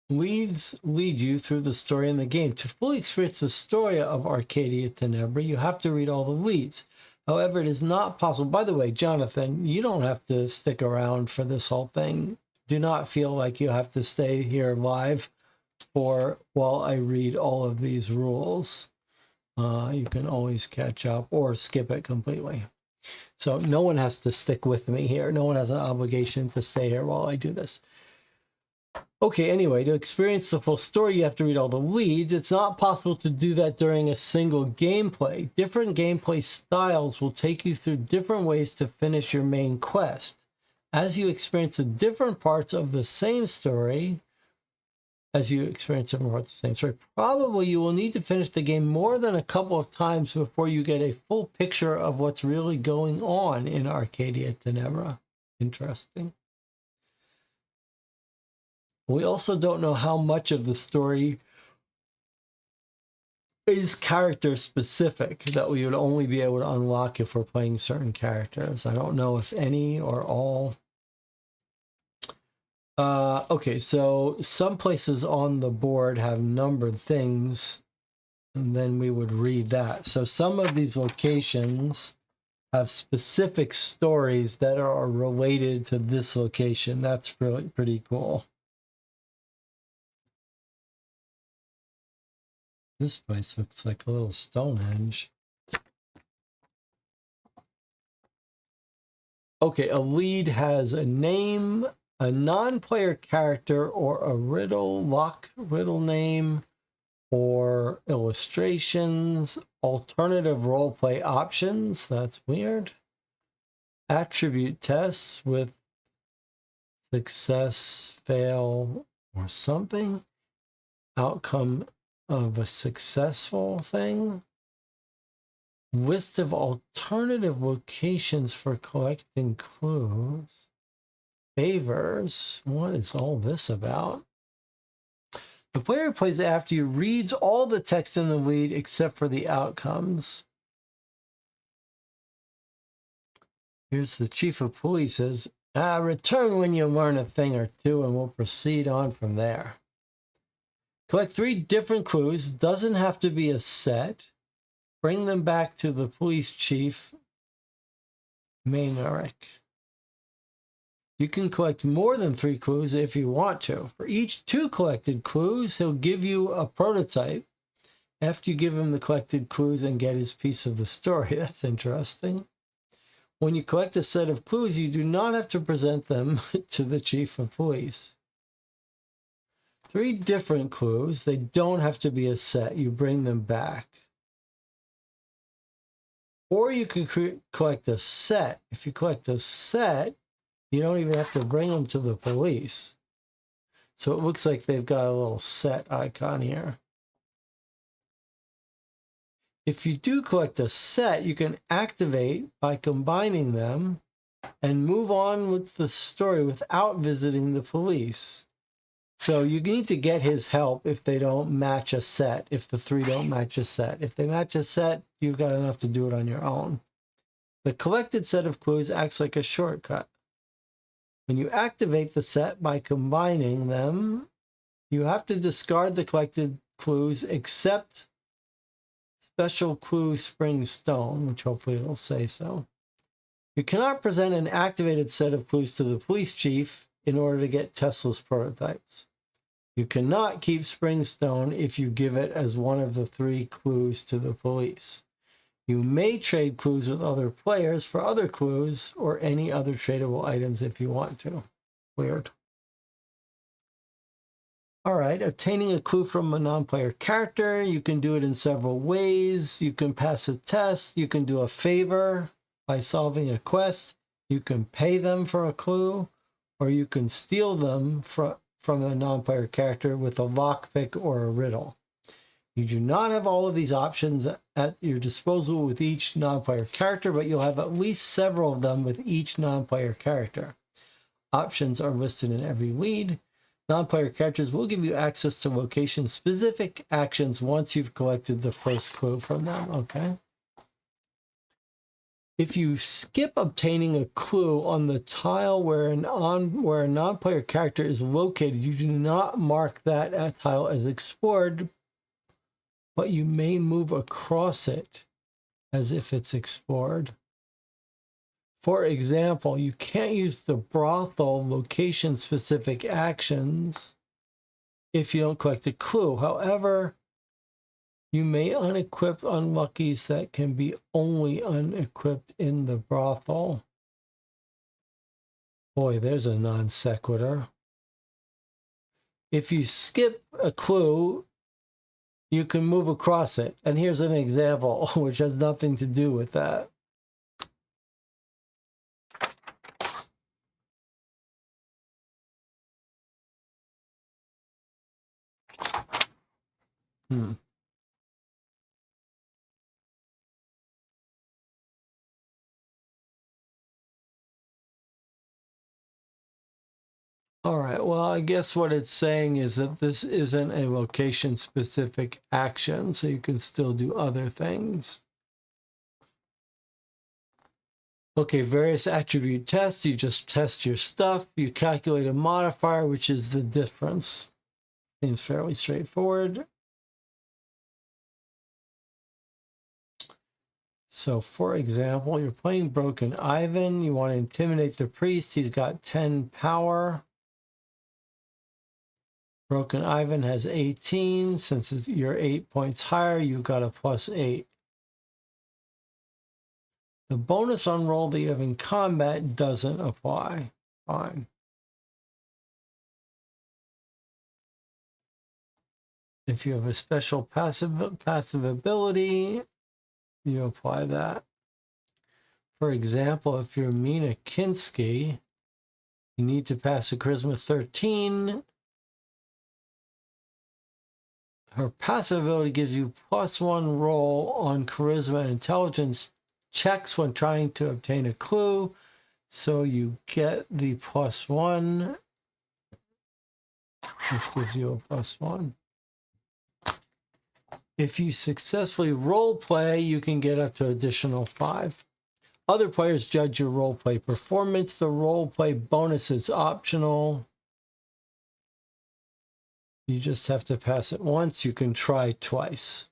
Lead you through the story in the game. To fully experience the story of Arcadia Tenebra, you have to read all the leads. However, it is not possible. By the way, Jonathan, you don't have to stick around for this whole thing. Do not feel like you have to stay here live while I read all of these rules. You can always catch up or skip it completely. So no one has to stick with me here. No one has an obligation to stay here while I do this. Okay, anyway, to experience the full story, you have to read all the leads. It's not possible to do that during a single gameplay. Different gameplay styles will take you through different ways to finish your main quest. As you experience the different parts of the same story, probably you will need to finish the game more than a couple of times before you get a full picture of what's really going on in Arcadia Tenebra. Interesting. We also don't know how much of the story is character specific that we would only be able to unlock if we're playing certain characters. I don't know if any or all. Okay, so some places on the board have numbered things, and then we would read that. So some of these locations have specific stories that are related to this location. That's really pretty cool. This place looks like a little Stonehenge. Okay, a lead has a name, a non-player character, or a riddle name, or illustrations, alternative roleplay options. That's weird. Attribute tests with success, fail, or something. Outcome of a successful thing. List of alternative locations for collecting clues. Favors. What is all this about? The player who plays after you reads all the text in the lead except for the outcomes. Here's the chief of police says, return when you learn a thing or two and we'll proceed on from there. Collect 3 different clues. Doesn't have to be a set. Bring them back to the police chief, Maynarick. You can collect more than 3 clues if you want to. For each 2 collected clues, he'll give you a prototype after you give him the collected clues and get his piece of the story. That's interesting. When you collect a set of clues, you do not have to present them to the chief of police. 3 different clues. They don't have to be a set. You bring them back. Or you can collect a set. If you collect a set, you don't even have to bring them to the police. So it looks like they've got a little set icon here. If you do collect a set, you can activate by combining them and move on with the story without visiting the police. So you need to get his help if they don't match a set, if the 3 don't match a set. If they match a set, you've got enough to do it on your own. The collected set of clues acts like a shortcut. When you activate the set by combining them, you have to discard the collected clues except special clue spring stone, which hopefully it'll say so. You cannot present an activated set of clues to the police chief in order to get Tesla's prototypes. You cannot keep Springstone if you give it as one of the 3 clues to the police. You may trade clues with other players for other clues or any other tradable items if you want to. Weird. All right, obtaining a clue from a non-player character. You can do it in several ways. You can pass a test. You can do a favor by solving a quest. You can pay them for a clue, or you can steal them from a non-player character with a lockpick or a riddle. You do not have all of these options at your disposal with each non-player character, but you'll have at least several of them with each non-player character. Options are listed in every lead. Non-player characters will give you access to location-specific actions once you've collected the first clue from them, okay? If you skip obtaining a clue on the tile where a non-player character is located, you do not mark that tile as explored, but you may move across it as if it's explored. For example, you can't use the brothel location-specific actions if you don't collect a clue. However, you may unequip unluckies that can be only unequipped in the brothel. Boy, there's a non sequitur. If you skip a clue, you can move across it. And here's an example, which has nothing to do with that. All right, well, I guess what it's saying is that this isn't a location-specific action, so you can still do other things. Okay, various attribute tests. You just test your stuff. You calculate a modifier, which is the difference. Seems fairly straightforward. So, for example, you're playing Broken Ivan. You want to intimidate the priest. He's got 10 power. Broken Ivan has 18. Since you're 8 points higher, you've got a +8. The bonus on roll that you have in combat doesn't apply. Fine. If you have a special passive ability, you apply that. For example, if you're Mina Kinski, you need to pass a Charisma 13. Her passive ability gives you +1 roll on Charisma and Intelligence checks when trying to obtain a clue. So you get the +1, which gives you a +1. If you successfully role play, you can get up to additional 5. Other players judge your role play performance. The role play bonus is optional. You just have to pass it once. You can try twice.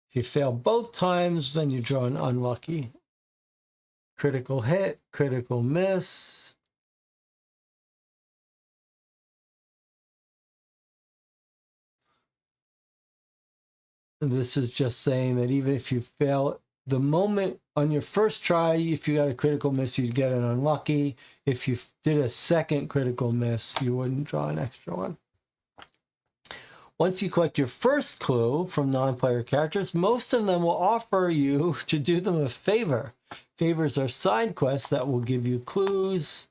If you fail both times, then you draw an unlucky. Critical hit, critical miss. And this is just saying that even if you fail, the moment on your first try, if you got a critical miss, you'd get an unlucky. If you did a second critical miss, you wouldn't draw an extra one. Once you collect your first clue from non-player characters, most of them will offer you to do them a favor. Favors are side quests that will give you clues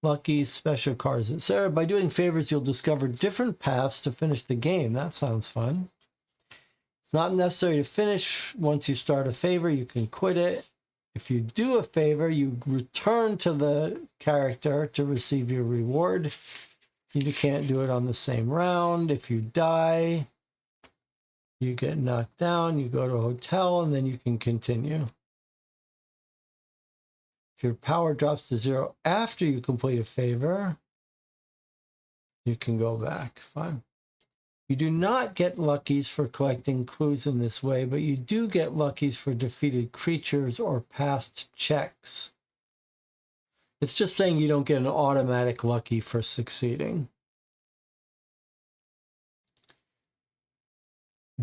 lucky special cards, etc. By doing favors, you'll discover different paths to finish the game. That sounds fun. It's not necessary to finish. Once you start a favor, you can quit it. If you do a favor, you return to the character to receive your reward. You can't do it on the same round. If you die, you get knocked down, you go to a hotel, and then you can continue. If your power drops to 0 after you complete a favor, you can go back. Fine. You do not get luckies for collecting clues in this way, but you do get luckies for defeated creatures or past checks. It's just saying you don't get an automatic lucky for succeeding.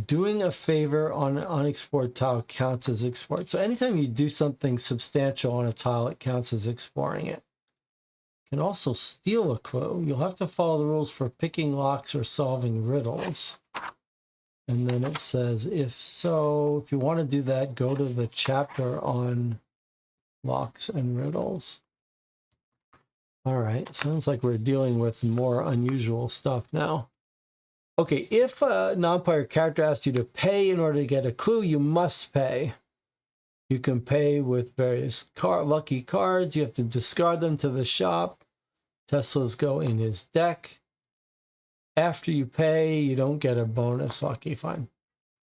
Doing a favor on an unexplored tile counts as explored. So anytime you do something substantial on a tile, it counts as exploring it. You can also steal a clue. You'll have to follow the rules for picking locks or solving riddles. And then it says, if so, if you want to do that, go to the chapter on locks and riddles. All right, sounds like we're dealing with more unusual stuff now. Okay, if a non-player character asks you to pay in order to get a clue, you must pay. You can pay with various lucky cards. You have to discard them to the shop. Teslas go in his deck. After you pay, you don't get a bonus lucky. Fine.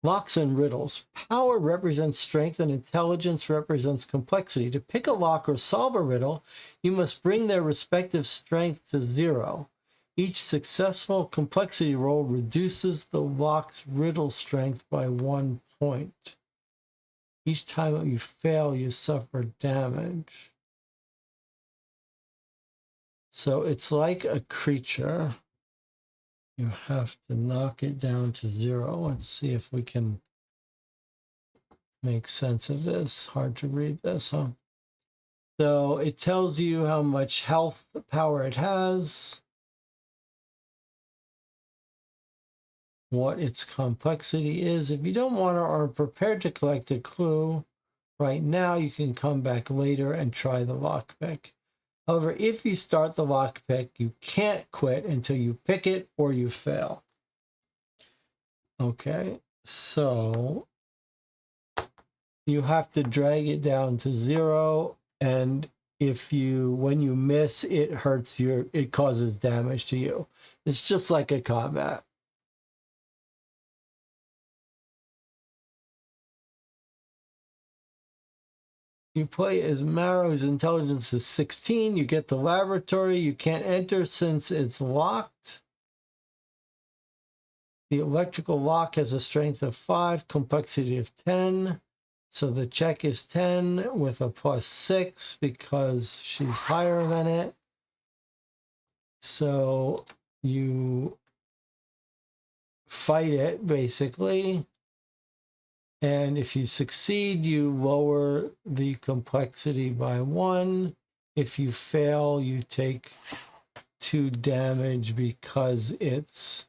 Locks and riddles. Power represents strength and intelligence represents complexity. To pick a lock or solve a riddle, you must bring their respective strength to 0. Each successful complexity roll reduces the lock's riddle strength by 1 point. Each time you fail, you suffer damage. So it's like a creature. You have to knock it down to 0. Let's see if we can make sense of this. Hard to read this, huh? So it tells you how much health power it has, what its complexity is. If you don't want to or are prepared to collect a clue right now, you can come back later and try the lockpick. However, if you start the lockpick, you can't quit until you pick it or you fail. Okay, so you have to drag it down to 0, and when you miss, it hurts it causes damage to you. It's just like a combat. You play as Maro, whose intelligence is 16. You get the laboratory. You can't enter since it's locked. The electrical lock has a strength of 5, complexity of 10. So the check is 10 with a +6 because she's higher than it. So you fight it, basically. And if you succeed, you lower the complexity by 1. If you fail, you take 2 damage because its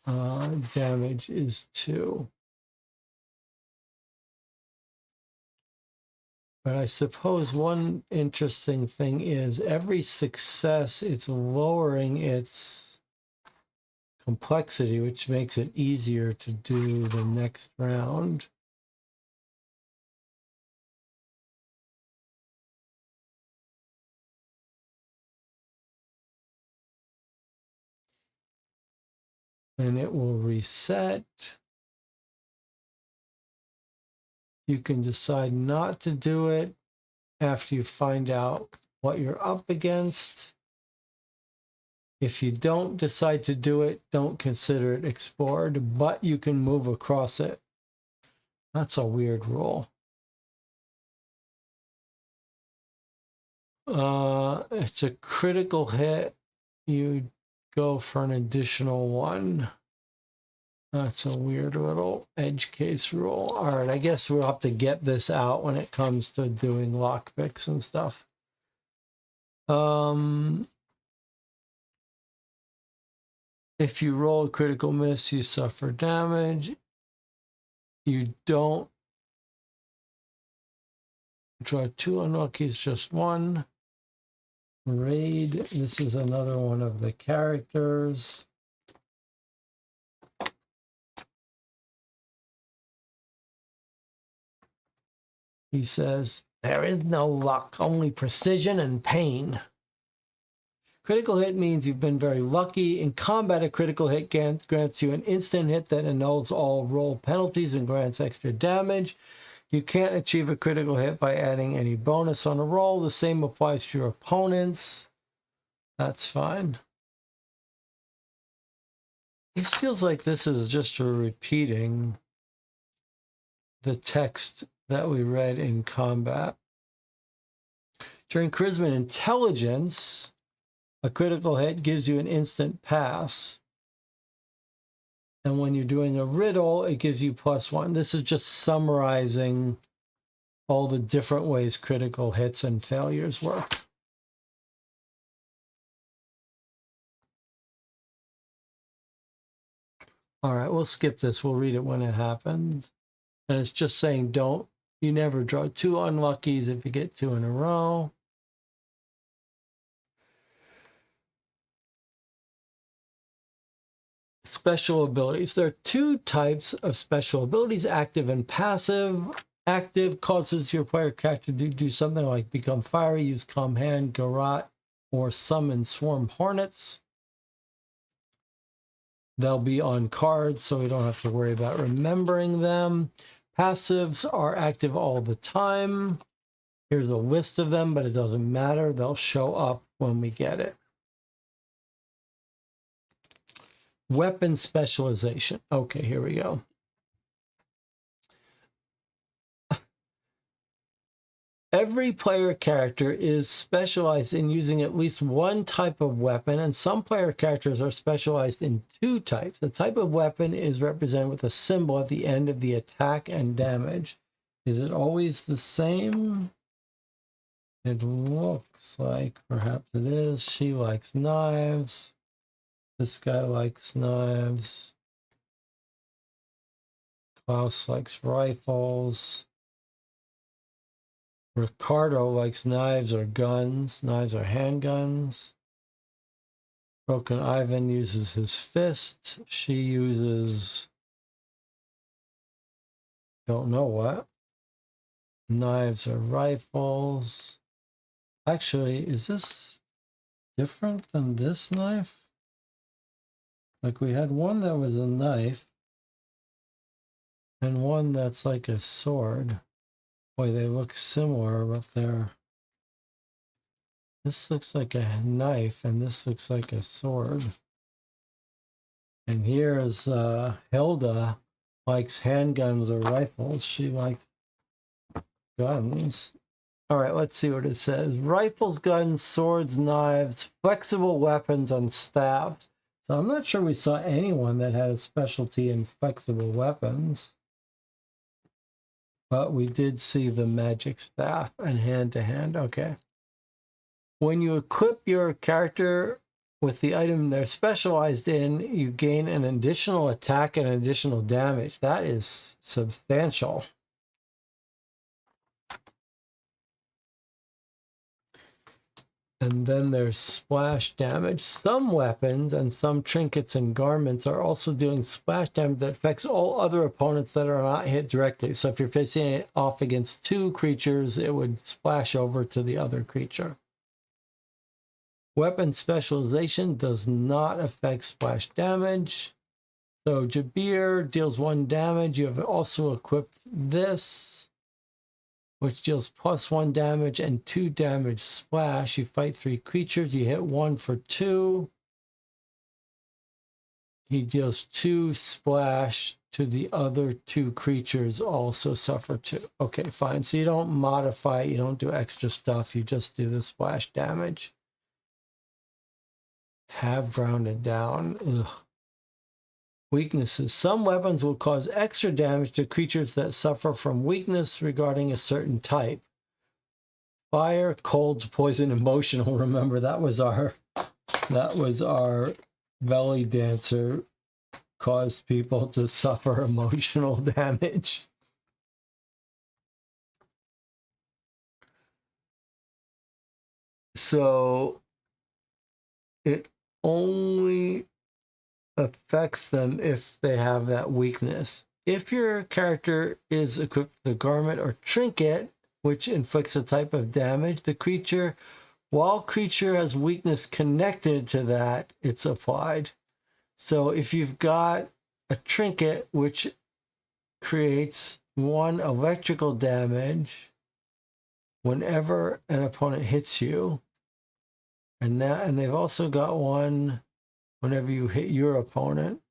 damage is 2. But I suppose one interesting thing is every success, it's lowering its complexity, which makes it easier to do the next round. And it will reset. You can decide not to do it after you find out what you're up against. If you don't decide to do it, don't consider it explored, but you can move across it. That's a weird rule. It's a critical hit. You go for an additional 1. That's a weird little edge case rule. All right, I guess we'll have to get this out when it comes to doing lockpicks and stuff. If you roll a critical miss, you suffer damage. You don't draw 2 unluckies, just 1. Raid. This is another one of the characters. He says, there is no luck, only precision and pain. Critical hit means you've been very lucky. In combat, a critical hit grants you an instant hit that annuls all roll penalties and grants extra damage. You can't achieve a critical hit by adding any bonus on a roll. The same applies to your opponents. That's fine. This feels like this is just repeating the text that we read in combat. During Charisma and Intelligence, a critical hit gives you an instant pass. And when you're doing a riddle, it gives you +1. This is just summarizing all the different ways critical hits and failures work. All right, we'll skip this. We'll read it when it happens. And it's just saying you never draw 2 unluckies if you get 2 in a row. Special abilities. There are 2 types of special abilities, active and passive. Active causes your player character to do something like become fiery, use calm hand, garrote, or summon swarm hornets. They'll be on cards, so we don't have to worry about remembering them. Passives are active all the time. Here's a list of them, but it doesn't matter. They'll show up when we get it. Weapon specialization. Okay, here we go. Every player character is specialized in using at least one type of weapon, and some player characters are specialized in 2 types. The type of weapon is represented with a symbol at the end of the attack and damage. Is it always the same? It looks like perhaps it is. She likes knives. This guy likes knives. Klaus likes rifles. Ricardo likes knives or guns. Knives or handguns. Broken Ivan uses his fist. She uses... don't know what. Knives or rifles. Actually, is this different than this knife? Like we had one that was a knife and one that's like a sword. Boy, they look similar, but they're... this looks like a knife and this looks like a sword. And here's Hilda likes handguns or rifles. She likes guns. All right, let's see what it says. Rifles, guns, swords, knives, flexible weapons, and staffs. So I'm not sure we saw anyone that had a specialty in flexible weapons. But we did see the magic staff and hand-to-hand. Okay. When you equip your character with the item they're specialized in, you gain an additional attack and additional damage. That is substantial. And then there's splash damage. Some weapons and some trinkets and garments are also doing splash damage that affects all other opponents that are not hit directly. So if you're facing it off against 2 creatures, it would splash over to the other creature. Weapon specialization does not affect splash damage. So Jabir deals 1 damage. You have also equipped this, which deals +1 damage and 2 damage splash. You fight 3 creatures. You hit 1 for 2. He deals 2 splash to the other 2 creatures, also suffer 2. Okay, fine. So you don't modify it. You don't do extra stuff. You just do the splash damage. Have grounded down. Ugh. Weaknesses. Some weapons will cause extra damage to creatures that suffer from weakness regarding a certain type. Fire, cold, poison, emotional. Remember, that was our belly dancer. Caused people to suffer emotional damage. So it only affects them if they have that weakness. If your character is equipped with a garment or trinket, which inflicts a type of damage, the creature, while creature has weakness connected to that, it's applied. So if you've got a trinket which creates 1 electrical damage whenever an opponent hits you, and they've also got 1 whenever you hit your opponent,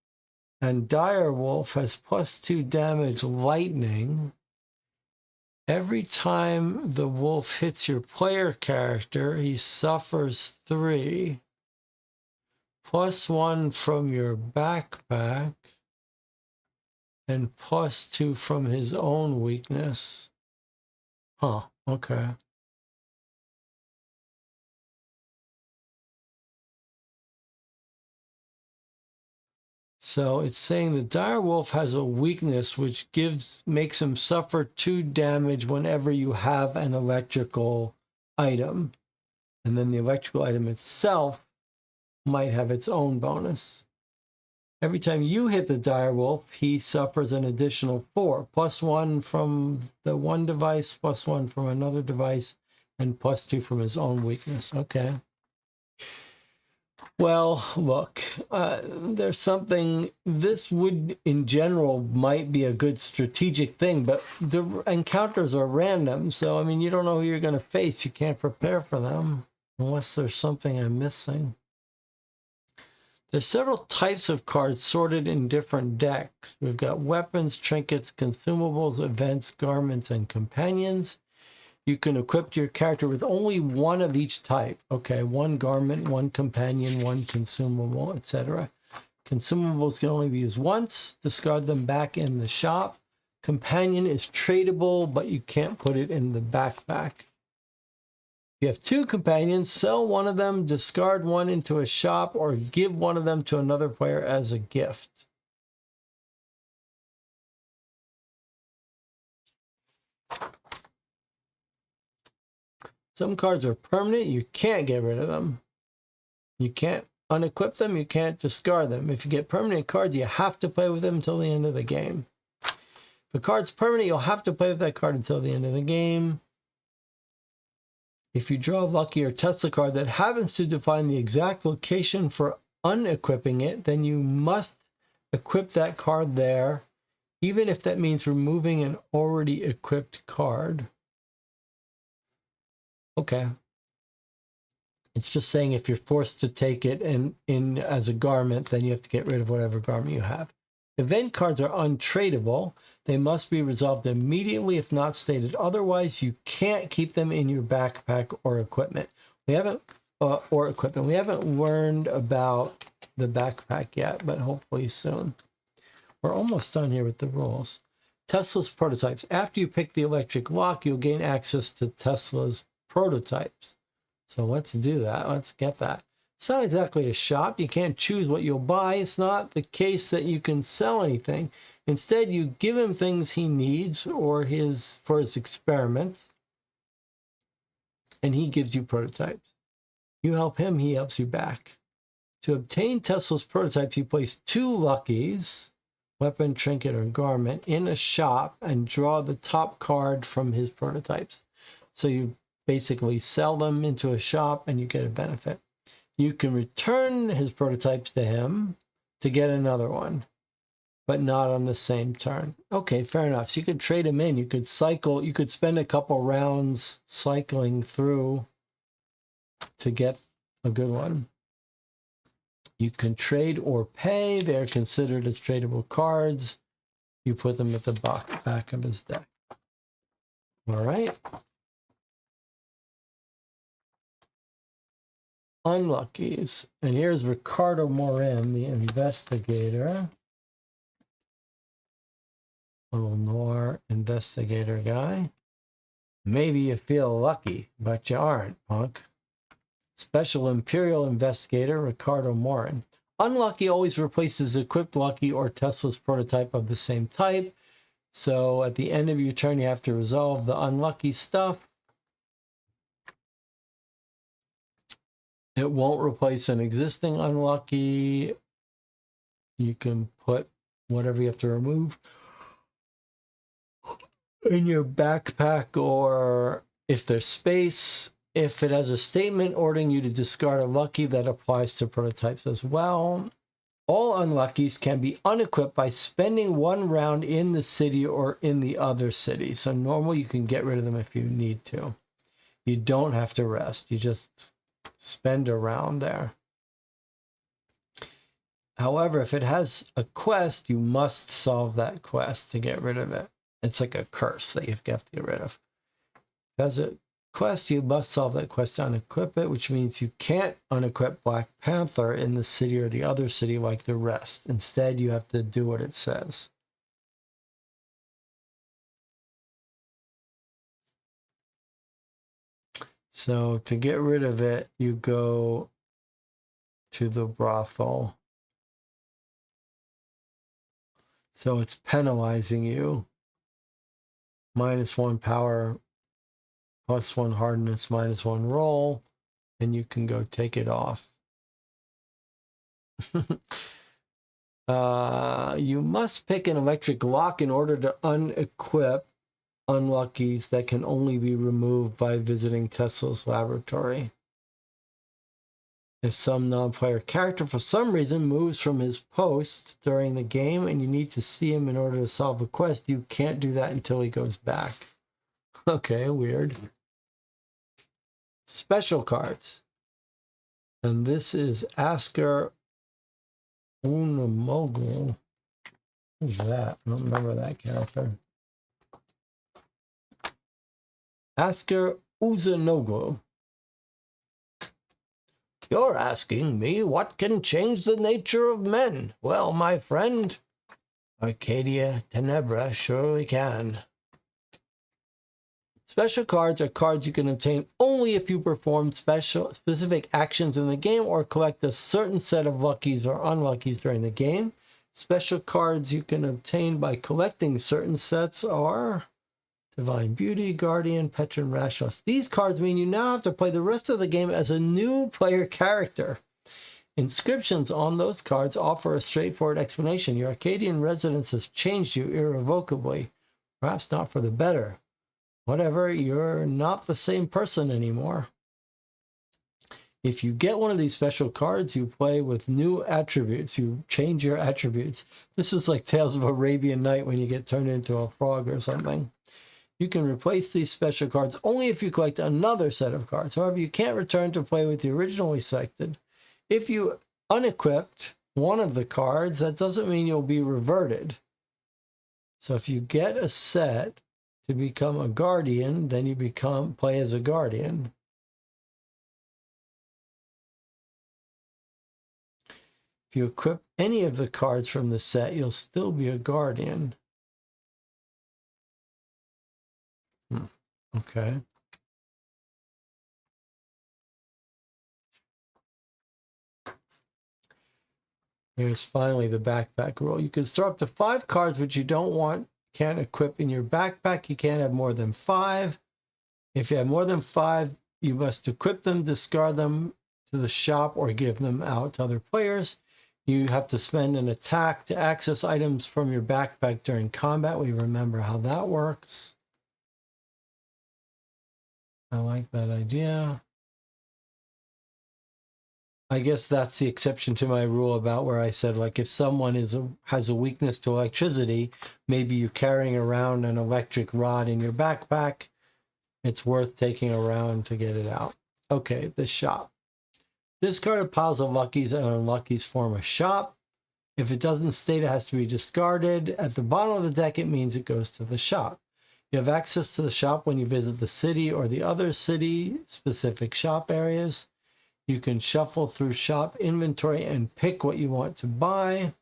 and Dire Wolf has +2 damage lightning. Every time the wolf hits your player character, he suffers 3 +1 from your backpack and +2 from his own weakness. Huh, okay. So it's saying the dire wolf has a weakness which makes him suffer 2 damage whenever you have an electrical item. And then the electrical item itself might have its own bonus. Every time you hit the dire wolf, he suffers an additional 4, +1 from the one device, +1 from another device, and +2 from his own weakness. Okay. Well, look, there's something, this would, in general, might be a good strategic thing, but the encounters are random. So, I mean, you don't know who you're going to face. You can't prepare for them unless there's something I'm missing. There's several types of cards sorted in different decks. We've got weapons, trinkets, consumables, events, garments, and companions. You can equip your character with only 1 of each type. Okay, 1 garment, 1 companion, 1 consumable, etc. Consumables can only be used once. Discard them back in the shop. Companion is tradable, but you can't put it in the backpack. If you have 2 companions, sell 1 of them, discard 1 into a shop, or give 1 of them to another player as a gift. Some cards are permanent. You can't get rid of them. You can't unequip them. You can't discard them. If you get permanent cards, you have to play with them until the end of the game. If a card's permanent, you'll have to play with that card until the end of the game. If you draw a lucky or Tesla card that happens to define the exact location for unequipping it, then you must equip that card there, even if that means removing an already equipped card. Okay. It's just saying if you're forced to take it in as a garment, then you have to get rid of whatever garment you have. Event cards are untradeable. They must be resolved immediately if not stated otherwise. You can't keep them in your backpack or equipment. We haven't learned about the backpack yet, but hopefully soon. We're almost done here with the rules. Tesla's prototypes. After you pick the electric lock, you'll gain access to Tesla's prototypes. So let's do that. Let's get that. It's not exactly a shop. You can't choose what you'll buy. It's not the case that you can sell anything. Instead, you give him things he needs or for his experiments, and he gives you prototypes. You help him, he helps you back. To obtain Tesla's prototypes, you place 2 luckies, weapon, trinket, or garment, in a shop and draw the top card from his prototypes. So you basically sell them into a shop and you get a benefit. You can return his prototypes to him to get another one, but not on the same turn. Okay, fair enough. So you could trade him in. You could cycle. You could spend a couple rounds cycling through to get a good one. You can trade or pay. They're considered as tradable cards. You put them at the back of his deck. All right. Unluckies. And here's Ricardo Morin, the investigator. Little noir investigator guy. Maybe you feel lucky, but you aren't, punk. Special Imperial investigator Ricardo Morin. Unlucky always replaces equipped lucky or Tesla's prototype of the same type. So at the end of your turn, you have to resolve the unlucky stuff. It won't replace an existing unlucky. You can put whatever you have to remove in your backpack, or if there's space. If it has a statement ordering you to discard a lucky, that applies to prototypes as well. All unluckies can be unequipped by spending one round in the city or in the other city. So normally you can get rid of them if you need to. You don't have to rest. You just spend a round there. However, if it has a quest, you must solve that quest to get rid of it. It's like a curse that you have to get rid of. If it has a quest, you must solve that quest to unequip it, which means you can't unequip Black Panther in the city or the other city like the rest. Instead, you have to do what it says. So to get rid of it, you go to the brothel. So it's penalizing you. -1 power, +1 hardness, -1 roll, and you can go take it off. You must pick an electric lock in order to unequip unluckies that can only be removed by visiting Tesla's laboratory. If some non-player character for some reason moves from his post during the game and you need to see him in order to solve a quest, you can't do that until he goes back. Okay, weird. Special cards. And this is Asker Unamogul. Who's that? I don't remember that character. Asker Uzanoglu. You're asking me what can change the nature of men. Well, my friend, Arcadia Tenebra surely can. Special cards are cards you can obtain only if you perform specific actions in the game or collect a certain set of luckies or unluckies during the game. Special cards you can obtain by collecting certain sets are Divine Beauty, Guardian, Petron, Rationalist. These cards mean you now have to play the rest of the game as a new player character. Inscriptions on those cards offer a straightforward explanation. Your Arcadian residence has changed you irrevocably, perhaps not for the better. Whatever, you're not the same person anymore. If you get one of these special cards, you play with new attributes. You change your attributes. This is like Tales of Arabian Night when you get turned into a frog or something. You can replace these special cards only if you collect another set of cards. However, you can't return to play with the originally selected. If you unequipped one of the cards, that doesn't mean you'll be reverted. So if you get a set to become a guardian, then you play as a guardian. If you equip any of the cards from the set, you'll still be a guardian. Okay. Here's finally the backpack rule. You can store up to 5 cards which you can't equip in your backpack. You can't have more than 5. If you have more than 5, you must equip them, discard them to the shop, or give them out to other players. You have to spend an attack to access items from your backpack during combat. We remember how that works. I like that idea. I guess that's the exception to my rule about where I said, like, if someone has a weakness to electricity, maybe you're carrying around an electric rod in your backpack, it's worth taking around to get it out. Okay, the shop. Discarded piles of luckies and unluckies form a shop. If it doesn't state it has to be discarded, at the bottom of the deck, it means it goes to the shop. You have access to the shop when you visit the city or the other city-specific shop areas. You can shuffle through shop inventory and pick what you want to buy.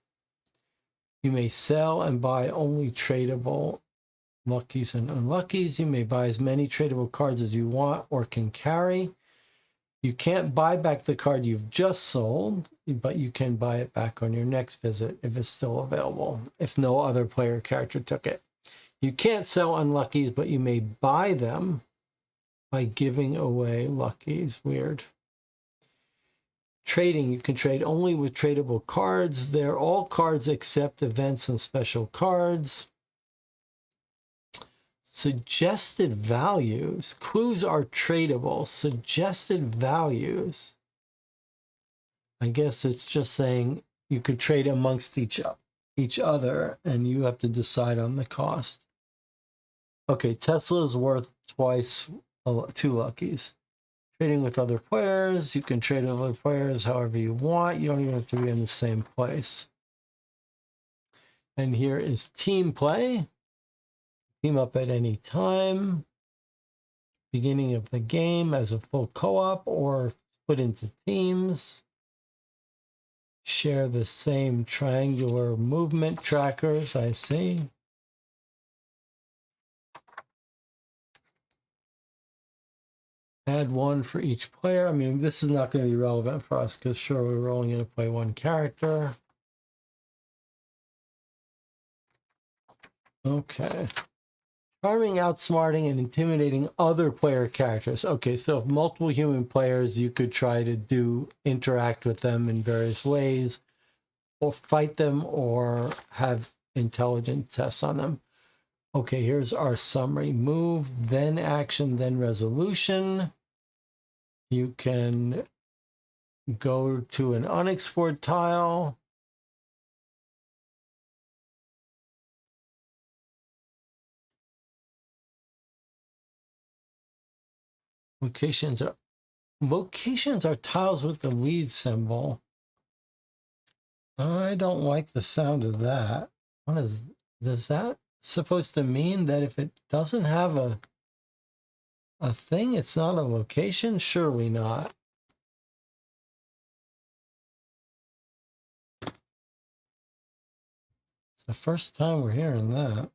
You may sell and buy only tradable luckies and unluckies. You may buy as many tradable cards as you want or can carry. You can't buy back the card you've just sold, but you can buy it back on your next visit if it's still available, if no other player character took it. You can't sell unluckies, but you may buy them by giving away luckies. Weird. Trading, you can trade only with tradable cards. They're all cards except events and special cards. Suggested values. Clues are tradable. Suggested values. I guess it's just saying you could trade amongst each other and you have to decide on the cost. Okay, Tesla is worth twice 2 luckies. Trading with other players. You can trade with other players however you want. You don't even have to be in the same place. And here is team play. Team up at any time. Beginning of the game as a full co-op or split into teams. Share the same triangular movement trackers, I see. Add one for each player. I mean, this is not going to be relevant for us because sure, we're only going to play one character. Okay. Charming, outsmarting, and intimidating other player characters. Okay, so if multiple human players, you could try to interact with them in various ways, or fight them, or have intelligence tests on them. Okay, here's our summary. Move, then action, then resolution. You can go to an unexplored tile. Locations are tiles with the lead symbol. I don't like the sound of that. Does that supposed to mean that if it doesn't have a thing, it's not a location? Surely not. It's the first time we're hearing that.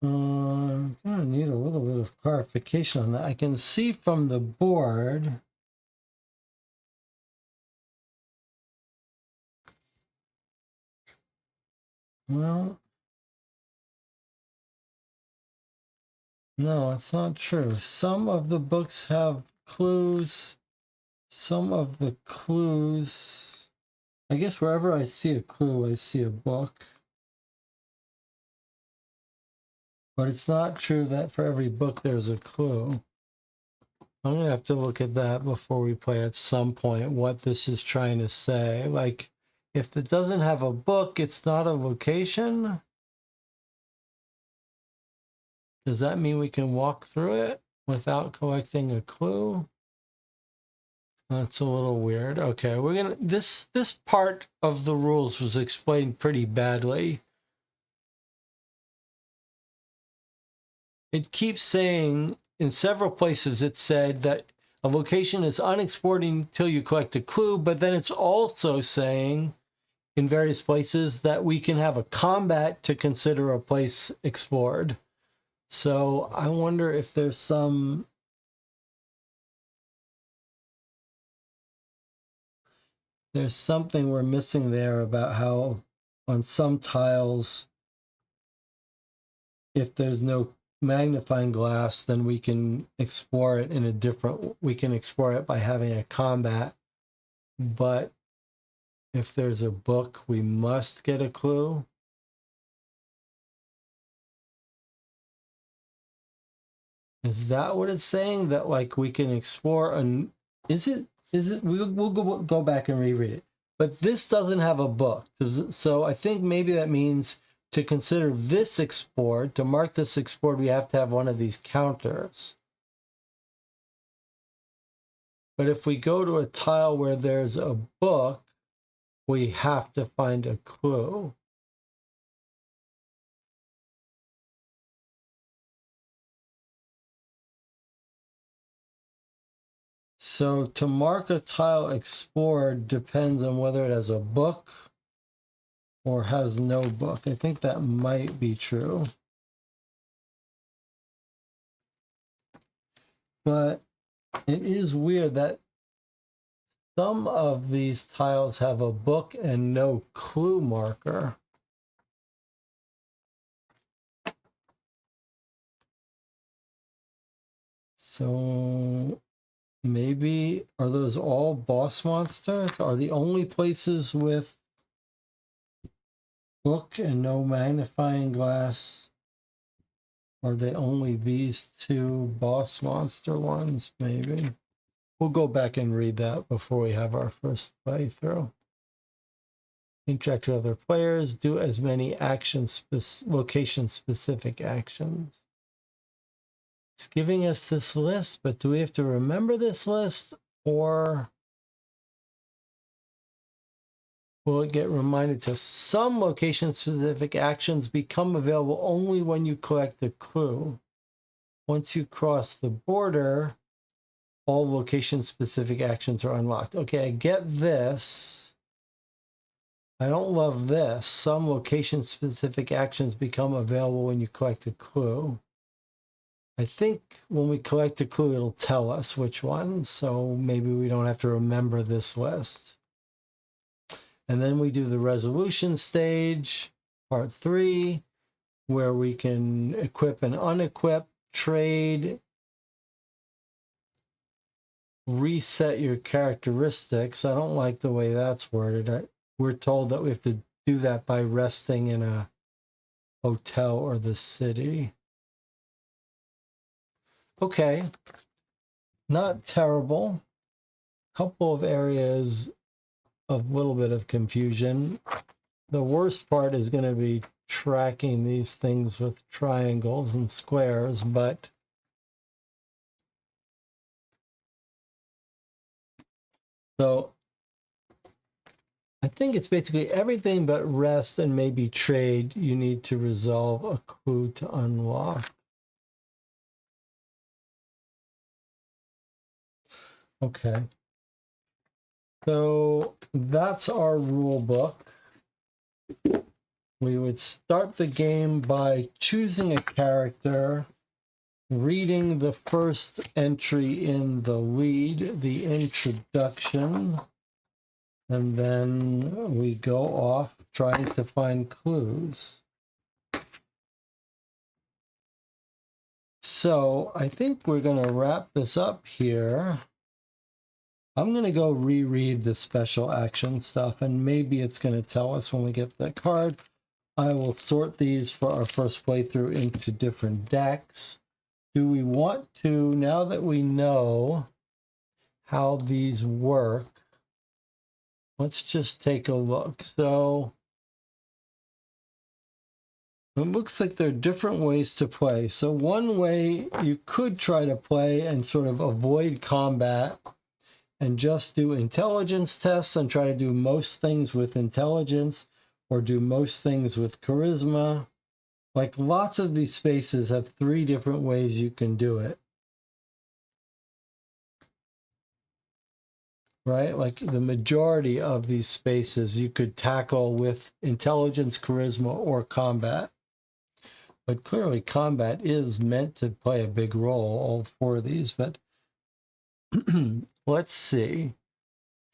I'm gonna need a little bit of clarification on that. I can see from the board. Well, no, it's not true. Some of the books have clues. Some of the clues, I guess wherever I see a clue, I see a book. But it's not true that for every book there's a clue. I'm going to have to look at that before we play at some point, what this is trying to say. Like, if it doesn't have a book, it's not a location? Does that mean we can walk through it without collecting a clue? That's a little weird. Okay, we're gonna this part of the rules was explained pretty badly. It keeps saying in several places it said that a location is unexplored until you collect a clue, but then it's also saying in various places that we can have a combat to consider a place explored. So I wonder if there's something we're missing there about how on some tiles, if there's no magnifying glass, then we can explore it we can explore it by having a combat. But if there's a book, we must get a clue. Is that what it's saying? That like we can explore and is it we'll go back and reread it. But this doesn't have a book. So I think maybe that means to consider this explored, to mark this explored, we have to have one of these counters. But if we go to a tile where there's a book, we have to find a clue. So to mark a tile explored depends on whether it has a book or has no book. I think that might be true. But it is weird that some of these tiles have a book and no clue marker. So maybe, are those all boss monsters? Are the only places with book and no magnifying glass, are they only these two boss monster ones? Maybe. We'll go back and read that before we have our first playthrough. Interact with other players, do as many location-specific actions. It's giving us this list, but do we have to remember this list, or will it get reminded to some location-specific actions become available only when you collect a clue? Once you cross the border, all location-specific actions are unlocked. Okay, I get this. I don't love this. Some location-specific actions become available when you collect a clue. I think when we collect a clue, it'll tell us which one, so maybe we don't have to remember this list. And then we do the resolution stage, part 3, where we can equip and unequip, trade, reset your characteristics. I don't like the way that's worded. We're told that we have to do that by resting in a hotel or the city. Okay, not terrible. Couple of areas of a little bit of confusion. The worst part is going to be tracking these things with triangles and squares, but so I think it's basically everything but rest and maybe trade. You need to resolve a clue to unlock. Okay. So that's our rule book. We would start the game by choosing a character, reading the first entry in the lead, the introduction, and then we go off trying to find clues. So I think we're going to wrap this up here. I'm going to go reread the special action stuff, and maybe it's going to tell us when we get that card. I will sort these for our first playthrough into different decks. Do we want to, now that we know how these work, let's just take a look. So it looks like there are different ways to play. So one way you could try to play and sort of avoid combat and just do intelligence tests and try to do most things with intelligence or do most things with charisma. Like lots of these spaces have 3 different ways you can do it. Right? Like the majority of these spaces you could tackle with intelligence, charisma, or combat. But clearly combat is meant to play a big role, all 4 of these. But let's see.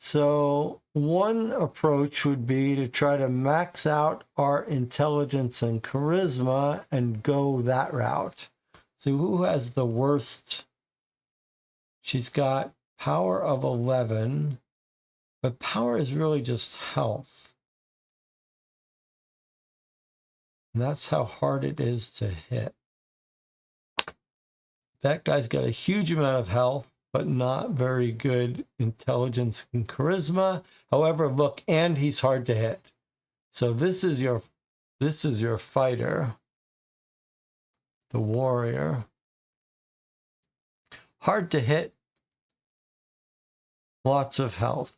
So one approach would be to try to max out our intelligence and charisma and go that route. So who has the worst? She's got power of 11, but power is really just health. And that's how hard it is to hit. That guy's got a huge amount of health, but not very good intelligence and charisma. However, look, and he's hard to hit. So this is your fighter, the warrior. Hard to hit, lots of health.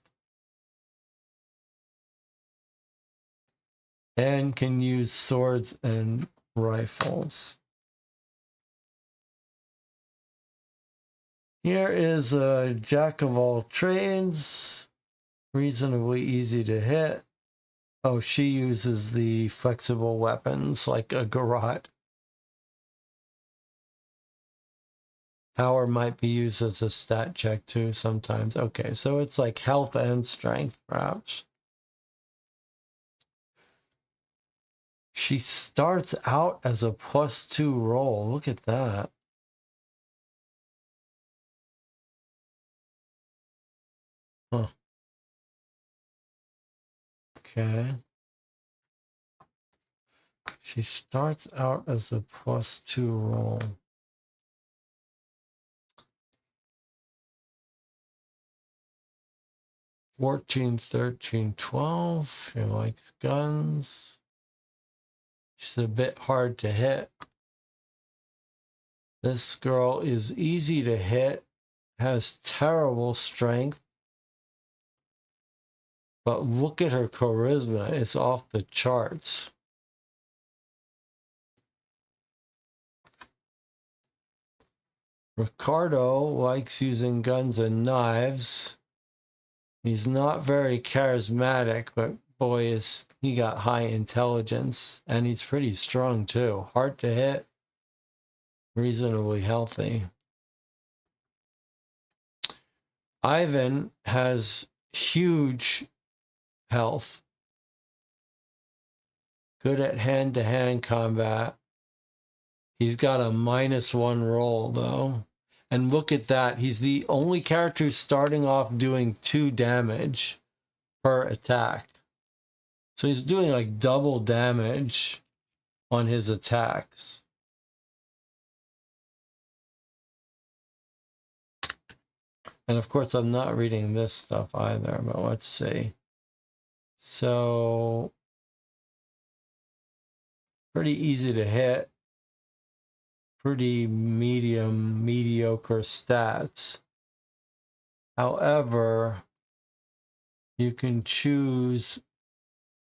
And can use swords and rifles. Here is a jack of all trades, reasonably easy to hit. Oh, she uses the flexible weapons like a garrote. Power might be used as a stat check too sometimes. Okay, so it's like health and strength, perhaps. She starts out as a +2 roll. Look at that. Huh. Okay. She starts out as a +2 roll. $14, $13, $12. She likes guns. She's a bit hard to hit. This girl is easy to hit, has terrible strength, but look at her charisma. It's off the charts. Ricardo likes using guns and knives. He's not very charismatic, but boy, is he got high intelligence, and he's pretty strong too. Hard to hit, reasonably healthy. Ivan has huge health, good at hand-to-hand combat. He's got a -1 roll though. And look at that, he's the only character starting off doing 2 damage per attack. So he's doing like double damage on his attacks. And of course, I'm not reading this stuff either, but let's see. So, pretty easy to hit. Pretty mediocre stats. However, you can choose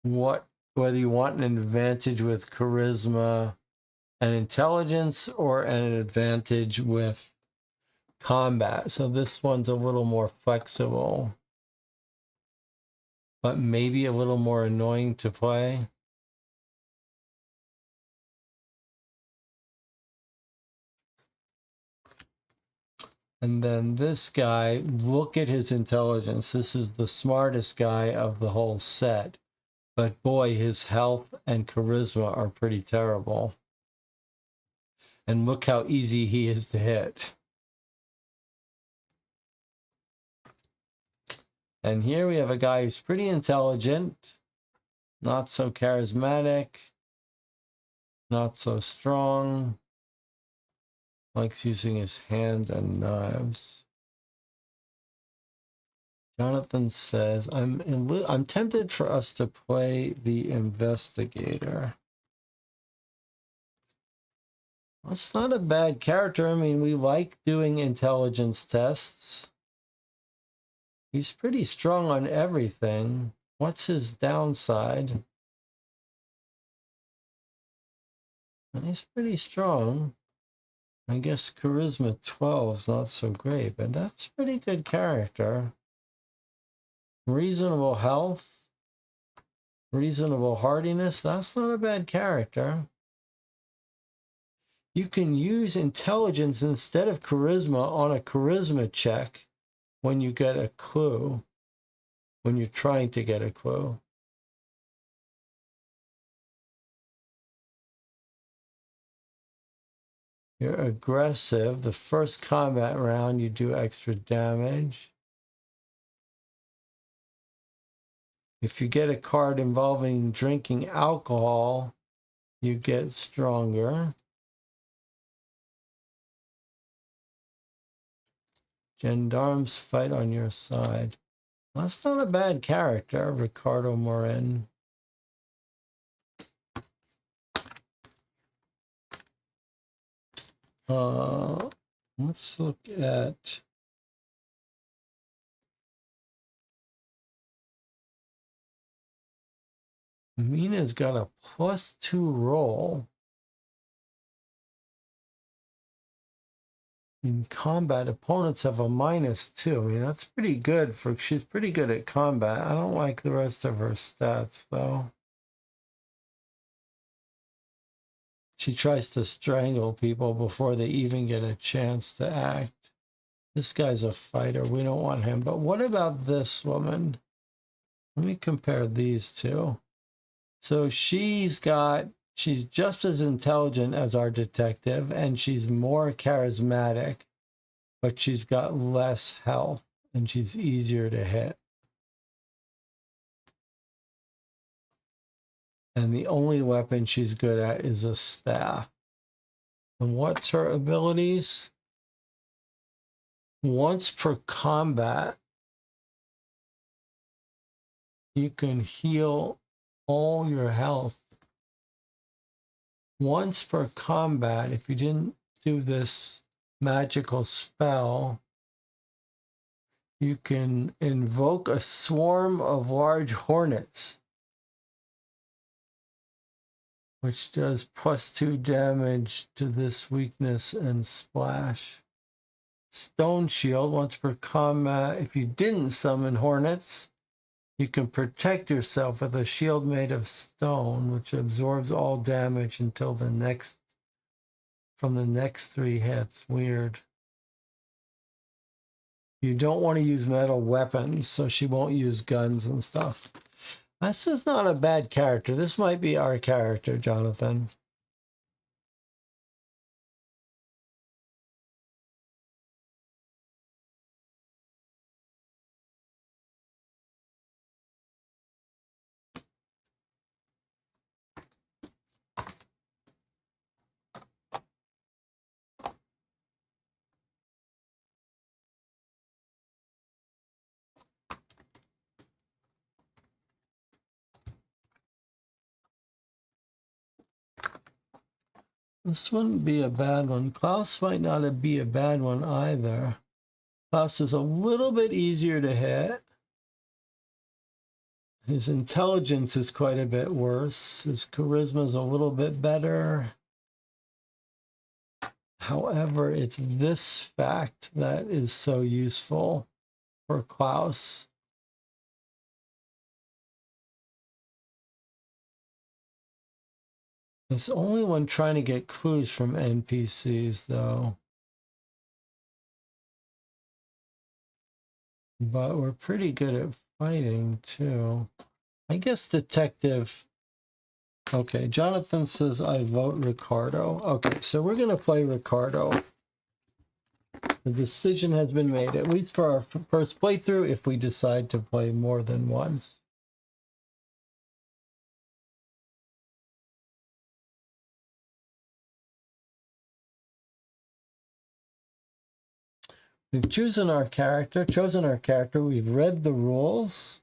whether you want an advantage with charisma and intelligence or an advantage with combat. So this one's a little more flexible, but maybe a little more annoying to play. And then this guy, look at his intelligence. This is the smartest guy of the whole set. But boy, his health and charisma are pretty terrible. And look how easy he is to hit. And here we have a guy who's pretty intelligent, not so charismatic, not so strong, likes using his hand and knives. Jonathan says, I'm tempted for us to play the investigator. That's not a bad character. I mean, we like doing intelligence tests. He's pretty strong on everything. What's his downside? He's pretty strong. I guess charisma 12 is not so great, but that's a pretty good character. Reasonable health, reasonable hardiness. That's not a bad character. You can use intelligence instead of charisma on a charisma check when you get a clue, when you're trying to get a clue. You're aggressive. The first combat round, you do extra damage. If you get a card involving drinking alcohol, you get stronger. Gendarmes fight on your side. That's not a bad character, Ricardo Morin. Let's look at Mina's got a +2 roll. In combat, opponents have a -2. I mean, that's pretty good for, she's pretty good at combat. I don't like the rest of her stats, though. She tries to strangle people before they even get a chance to act. This guy's a fighter. We don't want him. But what about this woman? Let me compare these two. So she's just as intelligent as our detective, and she's more charismatic, but she's got less health, and she's easier to hit. And the only weapon she's good at is a staff. And what's her abilities? Once per combat, you can heal all your health. Once per combat, if you didn't do this magical spell, you can invoke a swarm of large hornets, which does +2 damage to this weakness and splash. Stone shield, once per combat. If you didn't summon hornets, you can protect yourself with a shield made of stone, which absorbs all damage until the next 3 hits. Weird. You don't want to use metal weapons, so she won't use guns and stuff. This is not a bad character. This might be our character, Jonathan. This wouldn't be a bad one. Klaus might not be a bad one either. Klaus is a little bit easier to hit. His intelligence is quite a bit worse. His charisma is a little bit better. However, it's this fact that is so useful for Klaus. It's only when trying to get clues from NPCs, though. But we're pretty good at fighting, too. I guess detective... Okay, Jonathan says I vote Ricardo. Okay, so we're going to play Ricardo. The decision has been made, at least for our first playthrough, if we decide to play more than once. We've chosen our character. We've read the rules.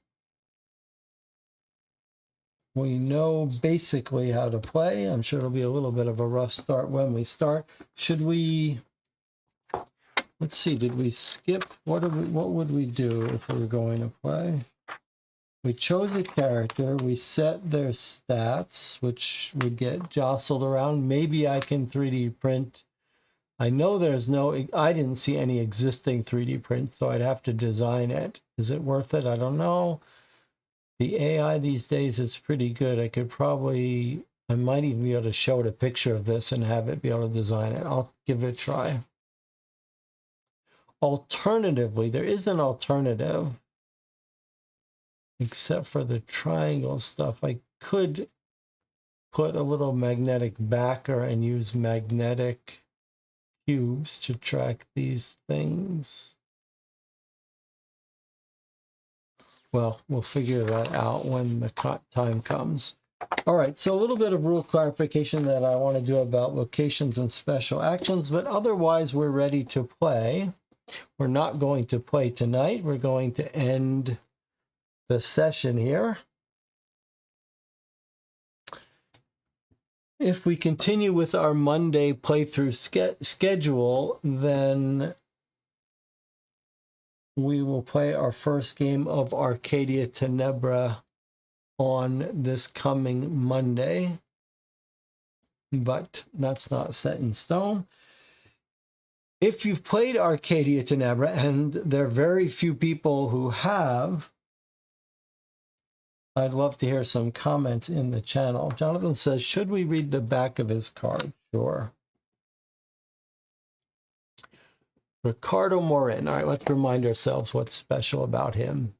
We know basically how to play. I'm sure it'll be a little bit of a rough start when we start. Should we... Let's see, did we skip? What would we do if we were going to play? We chose a character. We set their stats, which would get jostled around. Maybe I can 3D print. I know there's no... I didn't see any existing 3D print, so I'd have to design it. Is it worth it? I don't know. The AI these days is pretty good. I might even be able to show it a picture of this and have it be able to design it. I'll give it a try. Alternatively, there is an alternative, except for the triangle stuff. I could put a little magnetic backer and use magnetic cubes to track these things. Well, we'll figure that out when the time comes. All right, so a little bit of rule clarification that I want to do about locations and special actions, but otherwise we're ready to play. We're not going to play tonight. We're going to end the session here. If we continue with our Monday playthrough schedule, then we will play our first game of Arcadia Tenebra on this coming Monday, but that's not set in stone. If you've played Arcadia Tenebra, and there are very few people who have, I'd love to hear some comments in the channel. Jonathan says, should we read the back of his card? Sure. Ricardo Morin. All right, let's remind ourselves what's special about him.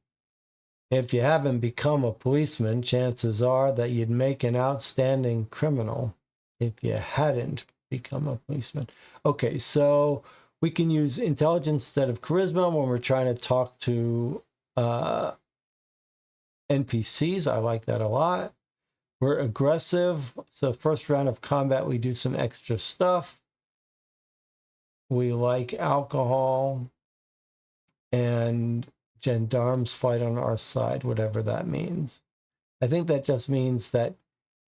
If you haven't become a policeman, chances are that you'd make an outstanding criminal if you hadn't become a policeman. Okay, so we can use intelligence instead of charisma when we're trying to talk to NPCs. I like that a lot. We're aggressive. So first round of combat, we do some extra stuff. We like alcohol, and gendarmes fight on our side, whatever that means. I think that just means that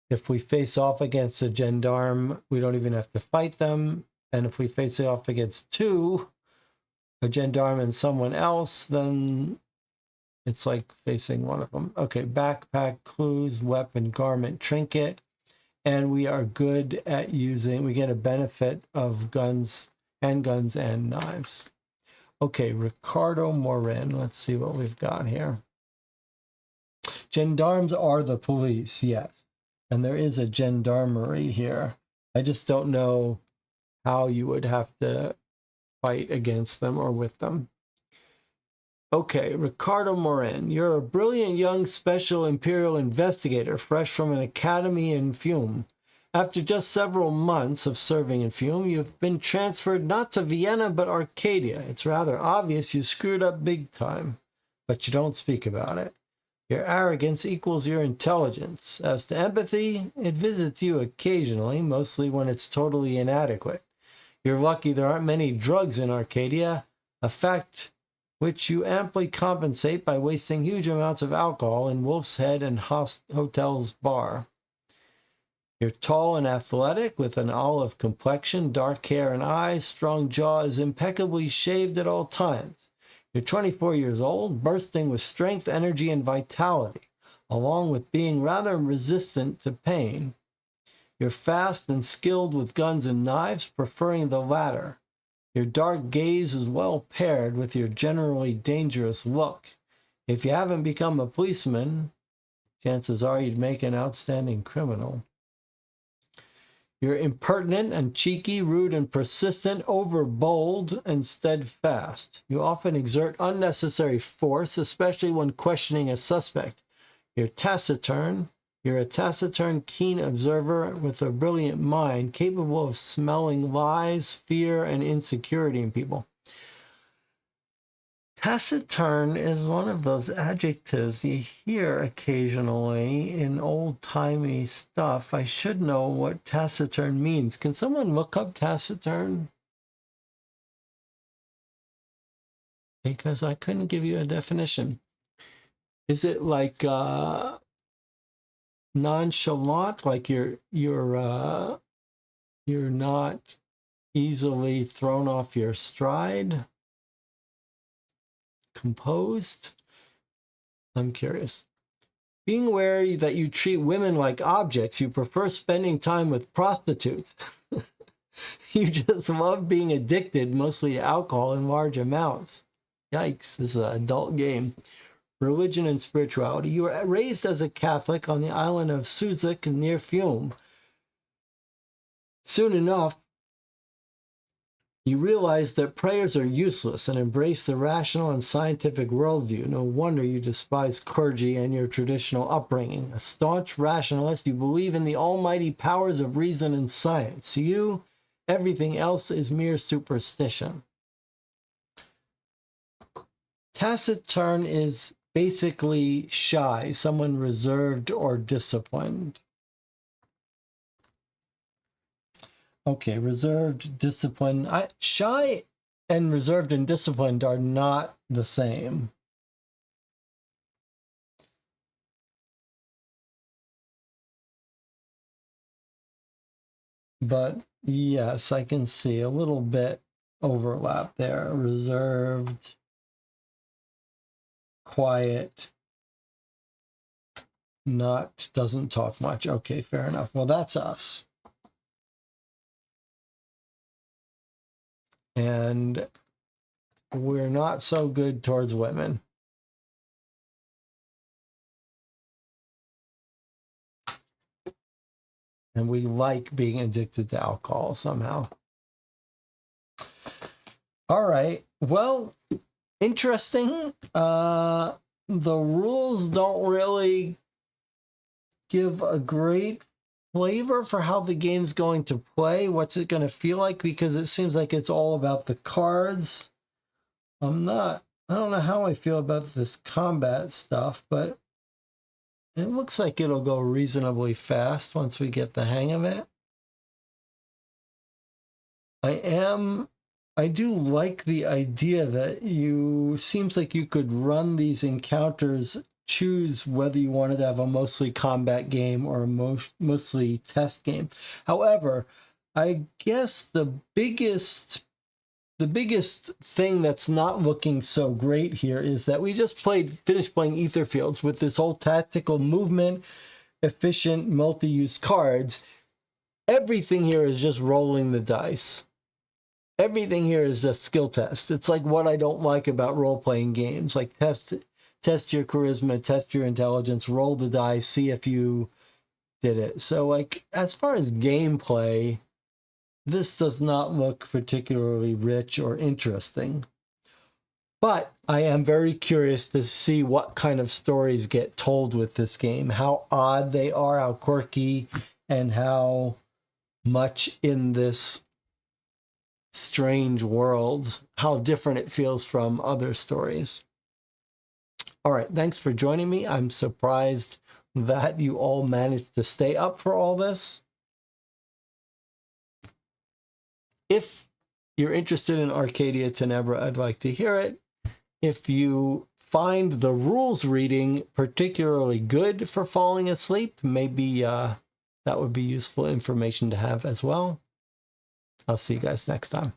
if we face off against a gendarme, we don't even have to fight them. And if we face off against two, a gendarme and someone else, then it's like facing one of them. Okay, backpack, clues, weapon, garment, trinket. And we are good at using, we get a benefit of guns, handguns, and knives. Okay, Ricardo Morin. Let's see what we've got here. Gendarmes are the police, yes. And there is a gendarmerie here. I just don't know how you would have to fight against them or with them. Okay, Ricardo Morin. You're a brilliant young special imperial investigator, fresh from an academy in Fiume. After just several months of serving in Fiume, you've been transferred not to Vienna, but Arcadia. It's rather obvious you screwed up big time, but you don't speak about it. Your arrogance equals your intelligence. As to empathy, it visits you occasionally, mostly when it's totally inadequate. You're lucky there aren't many drugs in Arcadia, a fact which you amply compensate by wasting huge amounts of alcohol in Wolf's Head and Hotel's bar. You're tall and athletic, with an olive complexion, dark hair and eyes, strong jaws, impeccably shaved at all times. You're 24 years old, bursting with strength, energy, and vitality, along with being rather resistant to pain. You're fast and skilled with guns and knives, preferring the latter. Your dark gaze is well paired with your generally dangerous look. If you haven't become a policeman, chances are you'd make an outstanding criminal. You're impertinent and cheeky, rude and persistent, overbold and steadfast. You often exert unnecessary force, especially when questioning a suspect. You're taciturn. You're a taciturn, keen observer with a brilliant mind, capable of smelling lies, fear, and insecurity in people. Taciturn is one of those adjectives you hear occasionally in old-timey stuff. I should know what taciturn means. Can someone look up taciturn? Because I couldn't give you a definition. Is it like nonchalant, like you're not easily thrown off your stride? Composed? I'm curious. Being aware that you treat women like objects, you prefer spending time with prostitutes. You just love being addicted, mostly to alcohol in large amounts. Yikes, this is an adult game. Religion and spirituality. You were raised as a Catholic on the island of Suzik near Fiume. Soon enough, you realize that prayers are useless and embrace the rational and scientific worldview. No wonder you despise clergy and your traditional upbringing. A staunch rationalist, you believe in the almighty powers of reason and science. To you, everything else is mere superstition. Taciturn is basically shy, someone reserved or disciplined. Okay, reserved, disciplined. Shy and reserved and disciplined are not the same. But yes, I can see a little bit overlap there. Reserved, quiet, doesn't talk much. Okay, fair enough. Well, that's us. and we're not so good towards women. And we like being addicted to alcohol somehow. All right. Well, interesting. The rules don't really give a great flavor for how the game's going to play. What's it going to feel like? Because it seems like it's all about the cards. I don't know how I feel about this combat stuff, but it looks like it'll go reasonably fast once we get the hang of it. I do like the idea that seems like you could run these encounters, choose whether you wanted to have a mostly combat game or a mostly test game. However, I guess the biggest thing that's not looking so great here is that we just finished playing Etherfields with this whole tactical movement, efficient multi-use cards. Everything here is just rolling the dice. Everything here is a skill test. It's like what I don't like about role-playing games. Like test your charisma, test your intelligence, roll the dice, see if you did it. So like as far as gameplay, this does not look particularly rich or interesting. But I am very curious to see what kind of stories get told with this game, how odd they are, how quirky, and how much in this strange world, how different it feels from other stories. All right, thanks for joining me. I'm surprised that you all managed to stay up for all this. If you're interested in Arcadia Tenebra, I'd like to hear it. If you find the rules reading particularly good for falling asleep, maybe that would be useful information to have as well. I'll see you guys next time.